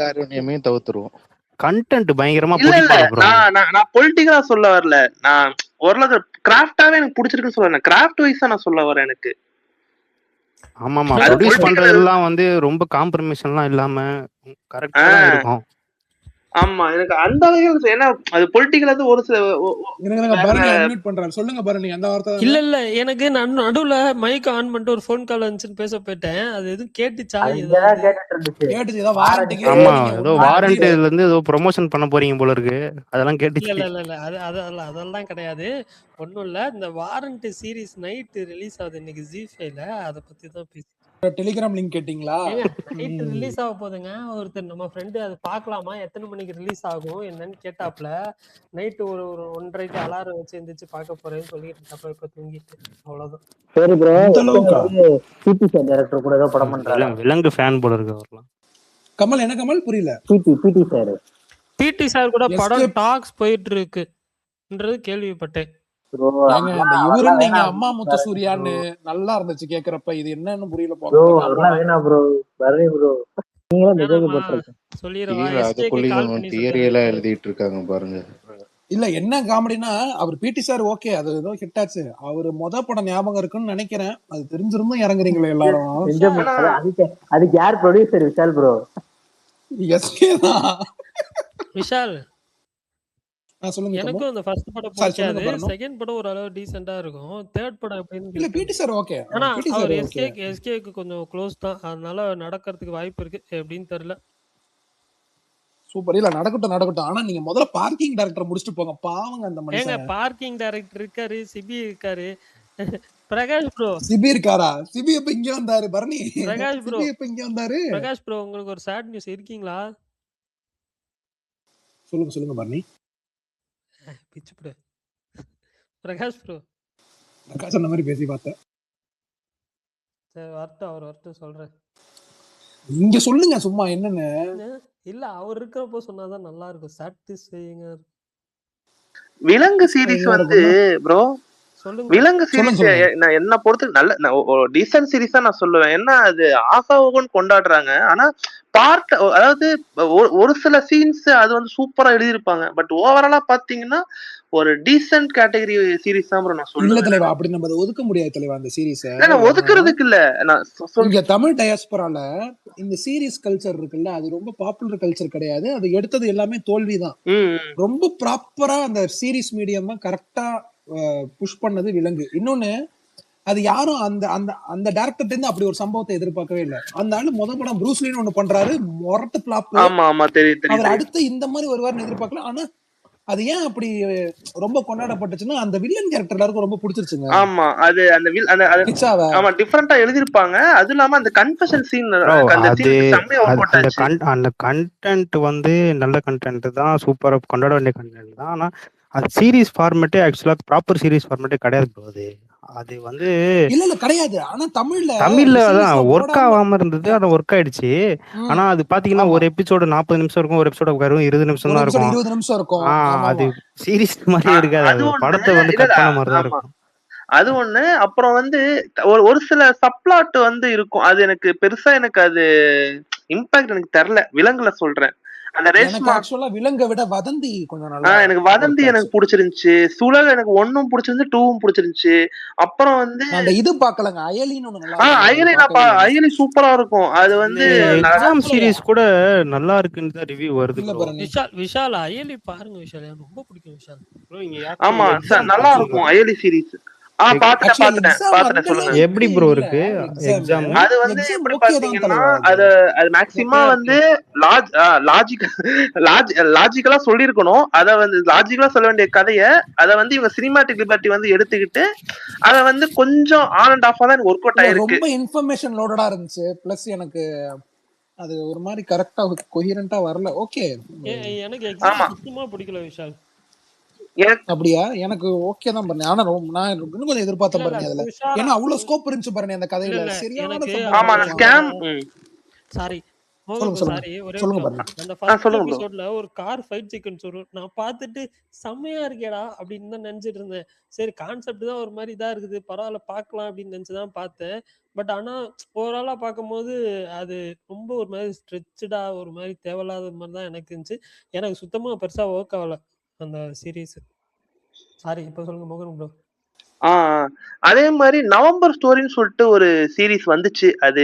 தவிர்த்துருவோம். கண்டென்ட் பயங்கரமா பிடிக்கும் ப்ரோ. நான் பொலிட்டிக்கலா சொல்ல வரல, நான் ஓரளவுக்கு கிராஃப்டாவே எனக்கு பிடிச்சிருக்குன்னு சொல்றேன். கிராஃப்ட் வைஸா நான் சொல்ல வரேன். எனக்கு ஆமாமா ப்ரொடியூஸ் பண்றதெல்லாம் வந்து ரொம்ப காம்ப்ரமைஷன்லாம் இல்லாம கரெக்ட்டா இருக்கும். ஆமா எனக்கு அந்த வகையில ஏன்னா அது பொலிட்டிக்கல் அது ஒரு சில சொல்லுங்க பாரு, நீங்க அந்த வார்த்தை இல்ல எனக்கு நடுவுல மைக் ஆன் பண்ணிட்டு ஒரு போன் கால் வந்துச்சுன்னு பேச போயிட்டேன். அது எதுவும் கேட்டுச்சா? ஆமா ஏதோ வாரண்ட்ல இருந்து ஏதோ ப்ரொமோஷன் பண்ண போறீங்க போல இருக்கு, அதெல்லாம் கேட்டுச்சு. இல்ல அதெல்லாம் கிடையாது, ஒண்ணும் இல்ல. இந்த வாரண்ட் சீரிஸ் நைட் ரிலீஸ் ஆகுது இன்னைக்கு ஜி5ல, அத பத்தி தான் பேசி. டெலிகிராம் லிங்க் கேட்டிங்களா? நைட் ரிலீஸ் ஆக போதுங்க. ஒருத்தர் நம்ம ஃப்ரெண்டு அது பார்க்கலாமா, எத்தனை மணிக்கு ரிலீஸ் ஆகும் என்னன்னு கேட்டாப்ல. நைட்டு ஒரு 1:30க்கு அலாரம் வச்சு எந்திரிச்சு பார்க்க போறேன்னு சொல்லிட்டு இருக்கப்ப இப்ப தூங்கிட்டு அவ்வளவுதான். சரி ப்ரோ, சிபி சார் டைரக்டர் கூட ஏதோ படம் பண்றாரு. விலங்கு ஃபேன் போல இருக்கு அவர்லாம். கமல் என்ன கமல் புரியல? பிடி சார் கூட படம் டாக்ஸ் போயிட்டு இருக்குன்றது கேள்விப்பட்டேன். நீங்க அம்மா முத்து சூர்யான்னு நல்லா இருந்துச்சு கேக்குறப்ப, இது என்னன்னு புரியல. எழுதிட்டு இருக்காங்க பாருங்க. இல்ல என்ன காமெடினா, அவர் பிடி சார் ஓகே, அது ஏதோ ஹிட் ஆச்சு. அவரு படம் ஞாபகம் இருக்குன்னு நினைக்கிறேன். அது தெரிஞ்சிருந்தும் இறங்குறீங்களே எல்லாரும். அதுக்கு யார் ப்ரொடியூசர்? விஷால் ப்ரோ. எஸ்கே தான். விஷால் சொல்லுங்க. எனக்கும் அந்த ஃபர்ஸ்ட் படம் பிடிக்காது. செகண்ட் படம் ஓரளவு டீசென்ட்டா இருக்கும். தேர்ட் படம் எப்படின்னு இல்ல பிடி சார் ஓகே. ஆனா அவர் எஸ்கேக்கு கொஞ்சம் க்ளோஸ் தான், அதனால நடக்கிறதுக்கு வாய்ப்பு இருக்கு. எப்படின்னு தெரியல. சூப்பர். இல்ல நடக்கட்டும். ஆனா நீங்க முதல்ல பார்க்கிங் டைரக்டர் முடிச்சிட்டு போங்க, பாவங்க அந்த மனுஷன். ஏங்க பார்க்கிங் டைரக்டர் இருக்காரு, சிபி இருக்காரு, பிரகாஷ் ப்ரோ. சிபி இருக்காரா? சிபி எப்ப இங்க வந்தாரு பரணி? பிரகாஷ் ப்ரோ எப்ப இங்க வந்தாரு? பிரகாஷ் ப்ரோ உங்களுக்கு ஒரு சாட் நியூஸ் இருக்கீங்களா? சொல்லுங்க பரணி. பிச்சு ப்ரோ. பிரகாஷ் ப்ரோ சொன்ன மாதிரி பேசி பார்த்தேன். சரி வரட்டும் சொல்றேன். இங்க சொல்லுங்க சும்மா என்னன்னு. இல்ல அவர் இருக்கிறப்போ சொன்னாதான் நல்லா இருக்கும். சாட்டிஸ்ஃபையிங்கா. விலங்கு சீரிஸ் வந்து ப்ரோ, விலங்கு சீரிஸ் என்ன பொறுத்து நல்ல டீசன்ட் சீரிஸா நான் சொல்லுவேன். என்ன அது ஆகாவோன்னு கொண்டாடுறாங்க, ஆனா பார்ட் அதாவது ஒரு சில சீன்ஸ் அது வந்து சூப்பரா எழுதியிருப்பாங்க. பட் ஓவராலா பாத்தீங்கன்னா ஒரு டீசென்ட் கேட்டகரி சீரிஸ் தான் bro நான் இல்ல சொல்லுவேன் தலைவா, நானு. அப்படி நம்ம அதை ஒதுக்க முடியாது தலைவா அந்த சீரீஸ. இல்ல நான் ஏன்னா ஒதுக்குறதுக்கு இல்ல நான் இங்க தமிழ் டயாஸ்பரால இந்த சீரிஸ் கல்ச்சர் இருக்குல்ல, அது ரொம்ப பாப்புலர் கல்ச்சர் கிடையாது. அது எடுத்தது எல்லாமே தோல்விதான். ரொம்ப ப்ராப்பரா அந்த சீரிஸ் மீடியம் கரெக்டா புஷ் பண்ணது விலங்கு. இன்னொன்னு, அது யாரும் அந்த அந்த அந்த டேரக்டர்ட்ட இருந்து அப்படி ஒரு சம்பவத்தை எதிர்பார்க்கவே இல்லை. அந்த ஆளு படம் ப்ரூஸ்லின்னு ஒண்ணு பண்றாரு, மொரட்டு பிளாப். ஆமா ஆமா தெரியும் தெரியும் அவர் தெரியும். அடுத்து இந்த மாதிரி வருவார்னு எதிர்பார்க்கல. ஆனா அது ஏன் அப்படி ரொம்ப கொண்டாடப்பட்டுச்சுன்னா, அந்த வில்லன் கேரக்டர் எல்லாருக்கும் ரொம்ப பிடிச்சிருச்சுங்க. ஆமா அது அந்த நிச்சாவ ஆமா டிஃபரெண்டா எழுதிருப்பாங்க. அது இல்லாம அந்த கன்ஃபெஷன் சீன் ப்ரோ அந்த அது சீனுக்கு செம்மையா ஒர்க் அவுட் அந்த ஆச்சு. அந்த கண்டென்ட் வந்து நல்ல கண்டென்ட் தான், சூப்பரா கொண்டாட வேண்டிய கண்டென்ட் தான். ஆனா அது சீரிஸ் ஃபார்மேட்டே ஆக்சுவலா ப்ராப்பர் சீரிஸ் ஃபார்மேட்டே கிடையாது ப்ரோ. அது வந்து இல்ல கிடையாது. ஆனா தமிழ்ல அதான் சீரிஸ்ல ஒர்க் போடாம ஆகாம இருந்தது, ஆனா ஒர்க் ஆயிடுச்சு. ஆனா அது பாத்தீங்கன்னா ஒரு எபிசோடு 40 நிமிஷம் இருக்கும், ஒரு எபிசோடு 20 நிமிஷம் ஒரு தான் எபிசோட் இருக்கும். 20 நிமிஷம் இருக்கும். அது சீரிஸ் மாதிரியே இருக்காது, அது அது ஒண்ணு படத்தை வந்து இல்ல கட் பண்ண மாதிரி தான் ஆமா இருக்கும். அது ஒண்ணு. அப்புறம் வந்து ஒரு சில சப்ளாட் வந்து இருக்கும். அது எனக்கு பெருசா எனக்கு அது இம்பாக்ட் எனக்கு தெரியல. விலங்குல சொல்றேன். அந்த எனக்கு ரேஷ்மா ஆக்சுவலா விலங்கை விட வதந்தி கொஞ்சம் நல்லா எனக்கு வதந்தி work எனக்கு ஆச்சு. பிடிச்சிருந்துச்சு. சுழல் எனக்கு 1ம் பிடிச்சிருந்து 2ம் பிடிச்சிருந்துச்சு. அப்புறம் வந்து நான் அந்த இது பாக்கலங்க, அயலின்னு ஒண்ணு நல்லா இருக்கும். அயலி அயலி சூப்பரா இருக்கும். அது வந்து எக்ஸாம் சீரிஸ் கூட நல்லா இருக்குன்னு தான் ரிவ்யூ வருது இல்ல ப்ரோ. பாருங்க. விஷால் அயலி பாருங்க விஷால், எனக்கு ரொம்ப பிடிக்கும் விஷால். ப்ரோ இங்க ஆமா எக்ஸாம் நல்லா இருக்கும் அயலி சீரிஸ். பாத்துட்டேன் சொல்லுங்க. எப்படி ப்ரோ இருக்கு எக்ஸாம்? அது வந்து எப்படி பாத்தீங்கன்னா அது மேக்ஸிமம் வந்து லாஜிக்கலா சொல்லிருக்கணும். அத வந்து லாஜிக்கலா சொல்ல வேண்டிய கதைய அத வந்து இவங்க சினிமாட்டிக் லிபர்ட்டி வந்து எடுத்துக்கிட்டு அத வந்து கொஞ்சம் ஆன் அண்ட் ஆஃபா தான் ஒர்க் அவுட் ஆயிருக்கு. ரொம்ப இன்ஃபர்மேஷன் லோடடா இருந்துச்சு. பிளஸ் எனக்கு அது ஒரு மாதிரி கரெக்டா கொஹிரண்டா வரல. ஓகே எனக்கு எக்ஸாம் சுத்தமா பிடிக்கல விஷால். அப்படியா? எனக்கு ஓகே தான் பண்ணேன். ஆனா நான் இன்னும் கொஞ்சம் எதிர்பார்த்தேன் பாருங்க அதுல. ஏன்னா அவ்வளவு ஸ்கோப் இருந்துச்சு பாருங்க அந்த கதையில. சரியான சாரி சொல்லுங்க பாருங்க. அந்த ஃபர்ஸ்ட் எபிசோட்ல ஒரு கார் ஃபைட் சீக்வென்ஸ் வரும். நான் பார்த்துட்டு செம்மையா இருக்கேடா அப்படின்னு தான் நினைச்சிட்டு இருந்தேன். சரி கான்செப்ட் தான் ஒரு மாதிரி இதா இருக்குது, பரவாயில்ல பார்க்கலாம் அப்படின்னு நினைச்சுதான் பார்த்தேன். பட் ஆனா ஓவராலா பார்க்கும்போது அது ரொம்ப ஒரு மாதிரி ஸ்ட்ரெச்சடா ஒரு மாதிரி தேவையில்லாத மாதிரி தான் எனக்கு இருந்துச்சு. எனக்கு சுத்தமா பெருசா ஒர்க் ஆகல அந்த சீரீஸ். சாரி இப்ப சொல்லுங்க மோகன் ப்ரோ. அதே மாதிரி நவம்பர் ஸ்டோரின்னு சொல்லிட்டு ஒரு சீரீஸ் வந்துச்சு. அது